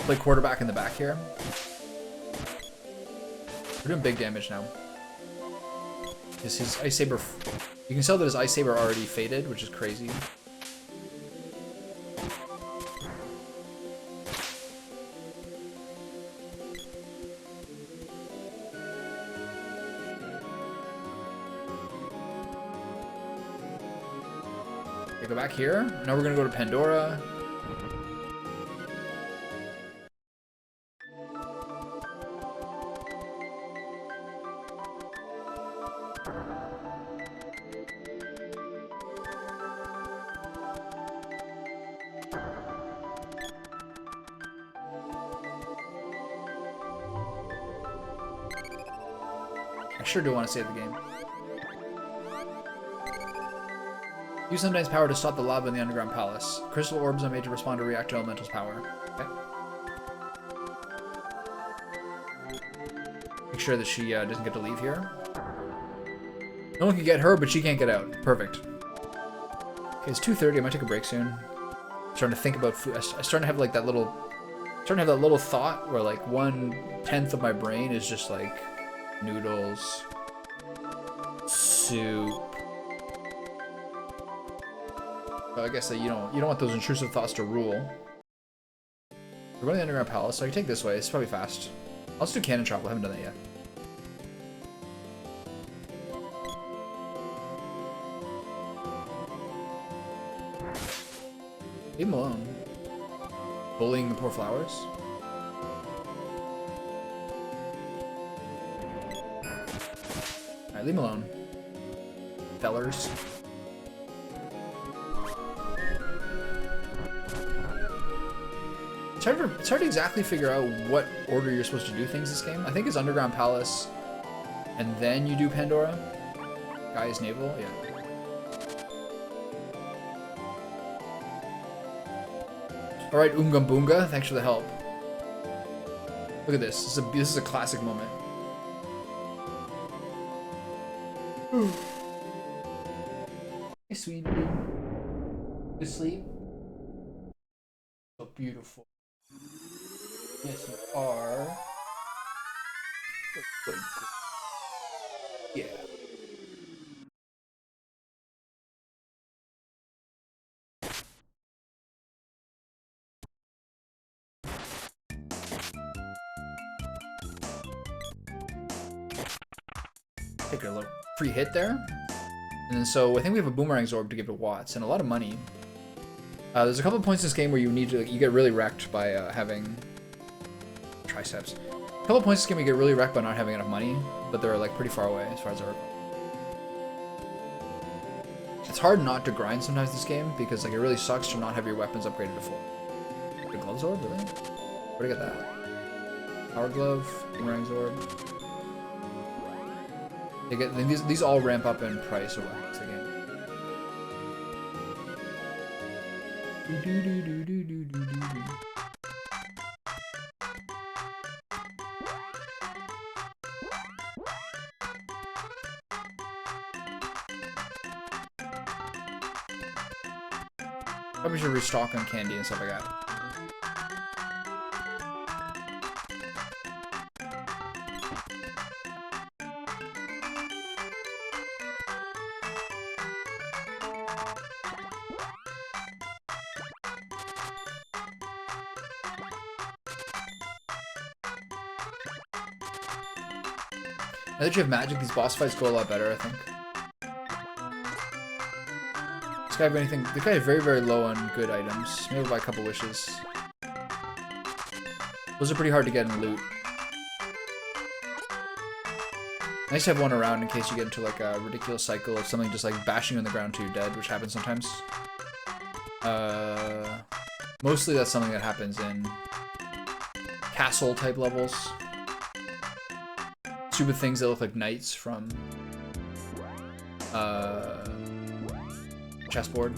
Play quarterback in the back here. We're doing big damage now. His Ice Saber, you can tell that his Ice Saber already faded, which is crazy. Okay, go back here. Now we're gonna go to Pandora. I sure do want to save the game. Use Undyne's power to stop the lava in the underground palace. Crystal orbs are made to respond to react to elemental's power. Okay. Make sure that she doesn't get to leave here. No one can get her, but she can't get out. Perfect. Okay, it's 2:30. I might take a break soon. I'm starting to think about food. I'm starting to have like that little, thought where like 1/10 of my brain is just like noodles, soup. But I guess that you don't want those intrusive thoughts to rule. We're going to the underground palace, so I can take this way. It's probably fast. Let's do cannon chop. I haven't done that yet. Leave him alone. Bullying the poor flowers. Alright, leave him alone. Fellers. It's hard to exactly figure out what order you're supposed to do things this game. I think it's Underground Palace, and then you do Pandora. Gaia's Navel, yeah. Alright, Oomga Boonga, thanks for the help. Look at this. This is a classic moment. Hey, sweetie. You sleep? So beautiful. Yes, you are. Good, good. Yeah. Take a little free hit there. And then so I think we have a Boomerang Zorb to give to Watts and a lot of money. There's a couple of points in this game where you need to, you get really wrecked by having triceps. A couple of points in this game where you get really wrecked by not having enough money, but they're like pretty far away as far as I recall. It's hard not to grind sometimes this game because like it really sucks to not have your weapons upgraded to full. The Glove Zorb, really? Where'd I get that? Power Glove, Boomerang Zorb. They get these all ramp up in price over the game. Probably should restock on candy and stuff like that. Now that you have magic, these boss fights go a lot better, I think. This guy have anything? This guy is very, very low on good items. Maybe buy a couple wishes. Those are pretty hard to get in loot. Nice to have one around in case you get into like a ridiculous cycle of something just like bashing you on the ground till you're dead, which happens sometimes. Mostly that's something that happens in castle type levels. Stupid things that look like knights from chessboard.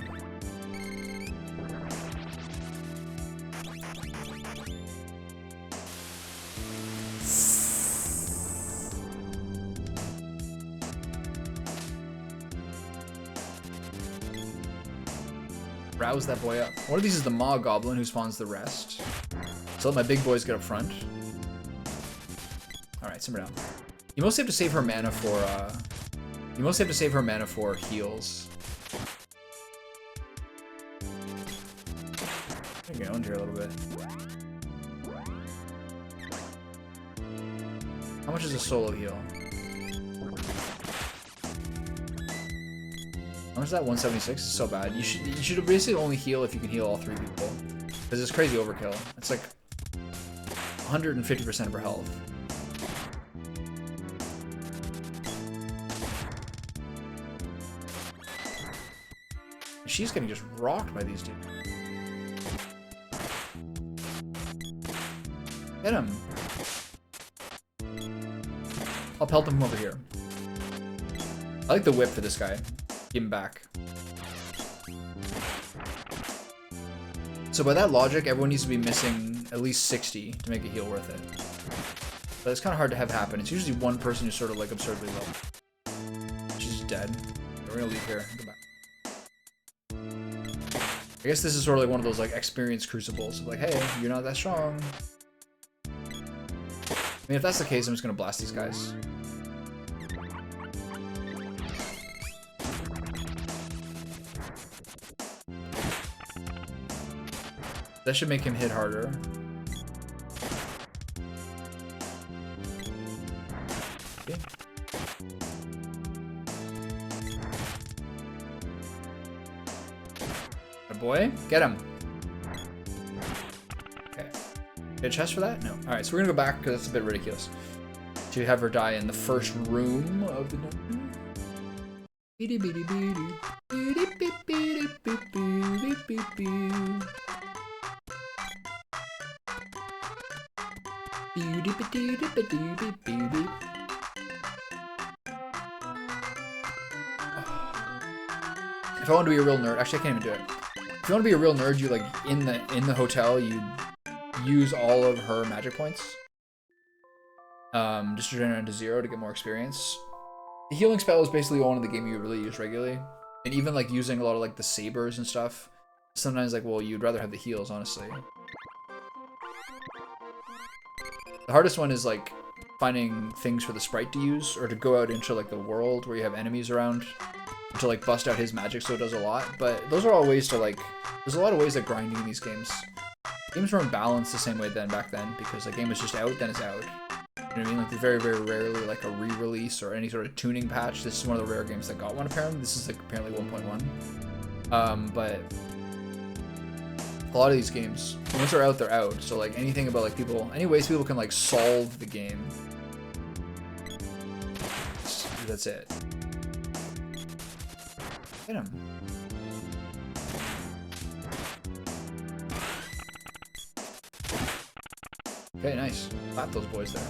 Rouse that boy up. One of these is the Maw Goblin who spawns the rest. So let my big boys get up front. Alright, simmer down. You mostly have to save her mana for heals. I'm gonna go into here a little bit. How much is a solo heal? How much is that? 176? It's so bad. You should basically only heal if you can heal all 3 people. Because it's crazy overkill. It's like 150% of her health. She's getting just rocked by these dudes. Get him. I'll pelt him from over here. I like the whip for this guy. Give him back. So by that logic, everyone needs to be missing at least 60 to make a heal worth it. But it's kind of hard to have happen. It's usually one person who's sort of like absurdly low. She's dead. We're gonna leave here. Go back. I guess this is sort of like one of those like experience crucibles. Like, hey, you're not that strong. I mean, if that's the case, I'm just gonna blast these guys. That should make him hit harder. Okay. Good boy, get him. Okay. Get a chest for that? No. Alright, so we're gonna go back because that's a bit ridiculous. To have her die in the first room of the dungeon. If I want to be a real nerd, actually I can't even do it. If you want to be a real nerd, you like in the hotel, you use all of her magic points. Just to turn it into 0 to get more experience. The healing spell is basically one in the game you really use regularly. And even like using a lot of like the sabers and stuff. Sometimes like, well, you'd rather have the heals, honestly. The hardest one is like finding things for the sprite to use, or to go out into like the world where you have enemies around to like bust out his magic, so it does a lot. But those are all ways to like, there's a lot of ways that grinding in these games. Games weren't balanced the same way back then, because the game was just out, then it's out. You know what I mean? Like there's very, very rarely like a re-release or any sort of tuning patch. This is one of the rare games that got one apparently. This is like apparently 1.1. But a lot of these games, once they're out, they're out. So like anything about like people, any ways people can like solve the game. That's it. Hit him. Okay, nice. Clap those boys there.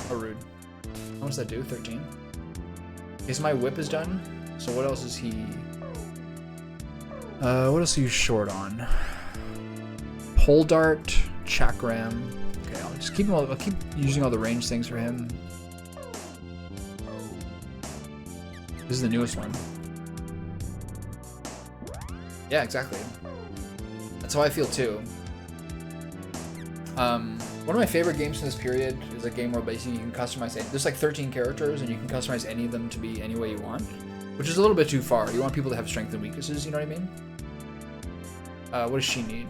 How rude. How much does that do? 13? Okay, so my whip is done. So what else is he... what else are you short on? Pole dart, chakram. Okay, I'll just keep him I'll keep using all the range things for him. This is the newest one. Yeah, exactly. That's how I feel too. One of my favorite games from this period is a game where basically you can customize it. There's like 13 characters and you can customize any of them to be any way you want, which is a little bit too far. You want people to have strengths and weaknesses, you know what I mean? What does she need?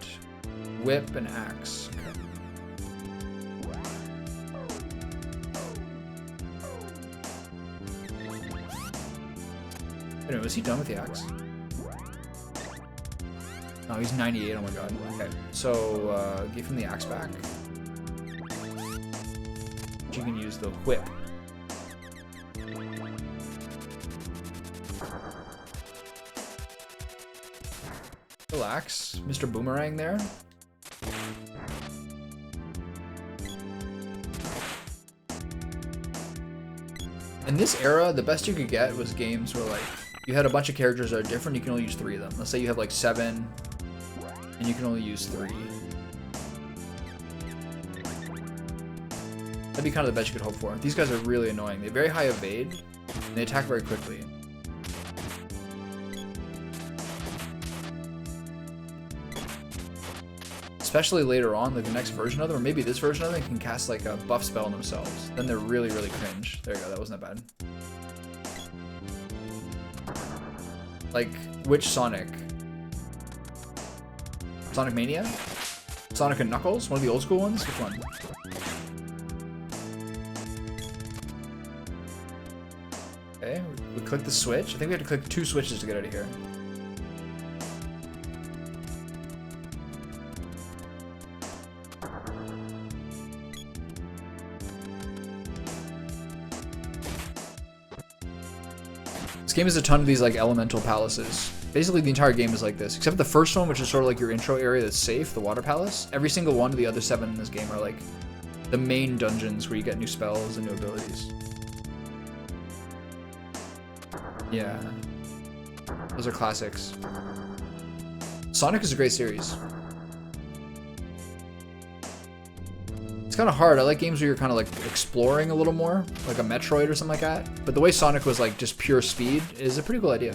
Whip and axe. Okay. Anyway, was he done with the axe? Oh, he's 98, oh my god. Okay, so give him the axe back. You can use the whip. Relax, Mr. Boomerang there. In this era, the best you could get was games where like you had a bunch of characters that are different, you can only use 3 of them. Let's say you have like 7 and you can only use 3. That'd be kind of the best you could hope for. These guys are really annoying. They have very high evade, and they attack very quickly. Especially later on, like the next version of them, or maybe this version of them, can cast like a buff spell on themselves. Then they're really, really cringe. There you go, that wasn't that bad. Like, which Sonic? Sonic Mania? Sonic and Knuckles? One of the old school ones? Which one? Okay, we click the switch. I think we have to click 2 switches to get out of here. This game has a ton of these like elemental palaces. Basically the entire game is like this, except the first one, which is sort of like your intro area that's safe, the water palace. Every single one of the other 7 in this game are like the main dungeons where you get new spells and new abilities. Yeah, those are classics. Sonic is a great series. It's kind of hard. I like games where you're kind of like exploring a little more, like a Metroid or something like that. But the way Sonic was like just pure speed is a pretty cool idea.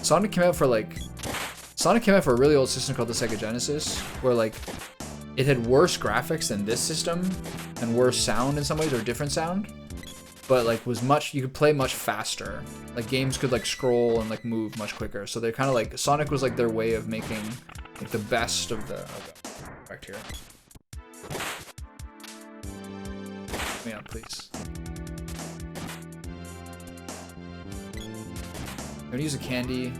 Sonic came out for a really old system called the Sega Genesis, where like it had worse graphics than this system and worse sound in some ways, or different sound. But like you could play much faster. Like games could like scroll and like move much quicker. So they're kind of like, Sonic was like their way of making like the best of the, back here. Come on, please. I'm gonna use a candy.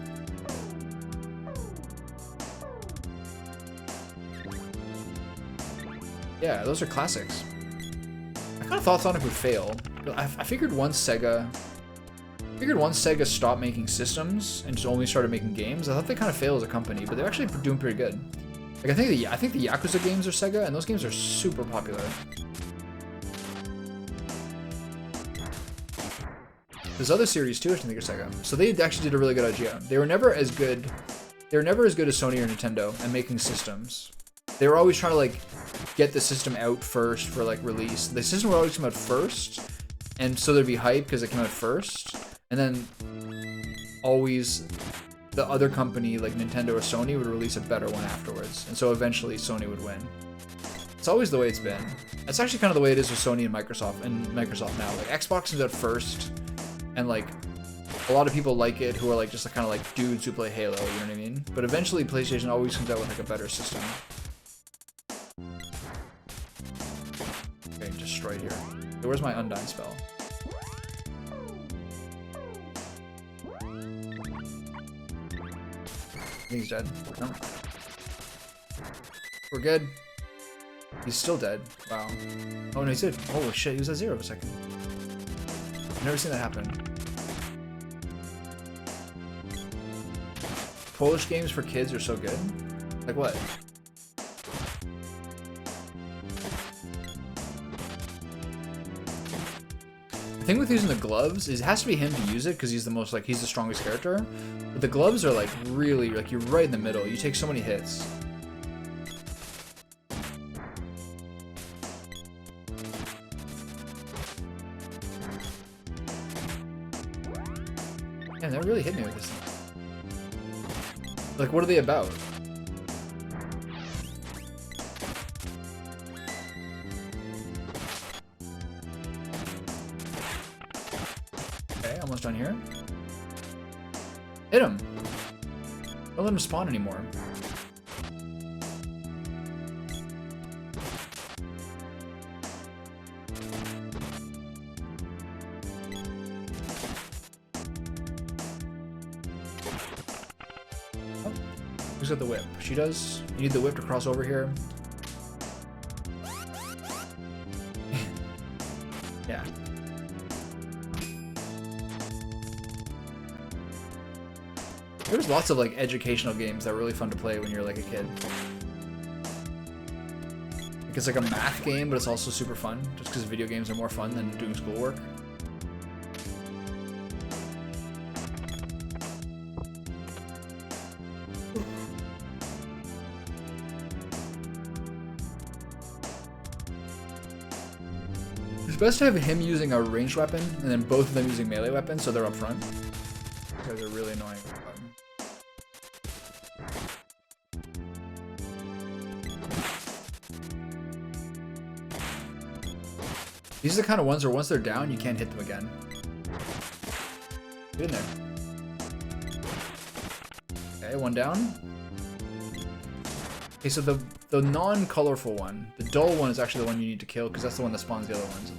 Yeah, those are classics. I kind of thought Sonic would fail. I figured once Sega stopped making systems and just only started making games, I thought they kind of failed as a company, but they're actually doing pretty good. Like I think the Yakuza games are Sega, and those games are super popular. There's other series too, I think are Sega. So they actually did a really good idea. They were never as good as Sony or Nintendo at making systems. they were always trying to like get the system out first for like release. The system would always come out first, and so there'd be hype because it came out first, and then always the other company like Nintendo or Sony would release a better one afterwards, and so eventually Sony would win. It's always the way it's been. That's actually kind of the way it is with Sony and Microsoft now. Like Xbox is out first, and like a lot of people like it who are like just kind of like dudes who play Halo, you know what I mean? But eventually PlayStation always comes out with like a better system. Okay, destroyed here. So where's my Undyne spell? I think he's dead. No. We're good. He's still dead. Wow. Oh no, he's dead. Holy shit, he was at 0 for a second. I've never seen that happen. Polish games for kids are so good. Like what? The thing with using the gloves is it has to be him to use it because he's the most like he's the strongest character. But the gloves are like really like you're right in the middle. You take so many hits. Man, that really hit me with this thing. Like, what are they about? Okay, almost done here. Hit him! Don't let him spawn anymore. Who's got the whip? She does. You need the whip to cross over here. Yeah. There's lots of like educational games that are really fun to play when you're like a kid. Like, it's like a math game, but it's also super fun, just because video games are more fun than doing schoolwork. It's best to have him using a ranged weapon, and then both of them using melee weapons, so they're up front. These guys are really annoying. These are the kind of ones where once they're down, you can't hit them again. Get in there. Okay, one down. Okay, so the non-colorful one, the dull one is actually the one you need to kill, because that's the one that spawns the other ones.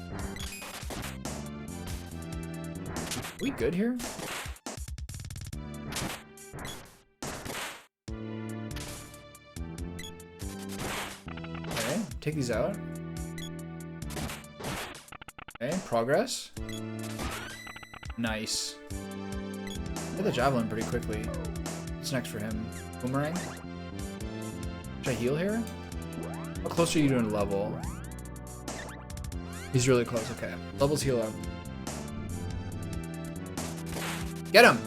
Are we good here? Okay, take these out. Okay, progress. Nice. Hit the javelin pretty quickly. What's next for him? Boomerang? Should I heal here? How close are you to a level? He's really close, okay. Levels heal up. Get him!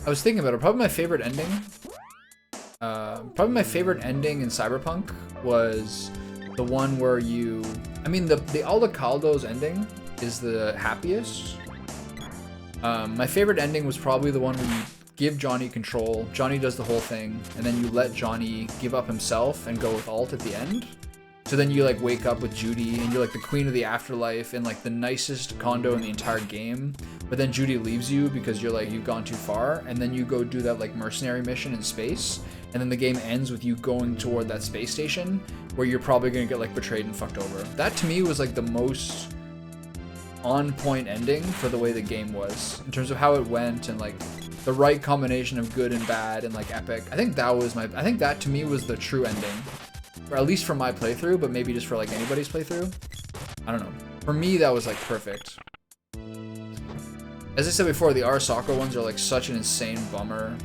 I was thinking about it. Probably my favorite ending. Probably my favorite ending in Cyberpunk was the one where you. I mean, the Aldecaldo's ending is the happiest. My favorite ending was probably the one where you give Johnny control. Johnny does the whole thing, and then you let Johnny give up himself and go with Alt at the end. So then you like wake up with Judy, and you're like the queen of the afterlife in like the nicest condo in the entire game. But then Judy leaves you because you're like, you've gone too far, and then you go do that like mercenary mission in space, and then the game ends with you going toward that space station where you're probably gonna get like betrayed and fucked over. That to me was like the most on point ending for the way the game was in terms of how it went and like the right combination of good and bad and like epic. I think that to me was the true ending, or at least for my playthrough, but maybe just for like anybody's playthrough. I don't know. For me, that was like perfect. As I said before, the Arasaka ones are like such an insane bummer.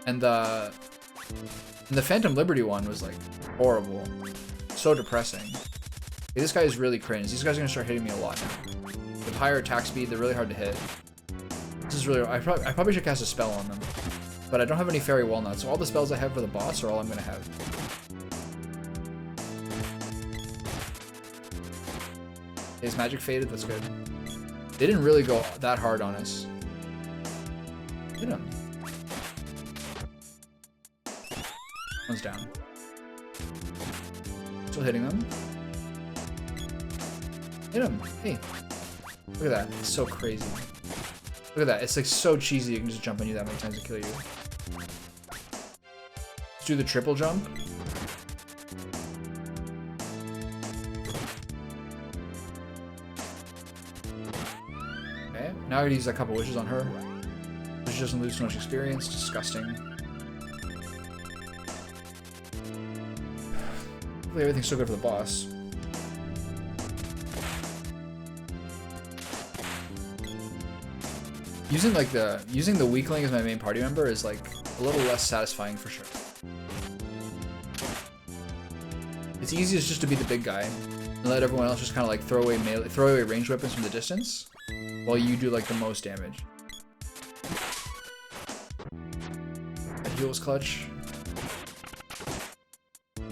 And the Phantom Liberty one was like horrible. So depressing. Hey, this guy is really cringe. These guys are gonna start hitting me a lot now. With higher attack speed, they're really hard to hit. This is really... I probably should cast a spell on them. But I don't have any fairy walnuts, so all the spells I have for the boss are all I'm gonna have. His magic faded, that's good. They didn't really go that hard on us. Hit him. One's down. Still hitting them. Hit him. Hey. Look at that. It's so crazy. Look at that. It's like so cheesy you can just jump on you that many times to kill you. Let's do the triple jump. Okay. Now I gotta use a couple wishes on her. She doesn't lose too much experience. Disgusting. Hopefully everything's so good for the boss. Using the weakling as my main party member is like a little less satisfying for sure. It's easiest just to be the big guy and let everyone else just kind of like throw away ranged weapons from the distance, while you do like the most damage. That heal was clutch.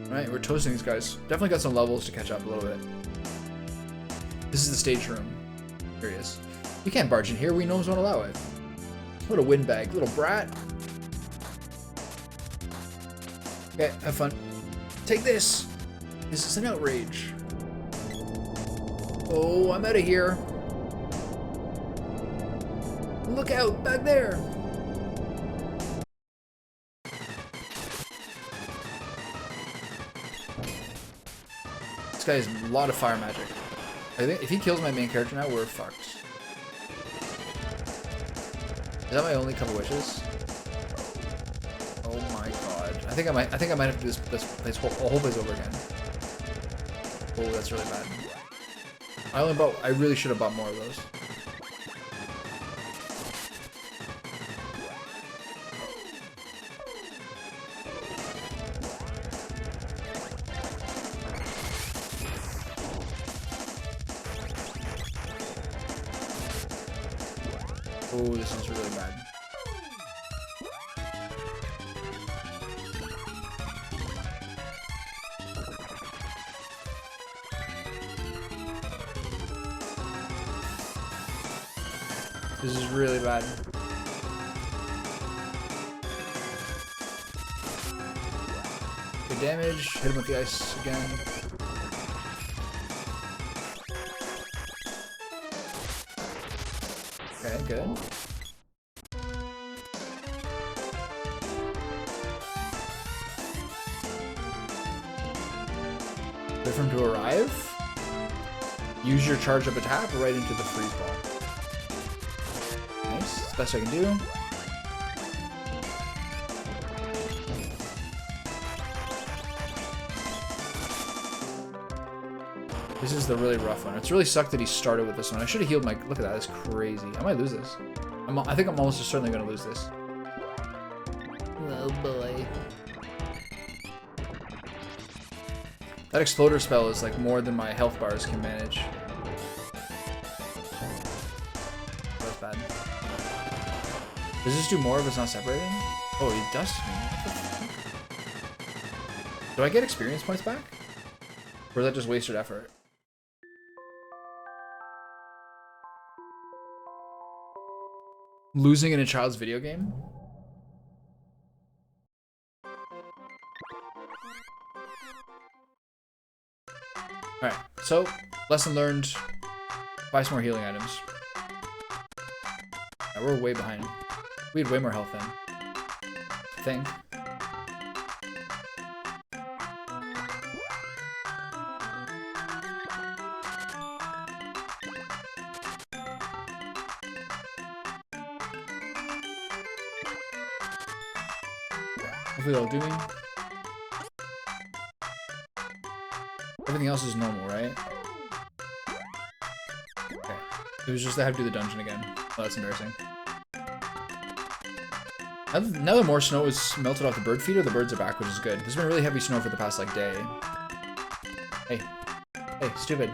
Alright, we're toasting these guys. Definitely got some levels to catch up a little bit. This is the stage room. Here he is. You can't barge in here, we gnomes won't allow it. Little windbag, little brat. Okay, have fun. Take this! This is an outrage. Oh, I'm out of here. Look out, back there! This guy has a lot of fire magic. I think if he kills my main character now, we're fucked. Is that my only couple wishes? Oh my god! I think I might have to do this whole place over again. Oh, that's really bad. I really should have bought more of those. Oh, this one's really bad. This is really bad. Good damage. Hit him with the ice again. Okay, good. Wait for him to arrive. Use your charge up attack right into the freeze ball. Nice. That's the best I can do. This is the really rough one. It's really sucked that he started with this one. I should have healed my... Look at that. That's crazy. I might lose this. I think I'm almost certainly going to lose this. Oh boy. That exploder spell is like more than my health bars can manage. That's bad. Does this do more if it's not separating? Oh, he dusted me. Do I get experience points back? Or is that just wasted effort? Losing in a child's video game? Alright, so, lesson learned. Buy some more healing items. Right, we're way behind. We had way more health then. I think. Hopefully that'll do me. Everything else is normal, right? Okay. It was just I have to do the dungeon again. Oh, that's embarrassing. Now that more snow is melted off the bird feeder, the birds are back, which is good. There's been really heavy snow for the past, like, day. Hey. Hey, stupid.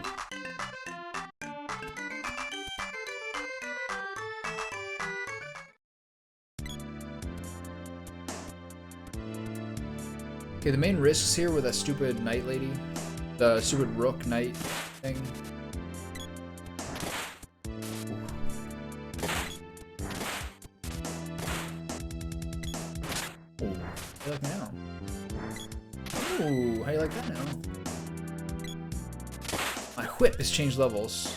Okay, the main risks here with that stupid knight lady. The stupid rook knight thing. Ooh, how you like now? Ooh, how you like that now? My whip has changed levels.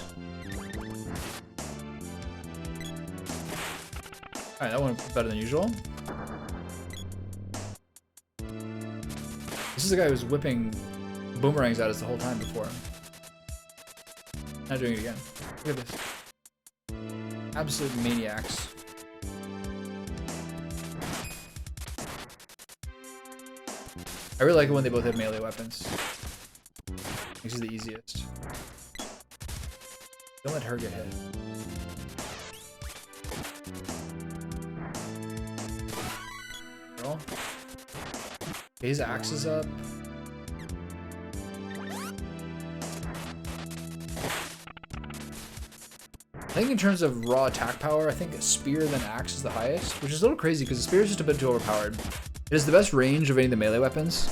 Alright, that went better than usual. This is the guy who was whipping boomerangs at us the whole time before. Not doing it again. Look at this. Absolute maniacs. I really like it when they both have melee weapons. This is the easiest. Don't let her get hit. Girl. Okay, his axe is up. I think in terms of raw attack power, I think spear then axe is the highest, which is a little crazy because the spear is just a bit too overpowered. It is the best range of any of the melee weapons,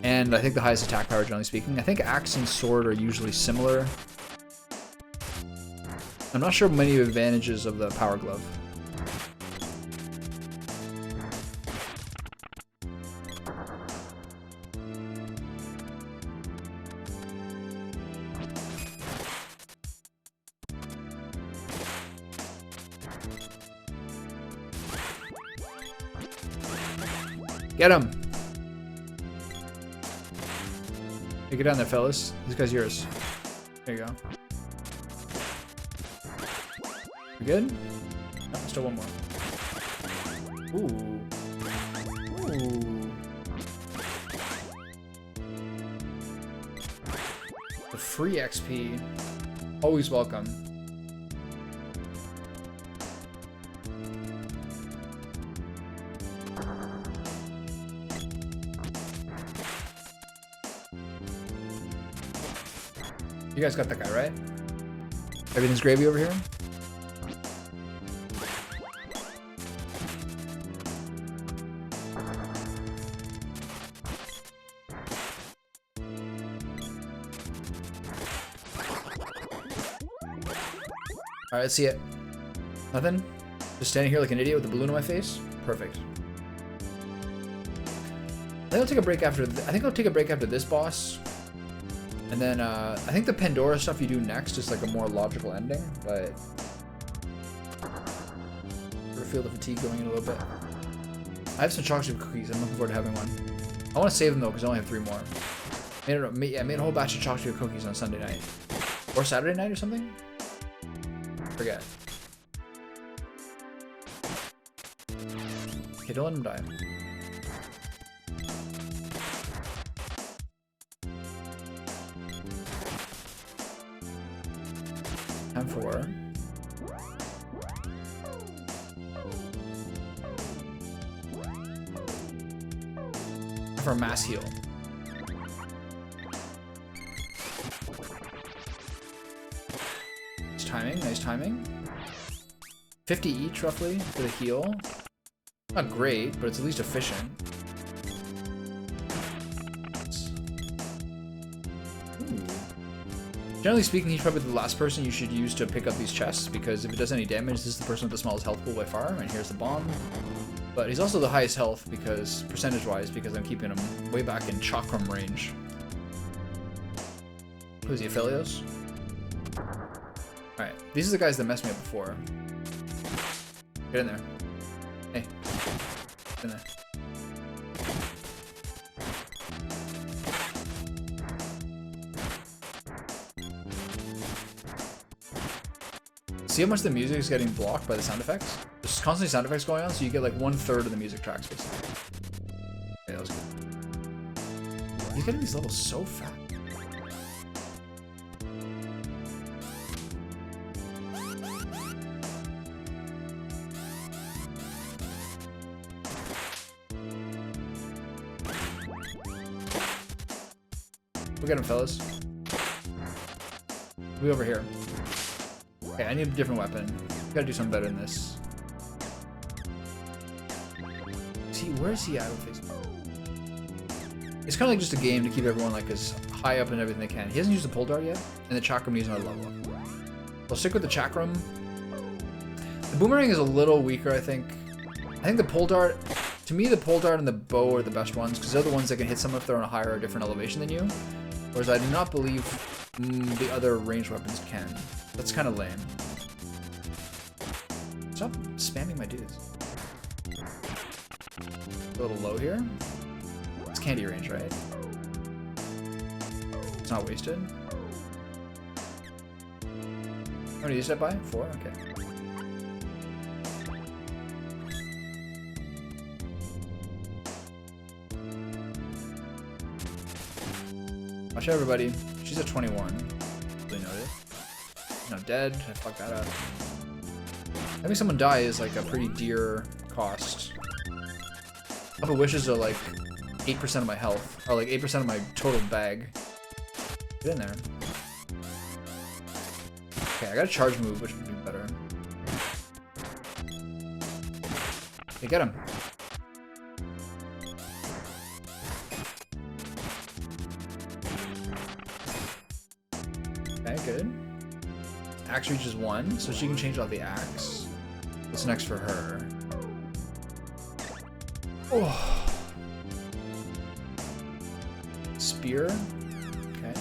and I think the highest attack power, generally speaking. I think axe and sword are usually similar. I'm not sure many advantages of the power glove. Get him! Hey, get down there, fellas. This guy's yours. There you go. We good? No, still one more. Ooh. Ooh. The free XP. Always welcome. You guys got that guy, right? Everything's gravy over here? Alright, let's see it. Nothing? Just standing here like an idiot with a balloon on my face? Perfect. I think I'll take a break after this boss. And then, I think the Pandora stuff you do next is like a more logical ending, but I feel the fatigue going in a little bit. I have some chocolate chip cookies. I'm looking forward to having one. I want to save them though, because I only have 3 more. I made a whole batch of chocolate chip cookies on Sunday night. Or Saturday night or something? Forget. Okay, don't let him die. Time for a mass heal. Nice timing, nice timing. 50 each roughly for the heal. Not great, but it's at least efficient. Generally speaking, he's probably the last person you should use to pick up these chests, because if it does any damage, this is the person with the smallest health pool by far, and here's the bomb. But he's also the highest health, because percentage-wise, because I'm keeping him way back in Chakram range. Who's he, Aphelios? Alright, these are the guys that messed me up before. Get in there. Hey. Get in there. See how much the music is getting blocked by the sound effects? There's constantly sound effects going on, so you get like 1/3 of the music tracks, basically. Okay, that was good. He's getting these levels so fast. Look at him, fellas. Be over here. Okay, I need a different weapon. Gotta do something better than this. See, where is he at with these? It's kind of like just a game to keep everyone like as high up in everything they can. He hasn't used the pole dart yet, and the chakram needs another level up. I'll stick with the chakram. The boomerang is a little weaker, I think. I think the pole dart, to me, the pole dart and the bow are the best ones because they're the ones that can hit someone if they're on a higher or different elevation than you. Whereas I do not believe the other ranged weapons can. That's kind of lame. Stop spamming my dudes. A little low here. It's candy range, right? It's not wasted. How many did you step by? 4? Okay. Watch out, everybody. She's at 21. Really noted. No, dead. I fucked that up. Having someone die is like a pretty dear cost. Couple wishes are like 8% of my health, or like 8% of my total bag. Get in there. Okay, I got a charge move, which would be better. Okay, get him. Okay, good. Axe reaches 1, so she can change out the axe. What's next for her? Oh. Spear. Okay.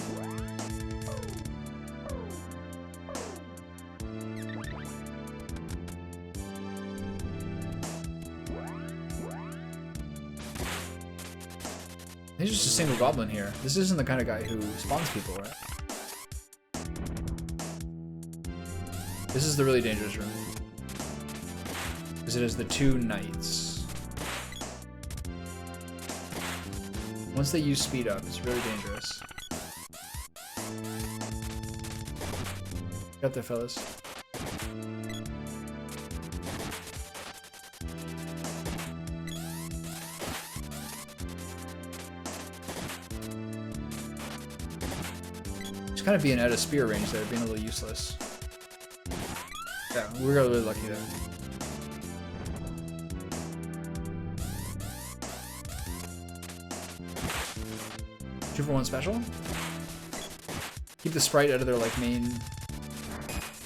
He's just a single goblin here. This isn't the kind of guy who spawns people, right? This is the really dangerous room. Because it is the 2 knights. Once they use speed up, it's really dangerous. Got there, fellas. Just kind of being out of spear range there, being a little useless. Yeah, we got really lucky there. 2-for-1 special. Keep the sprite out of their like main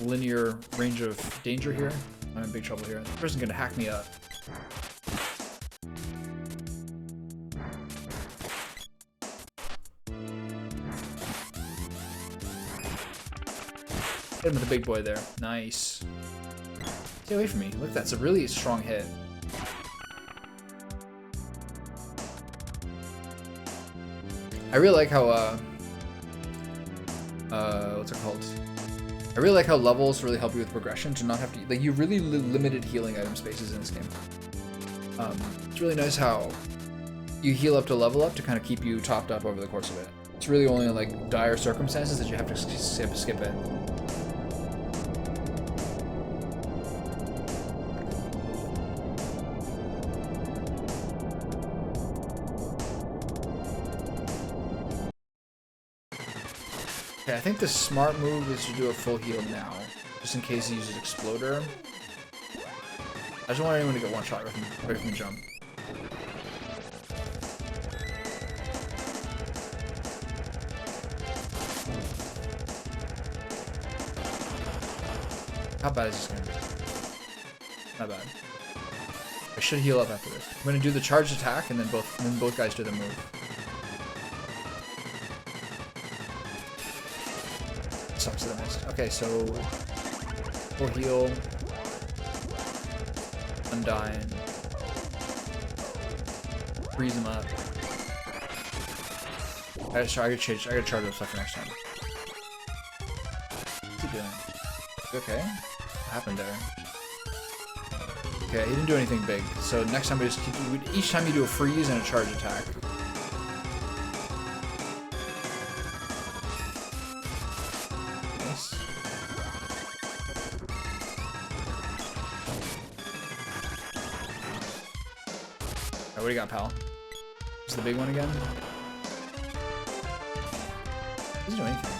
linear range of danger here. I'm in big trouble here. This person's gonna hack me up. Hit him with the big boy there. Nice. Stay away from me. Look, that's a really strong hit. I really like how, what's it called? I really like how levels really help you with progression to not have to, like, you really limited healing item spaces in this game. It's really nice how you heal up to level up to kind of keep you topped up over the course of it. It's really only in, like, dire circumstances that you have to skip it. Okay, I think the smart move is to do a full heal now, just in case he uses Exploder. I just don't want anyone to get one shot right from the jump. How bad is this gonna be? Not bad. I should heal up after this. I'm gonna do the charged attack, and then both guys do the move. Sucks that I missed. Okay, so full heal, Undying, freeze him up. I gotta charge up stuff for next time. What's he doing? Okay, what happened there? Okay, he didn't do anything big. So next time we just keep, each time you do a freeze and a charge attack. What do you got, pal? Is the big one again? Doesn't do anything.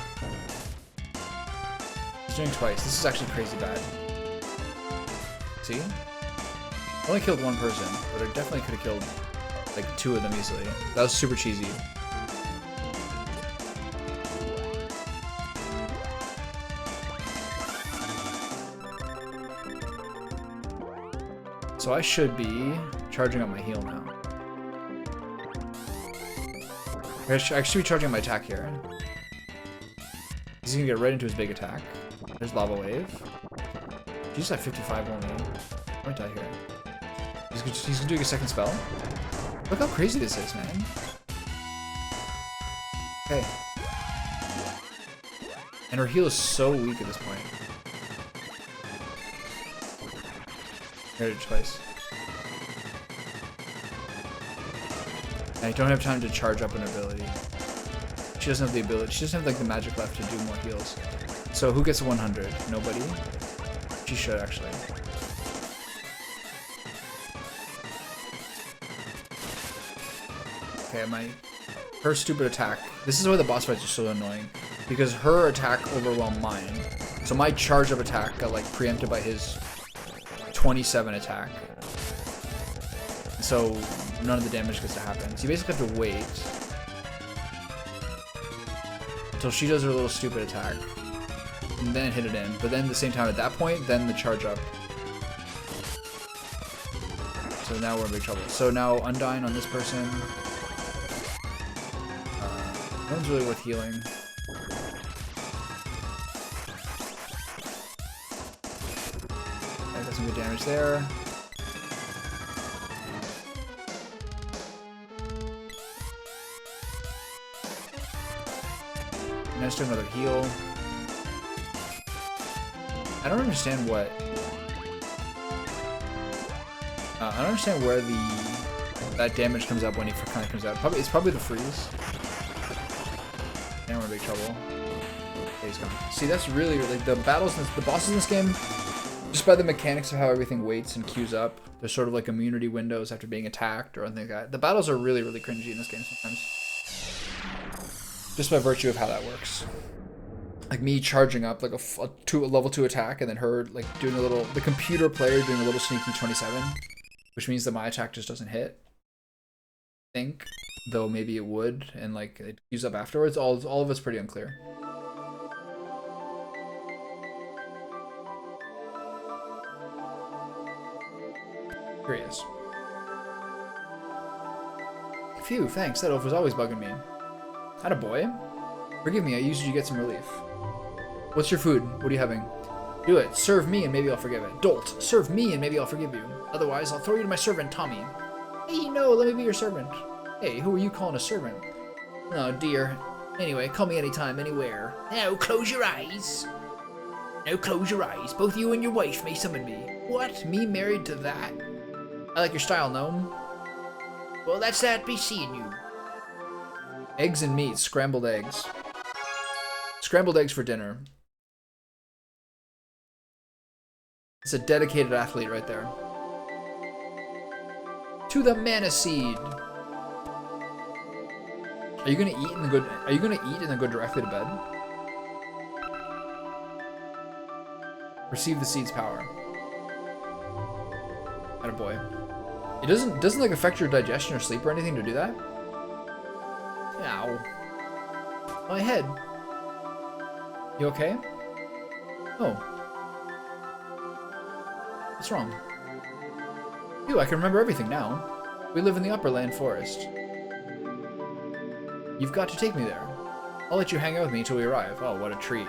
doing twice. This is actually crazy bad. See? I only killed one person, but I definitely could have killed like 2 of them easily. That was super cheesy. So I should be charging up my heal now. I should be charging up my attack here. He's gonna get right into his big attack. There's Lava Wave. He's at 55 only. I might die here. He's doing a second spell. Look how crazy this is, man. Okay. And her heal is so weak at this point. I did it twice. I don't have time to charge up an ability. She doesn't have the ability. She doesn't have like the magic left to do more heals. So who gets a 100? Nobody? She should actually. Okay, her stupid attack. This is why the boss fights are so annoying. Because her attack overwhelmed mine. So my charge up attack got like preempted by his 27 attack. So none of the damage gets to happen. So you basically have to wait until she does her little stupid attack and then hit it in. But then at the same time, at that point, then the charge up. So now we're in big trouble. So now Undyne on this person. No one's really worth healing. I got some good damage there. Let's do another heal. I don't understand what. I don't understand where that damage comes up when he kind of comes out. It's probably the freeze. Now we're in big trouble. Okay, he's gone. See, that's really the bosses in this game. Just by the mechanics of how everything waits and queues up, there's sort of like immunity windows after being attacked or anything like that. The battles are really, really cringy in this game sometimes. Just by virtue of how that works. Like me charging up like a level 2 attack and then her like doing the computer player doing a little sneaky 27, which means that my attack just doesn't hit. I think, though maybe it would, and like it queues up afterwards. All of it's pretty unclear. Here he is. Phew, thanks. That elf was always bugging me. Attaboy. Forgive me, I used you to get some relief. What's your food? What are you having? Do it. Serve me and maybe I'll forgive it. Dolt. Serve me and maybe I'll forgive you. Otherwise, I'll throw you to my servant, Tommy. Hey, no, let me be your servant. Hey, who are you calling a servant? Oh, dear. Anyway, call me anytime, anywhere. Now, close your eyes. Now, close your eyes. Both you and your wife may summon me. What? Me married to that? I like your style, gnome. Well, that's that. Be seeing you. Eggs and meat. Scrambled eggs. Scrambled eggs for dinner. It's a dedicated athlete right there. To the mana seed. Are you gonna eat and then go directly to bed? Receive the seed's power. Attaboy. It doesn't like affect your digestion or sleep or anything to do that? Ow. My head. You okay? Oh. What's wrong? Ew, I can remember everything now. We live in the Upperland Forest. You've got to take me there. I'll let you hang out with me until we arrive. Oh, what a treat.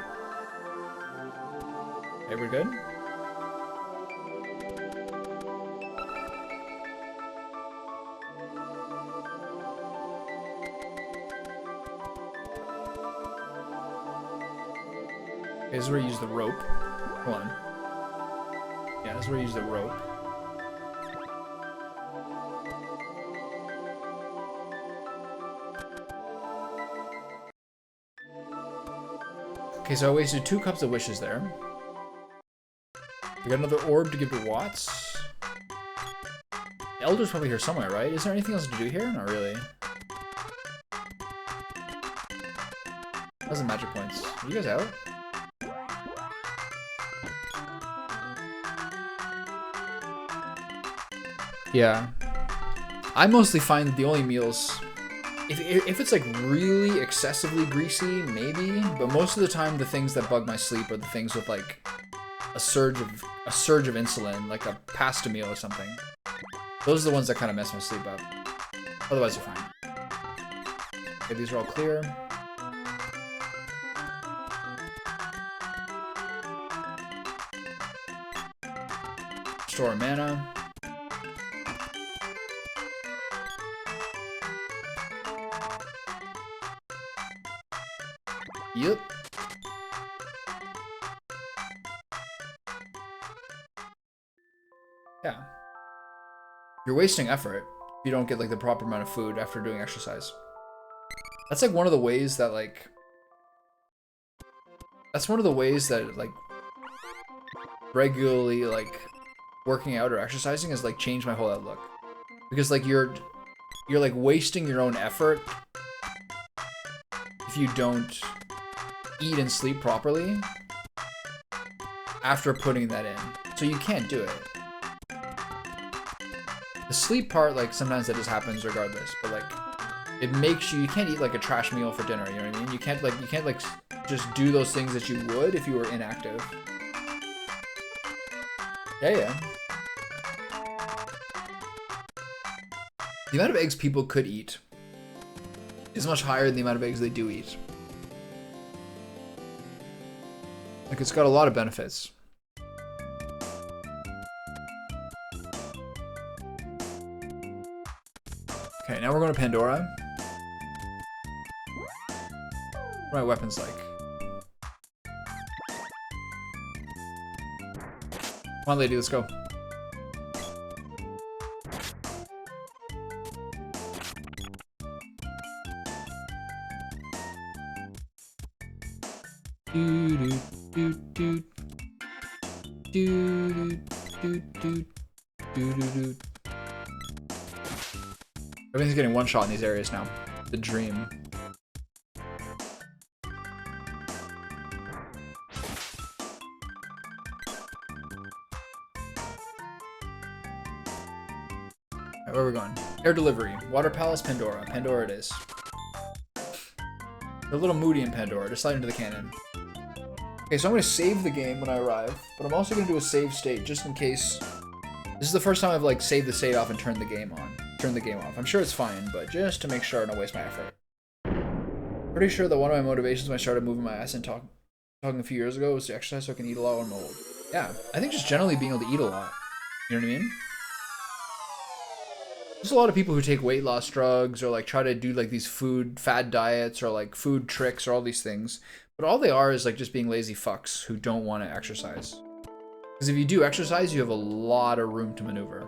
Okay, we're good? Okay, this is where you use the rope. Hold on. Yeah, this is where you use the rope. Okay, so I wasted 2 cups of wishes there. We got another orb to give to Watts. The Elder's probably here somewhere, right? Is there anything else to do here? Not really. How's the magic points? Are you guys out? Yeah. I mostly find that the only meals, if it's like really excessively greasy, maybe, but most of the time the things that bug my sleep are the things with like a surge of insulin, like a pasta meal or something. Those are the ones that kind of mess my sleep up. Otherwise, they're fine. Okay, these are all clear. Store mana. Yep. Yeah. You're wasting effort if you don't get like the proper amount of food after doing exercise. That's like one of the ways that like regularly like working out or exercising has like changed my whole outlook. Because like you're like wasting your own effort if you don't eat and sleep properly after putting that in. So you can't do it. The sleep part, like sometimes that just happens regardless, but like it makes you can't eat like a trash meal for dinner, you know what I mean? You can't like just do those things that you would if you were inactive. Yeah. The amount of eggs people could eat is much higher than the amount of eggs they do eat. Like, it's got a lot of benefits. Okay, now we're going to Pandora. What are my weapons like? Come on, lady, let's go. Everything's getting one shot in these areas now. The dream. Right, where are we going? Air delivery. Water Palace, Pandora. Pandora it is. They're a little moody in Pandora. Just slide into the cannon. Okay, so I'm going to save the game when I arrive, but I'm also going to do a save state just in case. This is the first time I've like saved the state off and turned the game on. Turned the game off. I'm sure it's fine, but just to make sure I don't waste my effort. Pretty sure that one of my motivations when I started moving my ass and talking a few years ago was to exercise so I can eat a lot when I'm old. Yeah, I think just generally being able to eat a lot. You know what I mean? There's a lot of people who take weight loss drugs or like try to do like these food fad diets or like food tricks or all these things. But all they are is like just being lazy fucks who don't want to exercise. Because if you do exercise, you have a lot of room to maneuver.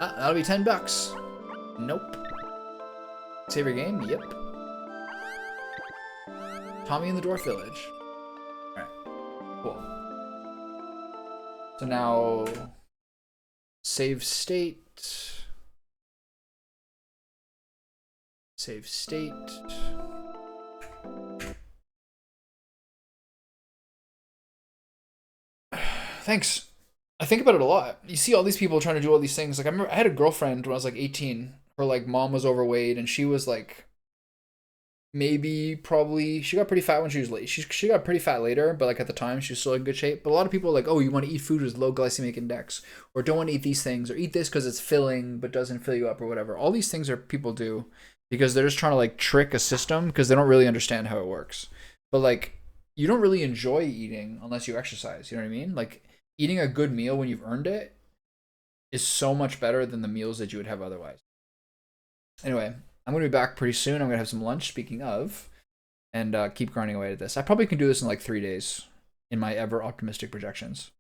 Ah, that'll be $10. Nope. Save your game? Yep. Tommy in the Dwarf Village. Alright. Cool. So now... Save state. Save state. Thanks. I think about it a lot. You see all these people trying to do all these things. Like I remember I had a girlfriend when I was like 18. Her like mom was overweight and she was like probably she got pretty fat when she was late. She got pretty fat later, but like at the time she was still in good shape. But a lot of people are like, oh, you want to eat food with low glycemic index, or don't want to eat these things, or eat this because it's filling but doesn't fill you up or whatever. All these things are people do because they're just trying to like trick a system because they don't really understand how it works. But like you don't really enjoy eating unless you exercise. You know what I mean? Like eating a good meal when you've earned it is so much better than the meals that you would have otherwise. Anyway, I'm going to be back pretty soon. I'm going to have some lunch, speaking of, and keep grinding away at this. I probably can do this in like 3 days in my ever optimistic projections.